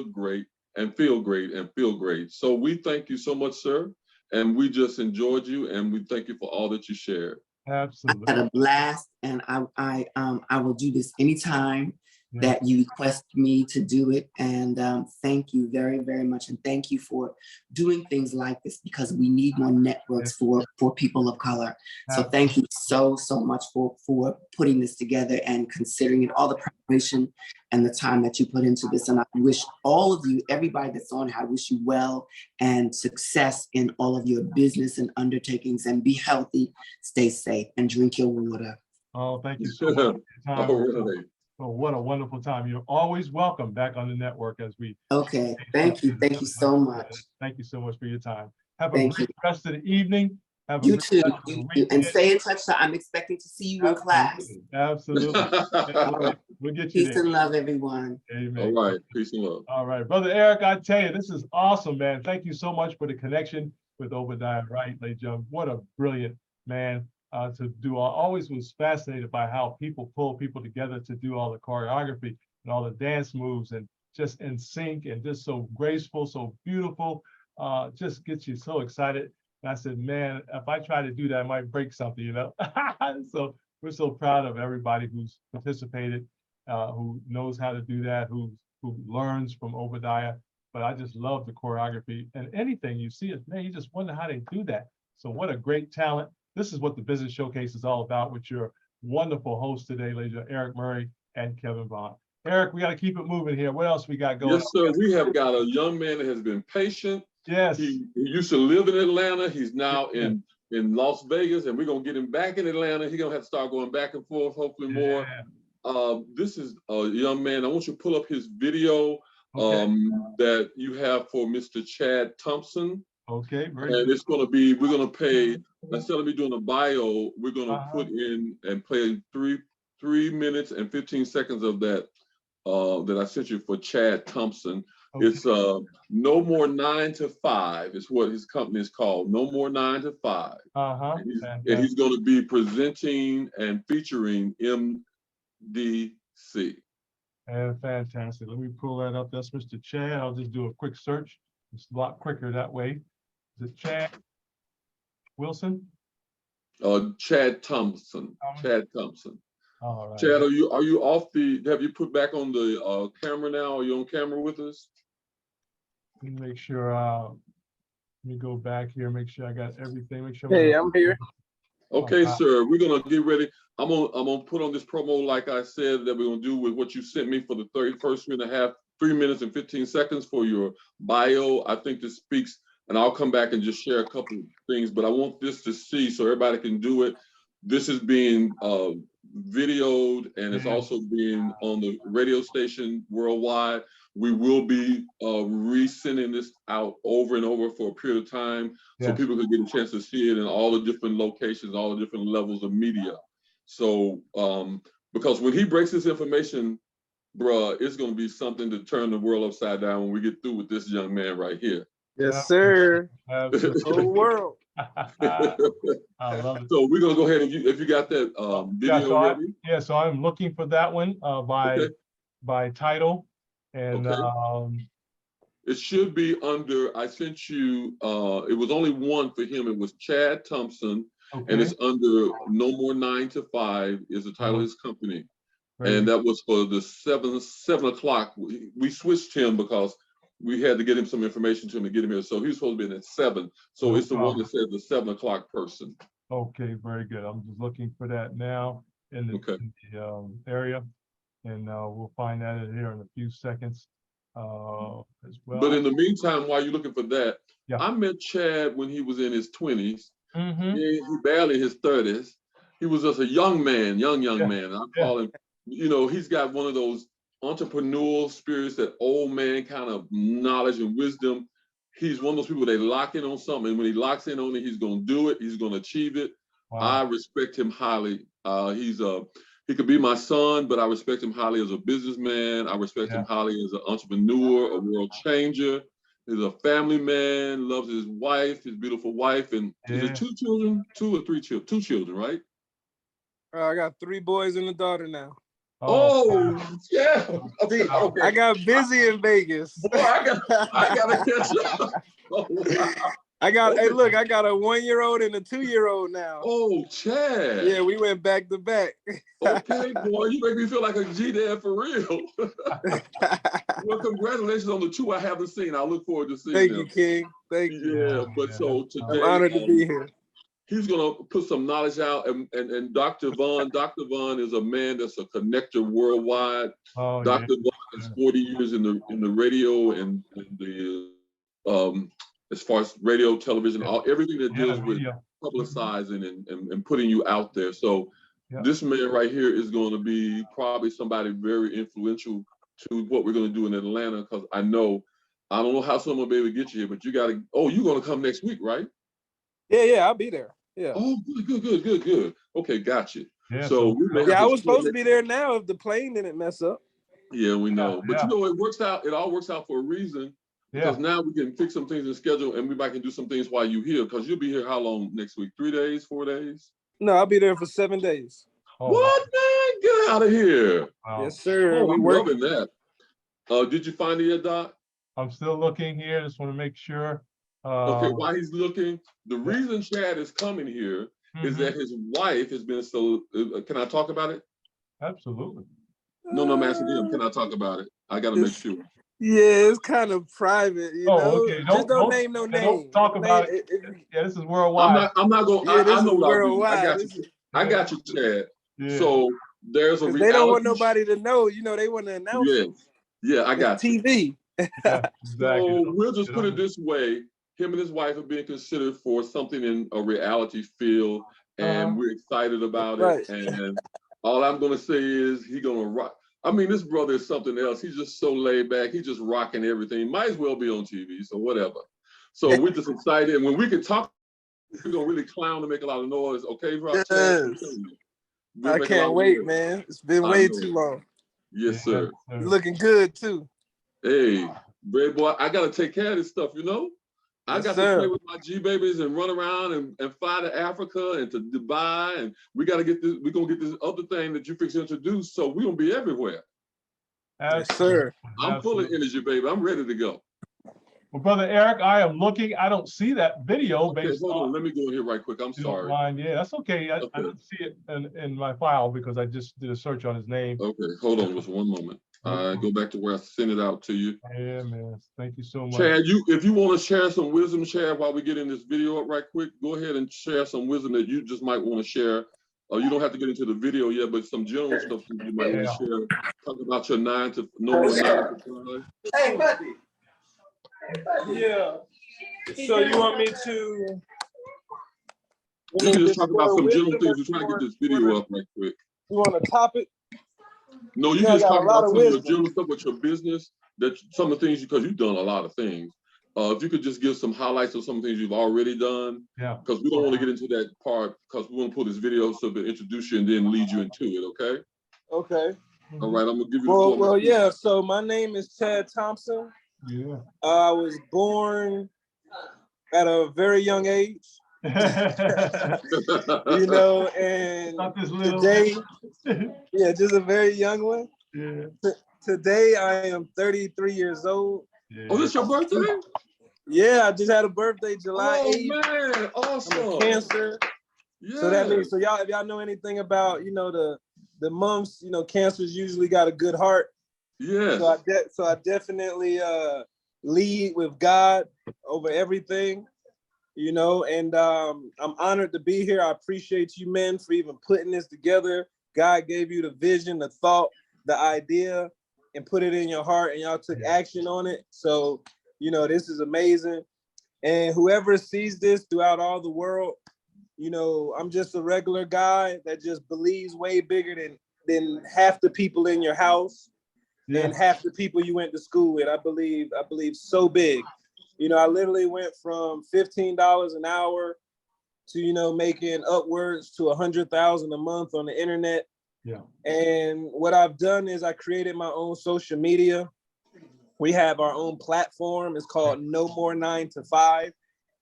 feel great and feel great. So we thank you so much, sir. And we just enjoyed you, and we thank you for all that you shared. Absolutely. I had a blast, and I will do this anytime that you request me to do it. And thank you very, very much. And thank you for doing things like this, because we need more networks for people of color. So thank you so much for putting this together and considering it, all the preparation and the time that you put into this. And I wish all of you, everybody that's on here, I wish you well and success in all of your business and undertakings, and be healthy, stay safe, and drink your water. Oh, thank you so much. Oh, what a wonderful time. You're always welcome back on the network as we. Okay, thank you. Thank you so much. Thank you so much for your time. Have a great rest of the evening. You too. And stay in touch. So I'm expecting to see you in class. Absolutely. We'll get you there. Peace and love, everyone. Amen. All right. Peace and love. All right. Brother Eric, I tell you, this is awesome, man. Thank you so much for the connection with Obadiah Wright, ladies and gentlemen. What a brilliant man. To do. I always was fascinated by how people pull people together to do all the choreography and all the dance moves, and just in sync and just so graceful, so beautiful. just gets you so excited. And I said, man, if I try to do that, I might break something, you know? So we're so proud of everybody who's participated, who knows how to do that, who learns from Obadiah. But I just love the choreography, and anything you see it, man, you just wonder how they do that. So what a great talent. This is what the Business Showcase is all about with your wonderful hosts today, ladies, Eric Murry and Kevin Vaughan. Eric, we got to keep it moving here. What else we got going? Yes, sir. We have got a young man that has been patient. Yes. He used to live in Atlanta. He's now in Las Vegas, and we're going to get him back in Atlanta. He's going to have to start going back and forth, hopefully more. This is a young man. I want you to pull up his video that you have for Mr. Chad Thompson. Okay, and it's going to be, we're going to pay, instead of me doing a bio, we're going to put in and play 3 minutes and 15 seconds of that that I sent you for Chad Thompson. Okay. It's No More 9 to 5 is what his company is called. No More 9 to 5. And he's going to be presenting and featuring MDC. And fantastic. Let me pull that up. That's Mr. Chad. I'll just do a quick search. It's a lot quicker that way. Is it Chad Wilson? Chad Thompson. Chad Thompson. All right. Chad, are you off the? Have you put back on the camera now? Are you on camera with us? Let me make sure. Let me go back here. Make sure I got everything. Make sure. Hey, I'm here. Okay, sir. We're gonna get ready. I'm gonna put on this promo like I said that we're gonna do with what you sent me for the 3 minutes and 15 seconds for your bio. I think this speaks, and I'll come back and just share a couple of things. But I want this to see so everybody can do it. This is being videoed, and it's also being on the radio station worldwide. We will be resending this out over and over for a period of time, so people can get a chance to see it in all the different locations, all the different levels of media. So, because when he breaks this information, bruh, it's going to be something to turn the world upside down when we get through with this young man right here. Yes, sir. The whole world. I love it. So we're gonna go ahead and if you got that video ready. So I'm looking for that one by title, and it should be under. I sent you. It was only one for him. It was Chad Thompson, and it's under No More 9 to 5 is the title of his company, and that was for the 7 o'clock. We switched him because we had to get him some information to him to get him here. So he was supposed to be in at 7. So it's the one that says the 7 o'clock person. Okay, very good. I'm just looking for that now in the area, and we'll find that in here in a few seconds as well. But in the meantime, while you're looking for that, I met Chad when he was in his 20s. He barely his 30s. He was just a young man, young man. I call him, you know, he's got one of those entrepreneurial spirits, that old man kind of knowledge and wisdom. He's one of those people, they lock in on something, and when he locks in on it, he's going to do it. He's going to achieve it. Wow. I respect him highly. He could be my son, but I respect him highly as a businessman. I respect him highly as an entrepreneur, a world changer. He's a family man, loves his wife, his beautiful wife, and is it 2 children? 2 or 3 children? 2 children, right? I got 3 boys and a daughter now. Oh yeah. Okay. I got busy in Vegas. Boy, I gotta catch up. Oh, wow. I got a 1-year-old and a 2-year-old now. Oh, Chad. Yeah, we went back to back. Okay, boy, you make me feel like a G-Dad for real. Well, congratulations on the 2 I haven't seen. I look forward to seeing them. Thank you, King. Thank you. Yeah, but so today, I'm honored to be here. He's gonna put some knowledge out, and Dr. Vaughan. Dr. Vaughan is a man that's a connector worldwide. Dr. Vaughan is 40 years in the radio and the as far as radio, television, everything that deals with publicizing and putting you out there. So this man right here is going to be probably somebody very influential to what we're going to do in Atlanta. Because I don't know how someone will be able to get you here, but you got to. Oh, you're going to come next week, right? Yeah, I'll be there. Yeah. Oh, good. Okay, got you. Yeah, so I was supposed to be there now if the plane didn't mess up. Yeah, we know. But you know, it works out. It all works out for a reason. Because now we can fix some things in schedule, and we might can do some things while you're here. Because you'll be here how long next week? 3 days, 4 days? No, I'll be there for 7 days. What, man? Get out of here. Wow. Yes, sir. Oh, I'm loving that. Did you find it yet, Doc? I'm still looking here. Just want to make sure. Okay, while he's looking, the reason Chad is coming here is that his wife has been so. Can I talk about it? Absolutely. No, I'm asking him. Can I talk about it? I got to make sure. Yeah, it's kind of private, you know. Okay. Just don't name no name. Don't talk about it. Yeah, this is worldwide. I'm not going. Yeah, I know is what I'll do. worldwide. I got you, Chad. Yeah. So there's a reality. They don't want nobody to know. You know, they want to announce it. Yeah, I got you. TV. Yeah, exactly. So we'll just put it this way: him and his wife are being considered for something in a reality field, and we're excited about it. And all I'm gonna say is he's gonna rock. I mean, this brother is something else. He's just so laid back. He's just rocking everything. Might as well be on TV, so whatever. So we're just excited. And when we can talk, we're going to really clown and make a lot of noise. Okay, Rob? Yes. I can't wait, man. It's been way too long. Yes, sir. You're looking good, too. Hey, Red boy, I got to take care of this stuff, you know? I got to play with my G-babies and run around and fly to Africa and to Dubai. And we got to get this, we're going to get this other thing that you fix to introduce. So we're going to be everywhere. Yes, sir. I'm full of energy, baby. I'm ready to go. Well, Brother Eric, I am looking. I don't see that video. Okay, hold on. Let me go in here right quick. I'm sorry. Yeah, that's okay. I didn't see it in my file because I just did a search on his name. Okay, hold on just one moment. Go back to where I sent it out to you. Yeah, man. Thank you so much. Chad, if you want to share some wisdom, Chad, while we get in this video up right quick, go ahead and share some wisdom that you just might want to share. You don't have to get into the video yet, but some general stuff that you might want to share. Talk about your 9 to 5. Hey, buddy. Yeah. So you want me to? You can just talk about some general things. We're trying to get this video up right quick. You want to top it? No, you just talk about some of your general stuff with your business, that some of the things, because you've done a lot of things. If you could just give some highlights of some things you've already done, because we don't want to get into that part, because we want to pull this video so to introduce you and then lead you into it, okay? Okay. All right, I'm going to give you the floor. Well, yeah, so my name is Chad Thompson. Yeah. I was born at a very young age. You know, and today, yeah, just a very young one. Yeah. Today I am 33 years old. Yeah. Oh, this your birthday? Yeah, I just had a birthday July 8th. Oh man, awesome. I'm a Cancer. Yeah. So that means, y'all, if y'all know anything about, you know, the months, you know, Cancers usually got a good heart. Yeah. So I definitely lead with God over everything. You know, and I'm honored to be here. I appreciate you men for even putting this together. God gave you the vision, the thought, the idea, and put it in your heart, and y'all took action on it. So, you know, this is amazing. And whoever sees this throughout all the world, you know, I'm just a regular guy that just believes way bigger than half the people in your house and half the people you went to school with. I believe so big. You know, I literally went from $15 an hour to, you know, making upwards to 100,000 a month on the internet. Yeah. And what I've done is I created my own social media. We have our own platform. It's called No More 9 to 5.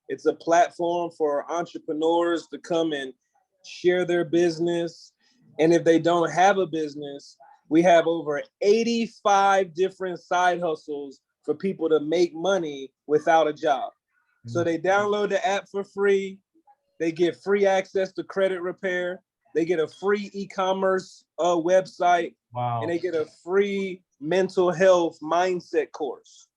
It's a platform for entrepreneurs to come and share their business. And if they don't have a business, we have over 85 different side hustles for people to make money without a job. So they download the app for free. They get free access to credit repair. They get a free e-commerce website. Wow. And they get a free mental health mindset course.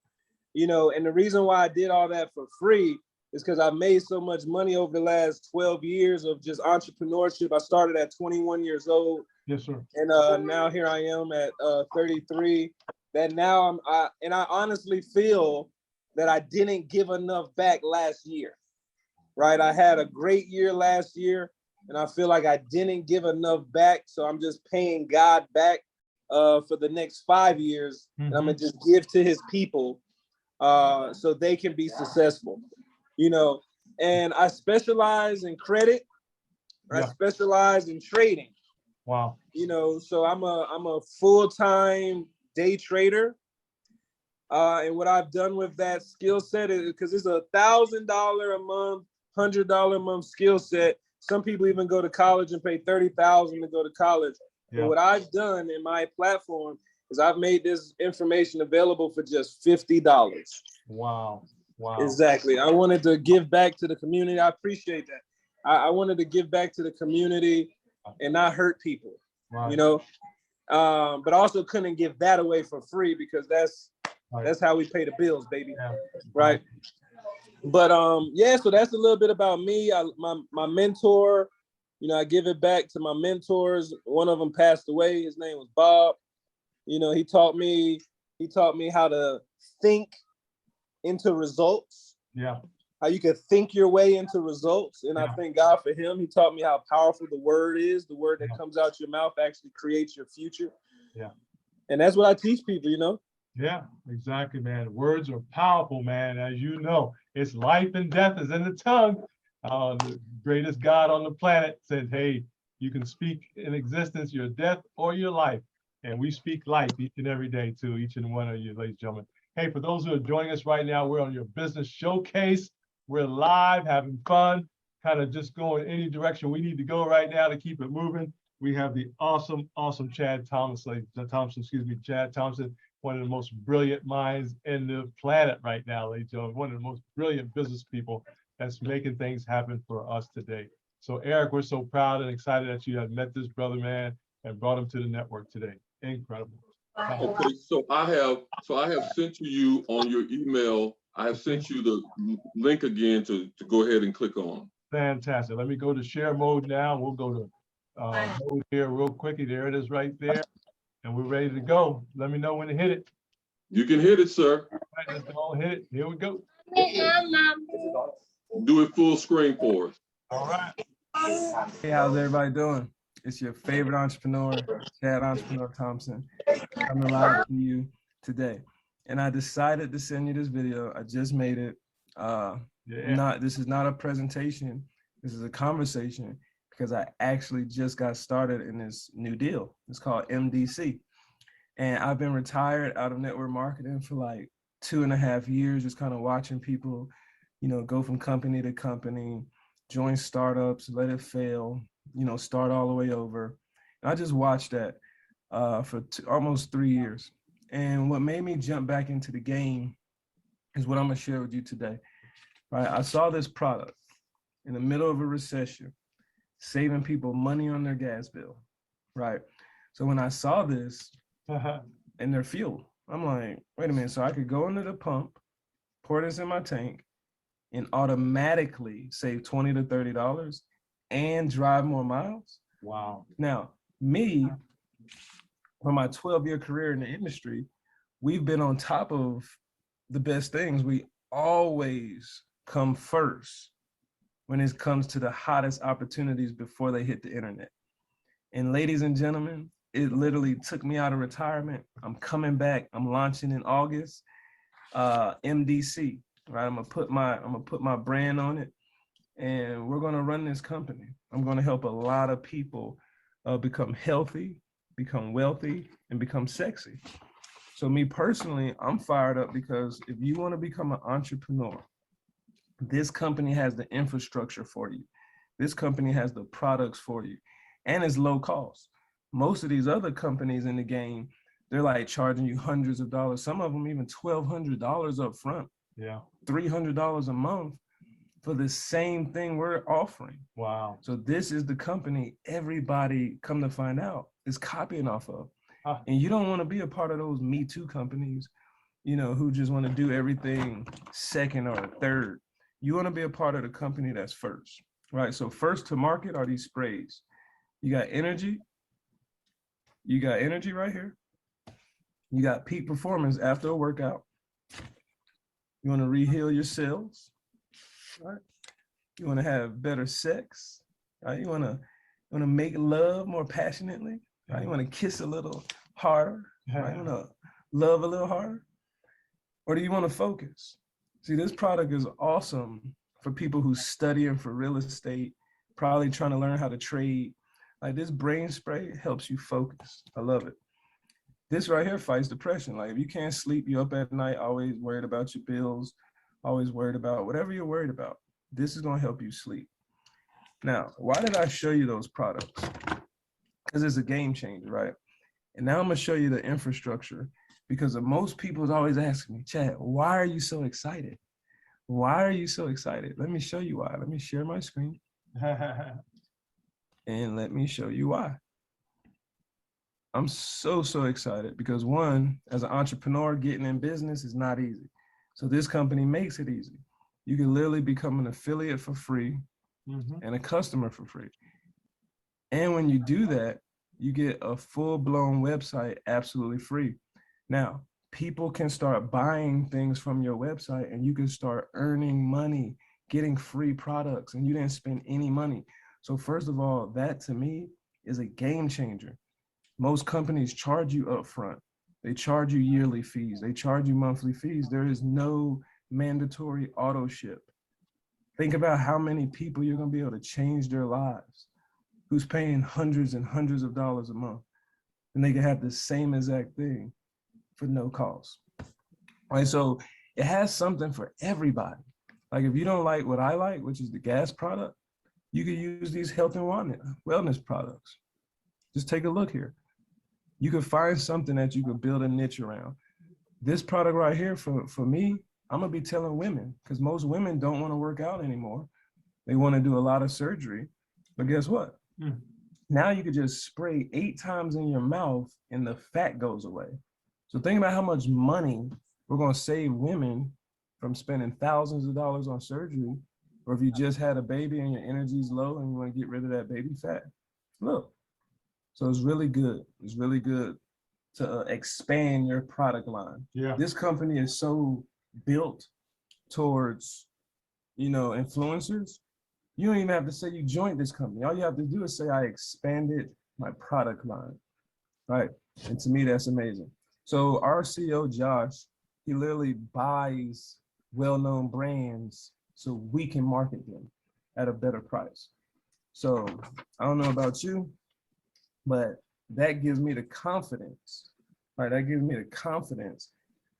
You know, and the reason why I did all that for free is because I made so much money over the last 12 years of just entrepreneurship. I started at 21 years old. Yes, sir. And now here I am at 33. That now I honestly feel that I didn't give enough back last year, right? I had a great year last year, and I feel like I didn't give enough back. So I'm just paying God back for the next 5 years. And I'm gonna just give to his people so they can be successful, you know. And I specialize in credit. I specialize in trading. Wow. You know, so I'm a full-time day trader. And what I've done with that skill set is, because it's $1,000 a month, $100 a month skill set. Some people even go to college and pay $30,000 to go to college. Yeah. But what I've done in my platform is I've made this information available for just $50. Wow. Wow. Exactly. I wanted to give back to the community. I appreciate that. I wanted to give back to the community and not hurt people, you know. But also couldn't give that away for free because that's how we pay the bills, baby. Yeah. Right. But yeah, so that's a little bit about me. My mentor, you know, I give it back to my mentors. One of them passed away. His name was Bob. You know, he taught me how to think into results. Yeah. How you can think your way into results. And I thank God for him. He taught me how powerful the word is. The word that comes out your mouth actually creates your future. Yeah. And that's what I teach people, you know? Yeah, exactly, man. Words are powerful, man. As you know, it's life and death is in the tongue. The greatest God on the planet said, hey, you can speak in existence your death or your life. And we speak life each and every day to each and one of you, ladies and gentlemen. Hey, for those who are joining us right now, we're on your business showcase. We're live, having fun, kind of just going any direction we need to go right now to keep it moving. We have the awesome Chad Thompson, Chad Thompson, one of the most brilliant minds in the planet right now, ladies and gentlemen, one of the most brilliant business people that's making things happen for us today. So Eric, we're so proud and excited that you have met this brother, man, and brought him to the network today. Incredible. Okay, so I have sent to you on your email, I have sent you the link again to go ahead and click on. Fantastic. Let me go to share mode now. We'll go to mode here real quickly. There it is right there. And we're ready to go. Let me know when to hit it. You can hit it, sir. All right, let's go hit it. Here we go. Do it full screen for us. All right. Hey, how's everybody doing? It's your favorite entrepreneur, Chad Entrepreneur Thompson, coming live to you today. And I decided to send you this video. I just made it. This is not a presentation. This is a conversation because I actually just got started in this new deal. It's called MDC. And I've been retired out of network marketing for like 2.5 years, just kind of watching people, you know, go from company to company, join startups, let it fail, you know, start all the way over. And I just watched that for almost 3 years. And what made me jump back into the game is what I'm gonna share with you today. Right? I saw this product in the middle of a recession, saving people money on their gas bill, right? So when I saw this and their fuel, I'm like, wait a minute, so I could go into the pump, pour this in my tank, and automatically save $20 to $30 and drive more miles? Wow. Now, me, for my 12-year career in the industry, we've been on top of the best things. We always come first when it comes to the hottest opportunities before they hit the internet. And ladies and gentlemen, it literally took me out of retirement. I'm coming back. I'm launching in August, MDC, right? I'm gonna put my brand on it, and we're gonna run this company. I'm gonna help a lot of people become healthy, become wealthy, and become sexy. So me personally, I'm fired up because if you want to become an entrepreneur, this company has the infrastructure for you. This company has the products for you, and it's low cost. Most of these other companies in the game, they're like charging you hundreds of dollars, some of them even $1,200 up front. Yeah. $300 a month for the same thing we're offering. Wow. So this is the company everybody, come to find out, is copying off of. And you don't want to be a part of those Me Too companies, you know, who just want to do everything second or third. You want to be a part of the company that's first, right? So first to market are these sprays. You got energy. You got energy right here. You got peak performance after a workout. You want to reheal your cells, right? You want to have better sex, right? You want to make love more passionately, right? You want to kiss a little harder, right? You want to love a little harder, or do you want to focus? See, this product is awesome for people who's studying for real estate, probably trying to learn how to trade. Like this brain spray helps you focus. I love it. This right here fights depression. Like if you can't sleep, you're up at night, always worried about your bills, always worried about whatever you're worried about. This is going to help you sleep. Now, why did I show you those products? Because it's a game changer, right? And now I'm going to show you the infrastructure because most people is always asking me, Chad, why are you so excited? Why are you so excited? Let me show you why. Let me share my screen. And let me show you why. I'm so excited because one, as an entrepreneur, getting in business is not easy. So this company makes it easy. You can literally become an affiliate for free and a customer for free. And when you do that, you get a full-blown website absolutely free. Now, people can start buying things from your website and you can start earning money, getting free products, and you didn't spend any money. So first of all, that to me is a game changer. Most companies charge you upfront. They charge you yearly fees. They charge you monthly fees. There is no mandatory auto ship. Think about how many people you're gonna be able to change their lives, who's paying hundreds and hundreds of dollars a month, and they can have the same exact thing for no cost. Right? So it has something for everybody. Like if you don't like what I like, which is the gas product, you could use these health and wellness products. Just take a look here. You could find something that you could build a niche around. This product right here, for me, I'm gonna be telling women, because most women don't want to work out anymore. They want to do a lot of surgery. But guess what? Now you could just spray 8 times in your mouth and the fat goes away. So think about how much money we're gonna save women from spending thousands of dollars on surgery, or if you just had a baby and your energy's low and you want to get rid of that baby fat. Look. So it's really good. It's really good to expand your product line. Yeah. This company is so built towards, influencers. You don't even have to say you joined this company. All you have to do is say, I expanded my product line, right? And to me, that's amazing. So our CEO, Josh, he literally buys well-known brands so we can market them at a better price. So I don't know about you, but that gives me the confidence, right? That gives me the confidence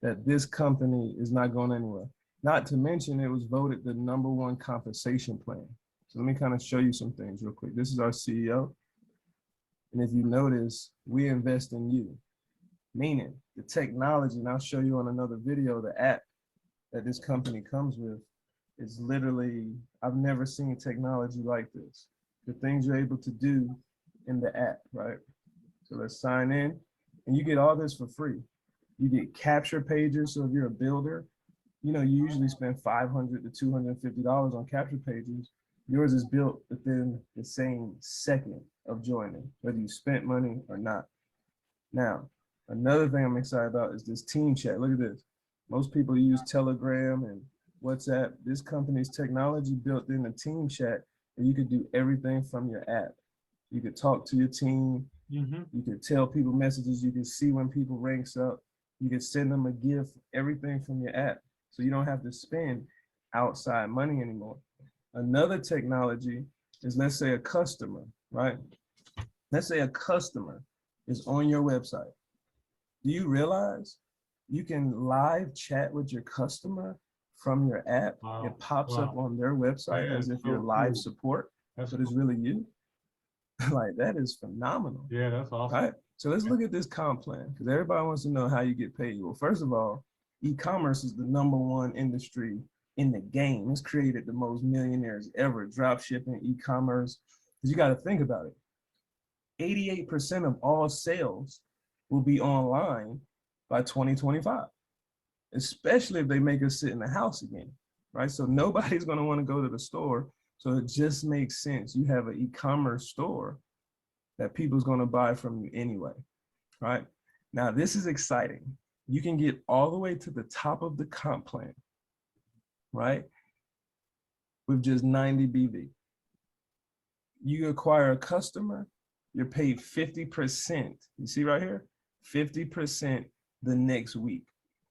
that this company is not going anywhere. Not to mention it was voted the #1 compensation plan. So let me kind of show you some things real quick. This is our CEO. And if you notice, we invest in you, meaning the technology, and I'll show you on another video, the app that this company comes with is literally, I've never seen technology like this. The things you're able to do in the app, right? So let's sign in and you get all this for free. You get capture pages. So if you're a builder, you usually spend $500 to $250 on capture pages. Yours is built within the same second of joining, whether you spent money or not. Now, another thing I'm excited about is this team chat. Look at this. Most people use Telegram and WhatsApp. This company's technology built in the team chat, and you could do everything from your app. You could talk to your team. You could tell people messages. You can see when people ranks up. You could send them a gift, everything from your app. So you don't have to spend outside money anymore. Another technology is, let's say a customer, right? Let's say a customer is on your website. Do you realize you can live chat with your customer from your app? Wow. It pops up on their website as if you're live support, but it's really you. Like, that is phenomenal. Yeah, that's awesome. All right, so let's look at this comp plan, because everybody wants to know how you get paid. Well, first of all, e-commerce is the #1 industry in the game. It's created the most millionaires ever, drop shipping, e-commerce. Because you got to think about it. 88% of all sales will be online by 2025, especially if they make us sit in the house again, right? So nobody's going to want to go to the store. So it just makes sense. You have an e-commerce store that people's going to buy from you anyway, right? Now, this is exciting. You can get all the way to the top of the comp plan, right? With just 90 BV. You acquire a customer, you're paid 50%. You see right here? 50% the next week.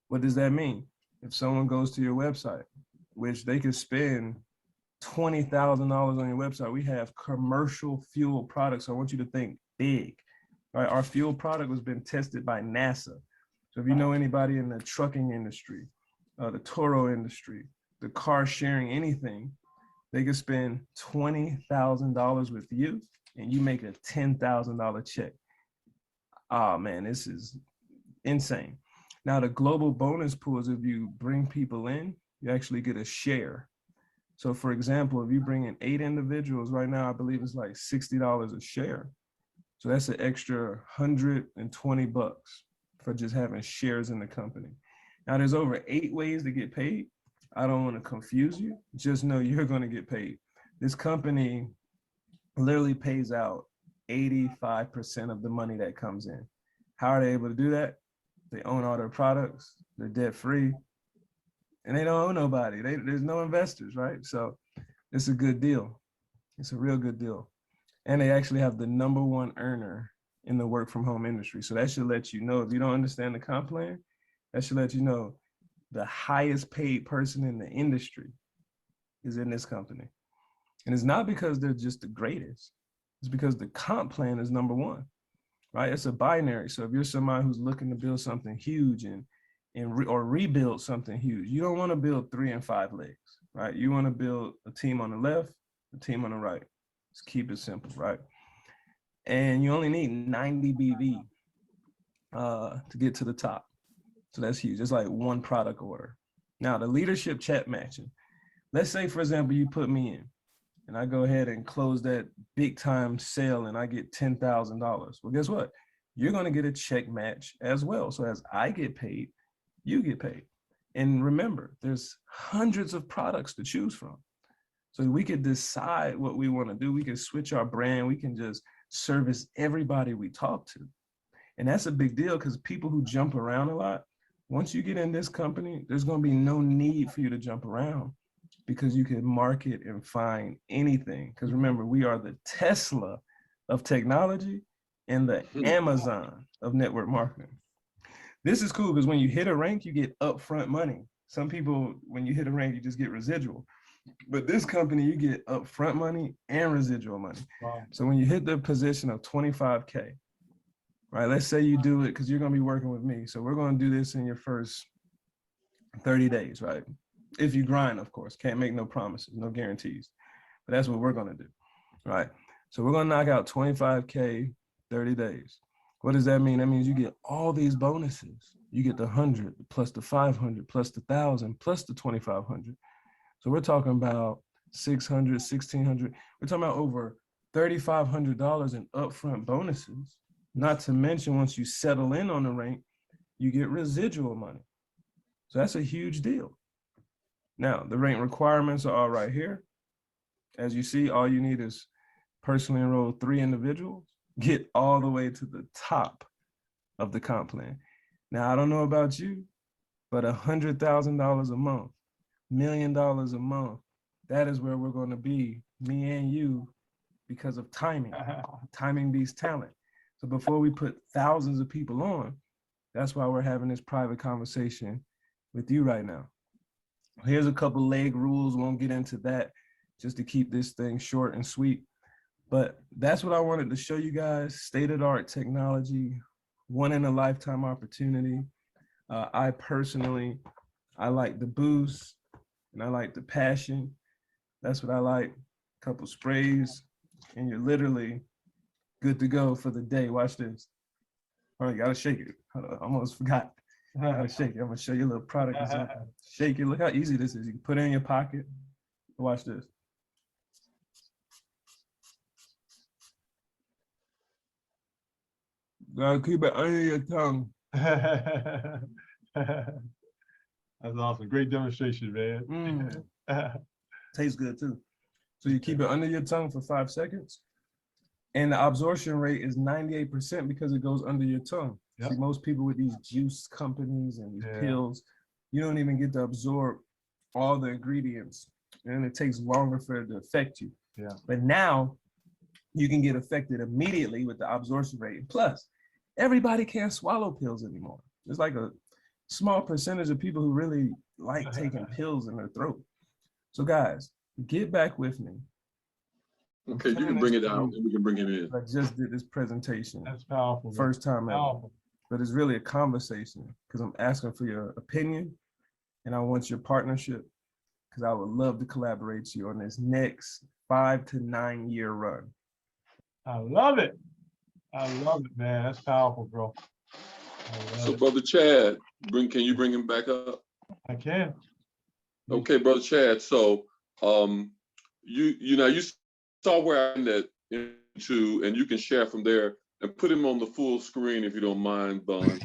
What does that mean? If someone goes to your website, which they could spend $20,000 on your website, we have commercial fuel products. So I want you to think big, right? Our fuel product has been tested by NASA. So if you know anybody in the trucking industry, the Toro industry, the car sharing, anything, they could spend $20,000 with you and you make a $10,000 check. Oh man, this is insane. Now the global bonus pool is if you bring people in, you actually get a share. So for example, if you bring in 8 individuals right now, I believe it's like $60 a share. So that's an extra $120 for just having shares in the company. Now there's over 8 ways to get paid. I don't want to confuse you. Just know you're going to get paid. This company literally pays out 85% of the money that comes in. How are they able to do that? They own all their products, they're debt free, and they don't owe nobody. There's no investors, right? So it's a good deal. It's a real good deal. And they actually have the #1 earner in the work from home industry. So that should let you know, if you don't understand the comp plan, that should let you know the highest paid person in the industry is in this company. And it's not because they're just the greatest. It's because the comp plan is #1, right? It's a binary. So if you're somebody who's looking to build something huge or rebuild something huge, you don't want to build 3 and 5 legs, right? You want to build a team on the left, a team on the right. Just keep it simple, right? And you only need 90 BV to get to the top. So that's huge. It's like 1 product order. Now the leadership chat matching. Let's say, for example, you put me in and I go ahead and close that big time sale and I get $10,000. Well, guess what? You're going to get a check match as well. So as I get paid, you get paid. And remember, there's hundreds of products to choose from. So we could decide what we want to do. We can switch our brand. We can just service everybody we talk to. And that's a big deal because people who jump around a lot, once you get in this company, there's going to be no need for you to jump around because you can market and find anything. Because remember, we are the Tesla of technology and the Amazon of network marketing. This is cool because when you hit a rank, you get upfront money. Some people, when you hit a rank, you just get residual. But this company, you get upfront money and residual money. Wow. So when you hit the position of 25K, right? Let's say you do it because you're going to be working with me. So we're going to do this in your first 30 days, right? If you grind, of course. Can't make no promises, no guarantees. But that's what we're going to do, right? So we're going to knock out 25K, 30 days. What does that mean? That means you get all these bonuses. You get the 100 plus the 500 plus the 1,000 plus the 2,500. So we're talking about 600, 1,600. We're talking about over $3,500 in upfront bonuses. Not to mention, once you settle in on the rank, you get residual money. So that's a huge deal. Now, the rank requirements are all right here. As you see, all you need is personally enroll 3 individuals, get all the way to the top of the comp plan. Now, I don't know about you, but $100,000 a month, $1 million a month, that is where we're going to be, me and you, because of timing. Timing beats talent. So before we put thousands of people on, that's why we're having this private conversation with you right now. Here's a couple leg rules. Won't get into that just to keep this thing short and sweet. But that's what I wanted to show you guys. State-of-the-art technology, one in a lifetime opportunity. I personally like the boost and I like the passion. That's what I like. A couple sprays and you're literally good to go for the day. Watch this. Oh, you gotta shake it. I almost forgot. I gotta shake it. I'm gonna show you a little product example. Shake it. Look how easy this is. You can put it in your pocket. Watch this. Gotta keep it under your tongue. That's awesome. Great demonstration, man. Tastes good too. So you keep it under your tongue for 5 seconds. And the absorption rate is 98% because it goes under your tongue. Yep. See, most people with these juice companies and these pills, you don't even get to absorb all the ingredients. And it takes longer for it to affect you. Yeah. But now you can get affected immediately with the absorption rate. Plus, everybody can't swallow pills anymore. There's like a small percentage of people who really like taking pills in their throat. So guys, get back with me. Okay, you can bring it down and we can bring him in. I just did this presentation. That's powerful. First time ever. Powerful. But it's really a conversation because I'm asking for your opinion and I want your partnership because I would love to collaborate with you on this next 5 to 9 year run. I love it. I love it, man. That's powerful, bro. So, Brother Chad, can you bring him back up? I can. Okay, Brother Chad. So you saw where I'm at into, and you can share from there and put him on the full screen if you don't mind, Vaughan.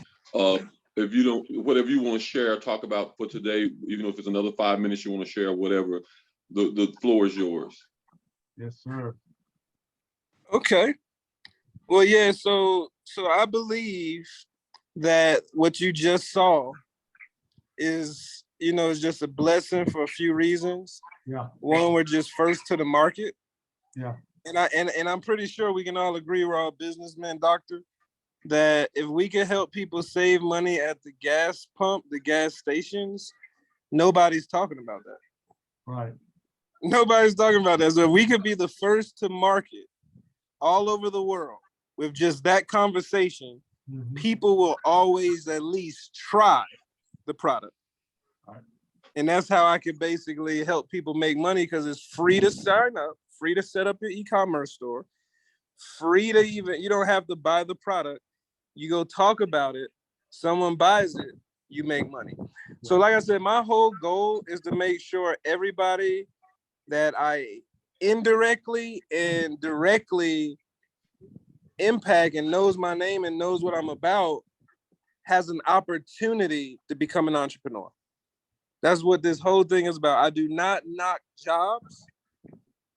If you don't, whatever you want to share, talk about for today, even if it's another 5 minutes you want to share, whatever, the floor is yours. Yes, sir. Okay. Well, yeah, so I believe that what you just saw is, is just a blessing for a few reasons. Yeah. One, we're just first to the market. Yeah. And I'm pretty sure we can all agree, we're all businessmen, doctor, that if we can help people save money at the gas pump, the gas stations, nobody's talking about that. Right. Nobody's talking about that. So if we could be the first to market all over the world with just that conversation, people will always at least try the product. Right. And that's how I can basically help people make money, because it's free to sign up, free to set up your e-commerce store, free to even, you don't have to buy the product. You go talk about it, someone buys it, you make money. So like I said, my whole goal is to make sure everybody that I indirectly and directly impact and knows my name and knows what I'm about has an opportunity to become an entrepreneur. That's what this whole thing is about. I do not knock jobs,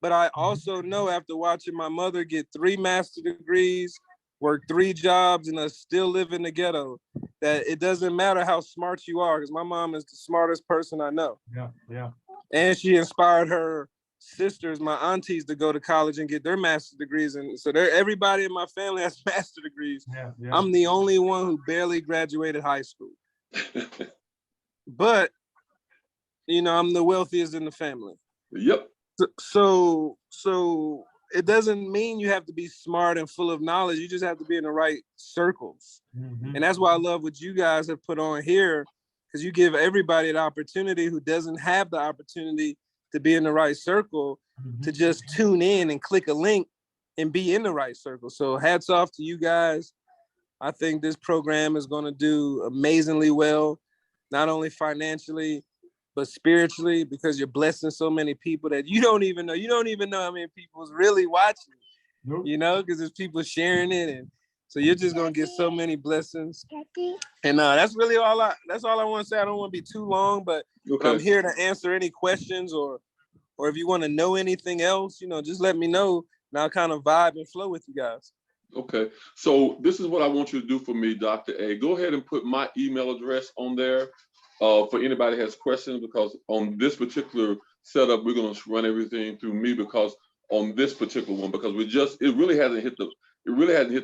but I also know, after watching my mother get 3 master's degrees, work 3 jobs, and still live in the ghetto, that it doesn't matter how smart you are, because my mom is the smartest person I know. Yeah, yeah. And she inspired her sisters, my aunties, to go to college and get their master's degrees. And so everybody in my family has master's degrees. Yeah, yeah. I'm the only one who barely graduated high school. But, I'm the wealthiest in the family. Yep. So it doesn't mean you have to be smart and full of knowledge. You just have to be in the right circles. And that's why I love what you guys have put on here, because you give everybody an opportunity who doesn't have the opportunity to be in the right circle to just tune in and click a link and be in the right circle. So hats off to you guys. I think this program is going to do amazingly well, not only financially, but spiritually, because you're blessing so many people that you don't even know. You don't even know how many people is really watching, because there's people sharing it. And so you're just going to get so many blessings. And that's really all I want to say. I don't want to be too long, but I'm here to answer any questions, or if you want to know anything else, just let me know, and I'll kind of vibe and flow with you guys. Okay, so this is what I want you to do for me, Dr. A. Go ahead and put my email address on there for anybody that has questions, because on this particular setup, we're going to run everything through me, because on this particular one, because it really hasn't hit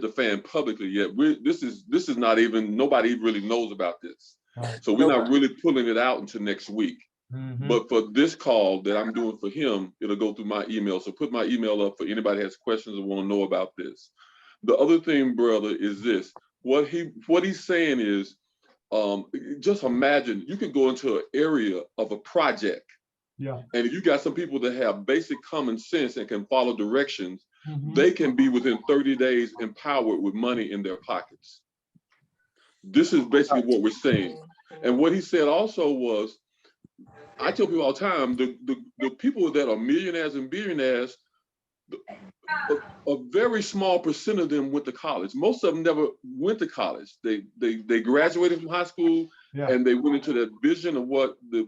the fan publicly yet. This is not even, nobody really knows about this. Right. So we're not really pulling it out until next week. But for this call that I'm doing for him, it'll go through my email. So put my email up for anybody that has questions or want to know about this. The other thing, brother, is this. What he's saying is, just imagine you can go into an area of a project. Yeah. And if you got some people that have basic common sense and can follow directions, they can be within 30 days empowered with money in their pockets. This is basically what we're saying. And what he said also was, I tell people all the time, the people that are millionaires and billionaires, a very small percent of them went to college. Most of them never went to college. They graduated from high school, and they went into that vision of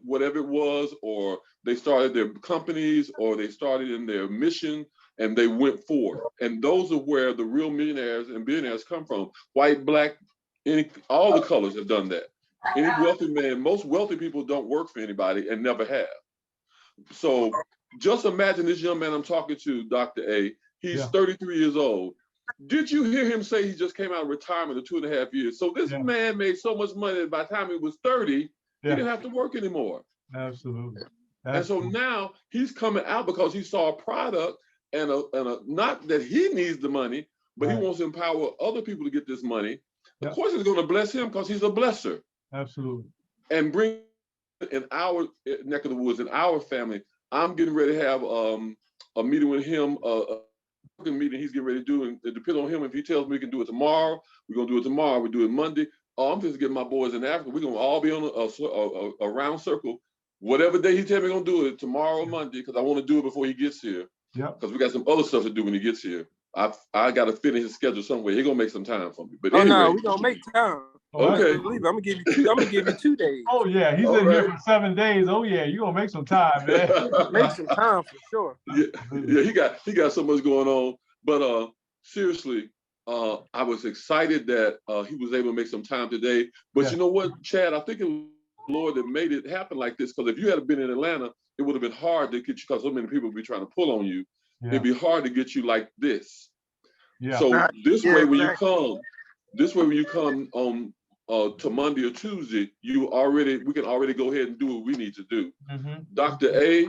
whatever it was, or they started their companies, or they started in their mission, and they went forward. And those are where the real millionaires and billionaires come from. White, black, all the colors have done that. Any wealthy man, most wealthy people don't work for anybody and never have. So just imagine this young man I'm talking to, Dr. A. He's 33 years old. Did you hear him say he just came out of retirement of 2.5 years? So this man made so much money that by the time he was 30, he didn't have to work anymore. Absolutely. And so now he's coming out because he saw a product and not that he needs the money, but he wants to empower other people to get this money. Of course, it's going to bless him because he's a blesser. Absolutely. And bring in our neck of the woods, in our family, I'm getting ready to have a meeting with him, a meeting he's getting ready to do, and it depends on him. If he tells me we can do it tomorrow, we're going to do it tomorrow. We do it Monday. I'm just getting my boys in Africa. We're going to all be on a round circle whatever day he tell me gonna do it, tomorrow or Monday, because I want to do it before he gets here. Yeah. Because we got some other stuff to do when he gets here. I got to fit in his schedule somewhere. He gonna make some time for me. But Oh anyway, no, we gonna make time. Okay. I'm gonna give you 2. I'm gonna give you 2 days. Oh yeah, he's in here for 7 days. Oh yeah, you gonna make some time, man. Make some time for sure. Yeah, he got so much going on. But seriously, I was excited that he was able to make some time today. But you know what, Chad? I think it was the Lord that made it happen like this. Because if you had been in Atlanta, it would have been hard to get you. Because so many people would be trying to pull on you. Yeah. It'd be hard to get you like this. Yeah. So this way, when exactly. you come on to Monday or Tuesday, we can already go ahead and do what we need to do. Dr. A,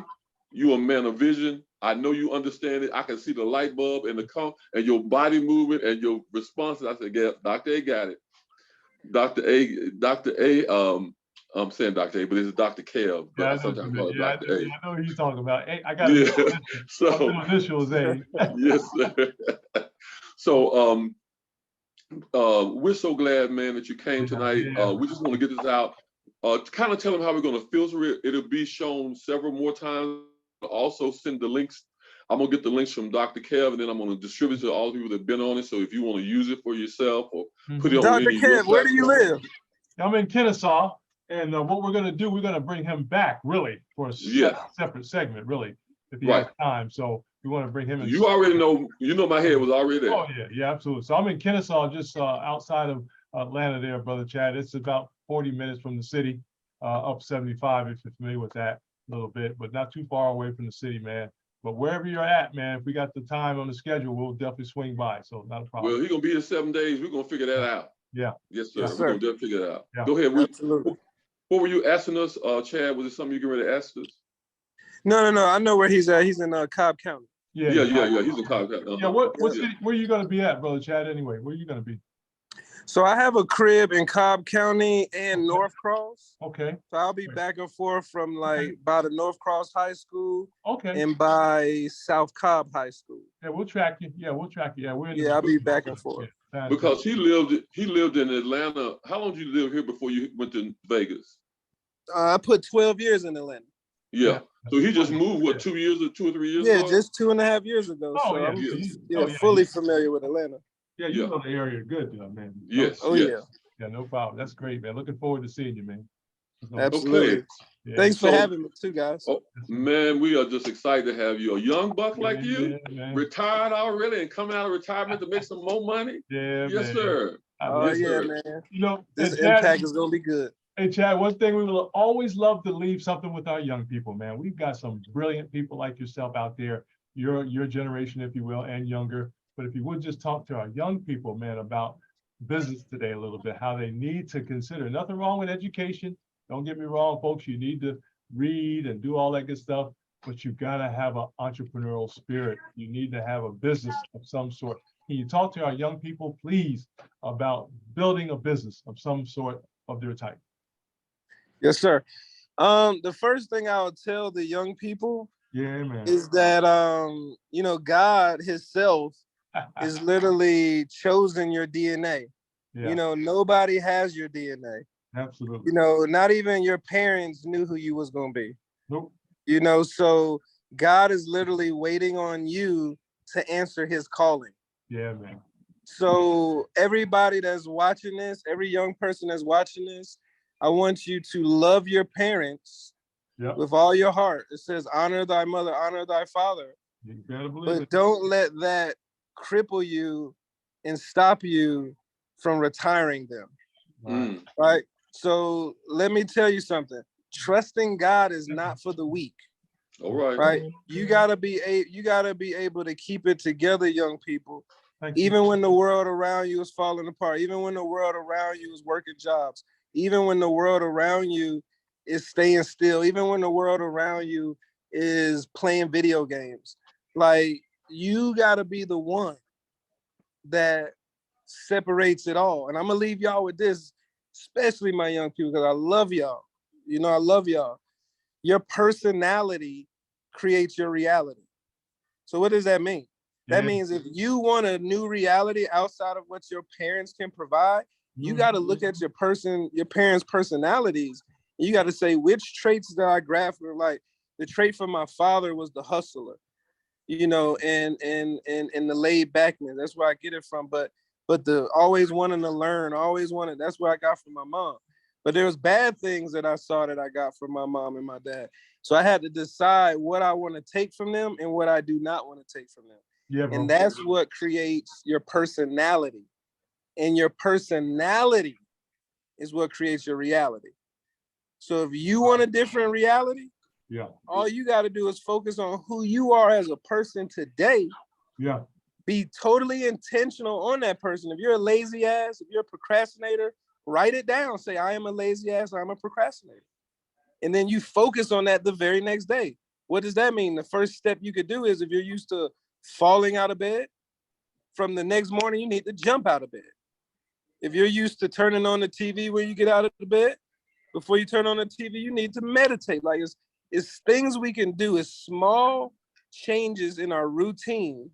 you a man of vision. I know you understand it. I can see the light bulb and and your body movement and your responses. I said, yeah, Dr. A got it. Dr. A, I'm saying Dr. A, but it's Dr. Kev. But I sometimes call it Dr. A. I know who you're talking about. Hey, I got it. Initials A. Yes, sir. So we're so glad, man, that you came tonight. We just want to get this out. Kind of tell them how we're going to filter it. It'll be shown several more times. Also send the links. I'm going to get the links from Dr. Kev, and then I'm going to distribute to all the people that have been on it. So if you want to use it for yourself or put it on Dr. any of your Kev, where do you live? I'm in Kennesaw, and what we're going to do, we're going to bring him back, really, for a separate segment, really, if he has time. So we want to bring him in. You already know, my head was already there. Oh, yeah, absolutely. So I'm in Kennesaw, just outside of Atlanta there, Brother Chad. It's about 40 minutes from the city, up 75, if you're familiar with that a little bit, but not too far away from the city, man. But wherever you're at, man, if we got the time on the schedule, we'll definitely swing by. So not a problem. Well, he's going to be here 7 days. We're going to figure that out. Yeah. Yes, sir. Yes, We're sir. going to definitely figure that out. Yeah. Go ahead. Absolutely. What were you asking us, Chad? Was it something you can really ask us? No. I know where he's at. He's in Cobb County. Yeah. He's in Cobb County. Yeah. What city? Where are you going to be at, Brother Chad? Anyway, where are you going to be? So I have a crib in Cobb County and North Cross. Okay. So I'll be back and forth from by the North Cross High School. Okay. And by South Cobb High School. Yeah, we'll track you. Yeah, we'll track you. Yeah, I'll be back and forth. Yeah, because he lived in Atlanta. How long did you live here before you went to Vegas? I put 12 years in Atlanta. Yeah. So he just moved, what, 2 years or 2 or 3 years ago? Yeah, just 2.5 years ago. Oh, so I'm fully familiar with Atlanta. Yeah, you know the area good, man. Yes. Oh, yeah. Yeah, no problem. That's great, man. Looking forward to seeing you, man. Absolutely. Okay. Yeah. Thanks for having me too, guys. Oh, man, we are just excited to have you. A young buck like you, retired already and coming out of retirement to make some more money. Yeah, yes, man. sir. Oh, yes, yeah, sir. man. You know, this impact is going to be good. Hey, Chad, one thing we will always love to leave something with our young people, man. We've got some brilliant people like yourself out there, your generation, if you will, and younger. But if you would just talk to our young people, man, about business today a little bit, how they need to consider. Nothing wrong with education. Don't get me wrong, folks. You need to read and do all that good stuff, but you got to have an entrepreneurial spirit. You need to have a business of some sort. Can you talk to our young people, please, about building a business of some sort of their type? Yes, sir. The first thing I would tell the young people is that, God himself is literally chosen your DNA. Yeah. Nobody has your DNA. Absolutely. Not even your parents knew who you was going to be. Nope. So God is literally waiting on you to answer his calling. Yeah, man. So everybody that's watching this, every young person that's watching this, I want you to love your parents with all your heart. It says, honor thy mother, honor thy father. You gotta believe but don't let that cripple you and stop you from retiring them. Right? So let me tell you something. Trusting God is not for the weak. All right. Right? You gotta be able to keep it together, young people. Even when the world around you is falling apart, even when the world around you is working jobs, even when the world around you is staying still, even when the world around you is playing video games. Like, you gotta be the one that separates it all. And I'm gonna leave y'all with this, especially my young people, because I love y'all. I love y'all. Your personality creates your reality. So what does that mean? That means if you want a new reality outside of what your parents can provide, you got to look at your parents' personalities, You got to say, which traits that I grab from, like the trait from my father was the hustler, you know, and the laid backness. That's where I get it from. But the always wanting to learn, that's where I got from my mom. But there was bad things that I saw that I got from my mom and my dad. So I had to decide what I want to take from them and what I do not want to take from them. Yeah, bro. And that's what creates your personality. And your personality is what creates your reality. So if you want a different reality, yeah, all you got to do is focus on who you are as a person today. Yeah. Be totally intentional on that person. If you're a lazy ass, if you're a procrastinator, write it down. Say, I am a lazy ass, I'm a procrastinator. And then you focus on that the very next day. What does that mean? The first step you could do is, if you're used to falling out of bed, from the next morning, you need to jump out of bed. If you're used to turning on the TV when you get out of the bed, before you turn on the TV, you need to meditate. Like it's things we can do. It's small changes in our routine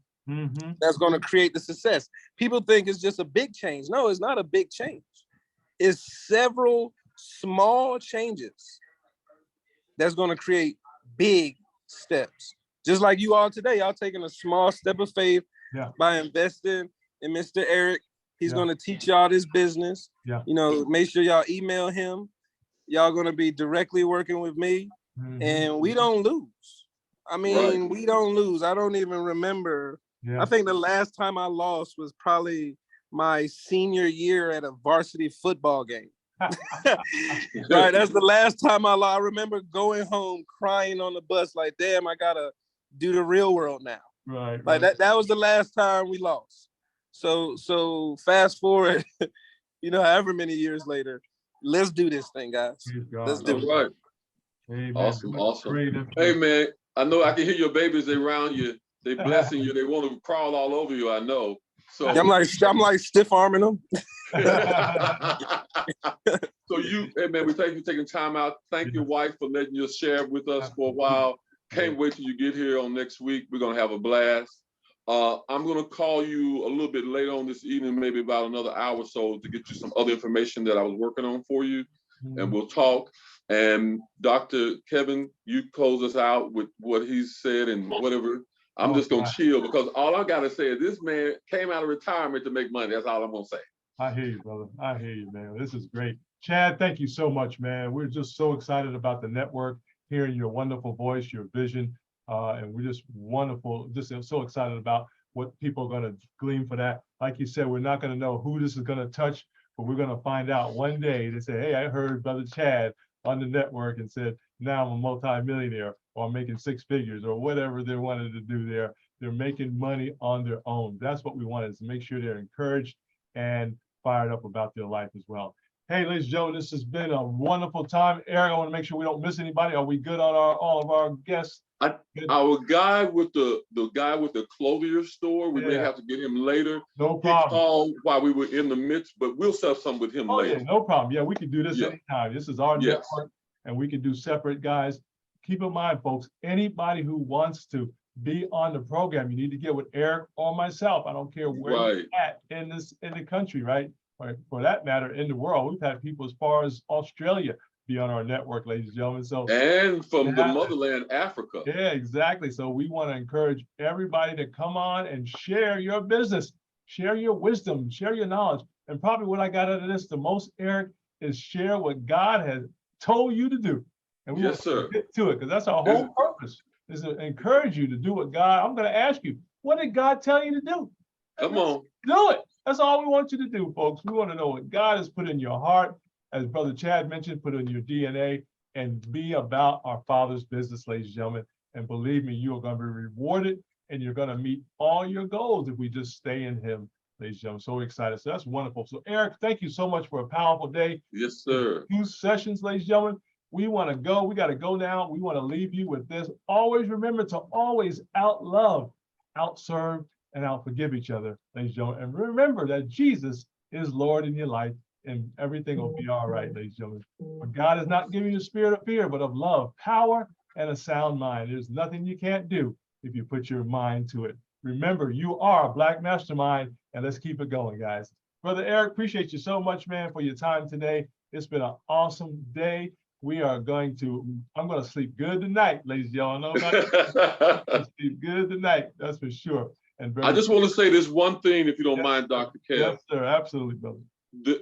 that's going to create the success. People think it's just a big change. No, it's not a big change. It's several small changes that's going to create big steps. Just like you all today, y'all taking a small step of faith by investing in Mr. Eric. He's going to teach y'all this business. Yeah. You know, make sure y'all email him. Y'all going to be directly working with me, and we don't lose. I mean, we don't lose. I don't even remember. I think the last time I lost was probably my senior year at a varsity football game. Right, that's the last time I lost. I remember going home crying on the bus, like, damn, I gotta do the real world now. Right. Like that was the last time we lost. So fast forward, you know, however many years later, let's do this thing, guys. Let's do it. Right. Amen. Awesome. Great. Hey, man, I know I can hear your babies. They around you. They blessing you. They want to crawl all over you. I know. So I'm like stiff arming them. So hey man, we thank you for taking time out. Thank your wife for letting you share with us for a while. Can't wait till you get here on next week. We're gonna have a blast. I'm gonna call you a little bit later on this evening, maybe about another hour or so, to get you some other information that I was working on for you, and we'll talk. And Dr. Kevin, you close us out with what he said and whatever. I'm just gonna chill, because all I gotta say is this man came out of retirement to make money. That's all I'm gonna say. I hear you, brother. I hear you, man. This is great. Chad, thank you so much, man. We're just so excited about the network, hearing your wonderful voice, your vision, and we're just wonderful, just so excited about what people are going to glean for that. Like you said, we're not going to know who this is going to touch, but we're going to find out one day. They say, hey, I heard Brother Chad on the network and said, now I'm a multi-millionaire, or I'm making 6 figures, or whatever they wanted to do there. They're making money on their own. That's what we want, is to make sure they're encouraged and fired up about their life as well. Hey, ladies and gentlemen, this has been a wonderful time. Eric, I want to make sure we don't miss anybody. Are we good on all of our guests? Our guy with the guy with the clothier store, we may have to get him later. No problem. He called while we were in the midst, but we'll set something with him later. Yeah, no problem. Yeah, we can do this anytime. This is our network, and we can do separate guys. Keep in mind, folks, anybody who wants to be on the program, you need to get with Eric or myself. I don't care where you're at in the country, right? Or for that matter, in the world. We've had people as far as Australia be on our network, ladies and gentlemen. So, and from the motherland, Africa. Yeah, exactly. So we want to encourage everybody to come on and share your business, share your wisdom, share your knowledge. And probably what I got out of this the most, Eric, is share what God has told you to do. And we want to get to it, because that's our whole purpose, is to encourage you to do what God. I'm going to ask you, what did God tell you to do? Come on. Do it. That's all we want you to do, folks. We want to know what God has put in your heart, as Brother Chad mentioned, put in your DNA, and be about our Father's business, ladies and gentlemen. And believe me, you are going to be rewarded, and you're going to meet all your goals if we just stay in Him, ladies and gentlemen. So excited. So that's wonderful. So Eric, thank you so much for a powerful day. Yes, sir. 2 sessions, ladies and gentlemen. We want to go. We got to go now. We want to leave you with this. Always remember to always out-love, out-serve, and out-forgive each other, ladies and gentlemen. And remember that Jesus is Lord in your life, and everything will be all right, ladies and gentlemen. But God has not given you a spirit of fear, but of love, power, and a sound mind. There's nothing you can't do if you put your mind to it. Remember, you are a Black mastermind, and let's keep it going, guys. Brother Eric, appreciate you so much, man, for your time today. It's been an awesome day. we are going to, I'm going to sleep good tonight, ladies and gentlemen. I know about you. Sleep good tonight, that's for sure. And I just want to say this one thing, if you don't yes, mind, Dr. Kev. Yes, sir, absolutely, brother.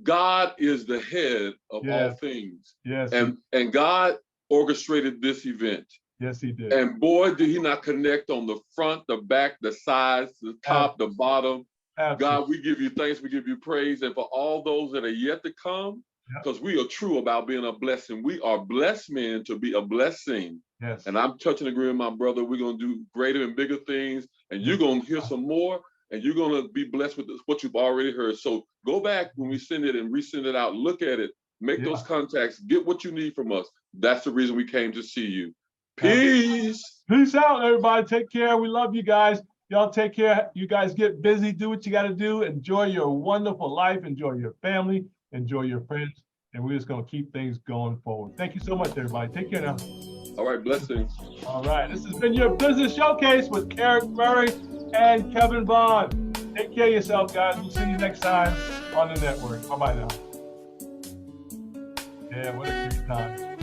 God is the head of all things. Yes. And God orchestrated this event. Yes, he did. And boy, did he not connect on the front, the back, the sides, the top, the bottom. Absolutely. God, we give you thanks, we give you praise. And for all those that are yet to come, because we are true about being a blessing. We are blessed men to be a blessing. Yes. And I'm touching and agreeing with my brother. We're going to do greater and bigger things. And you're going to hear some more. And you're going to be blessed with what you've already heard. So go back when we send it and resend it out. Look at it. Make those contacts. Get what you need from us. That's the reason we came to see you. Peace. Peace out, everybody. Take care. We love you guys. Y'all take care. You guys get busy. Do what you got to do. Enjoy your wonderful life. Enjoy your family. Enjoy your friends. And we're just going to keep things going forward. Thank you so much, everybody. Take care now. All right. Blessings. All right. This has been your Business Showcase with Eric Murray and Kevin Vaughan. Take care of yourself, guys. We'll see you next time on the network. Bye-bye now. Yeah, what a great time.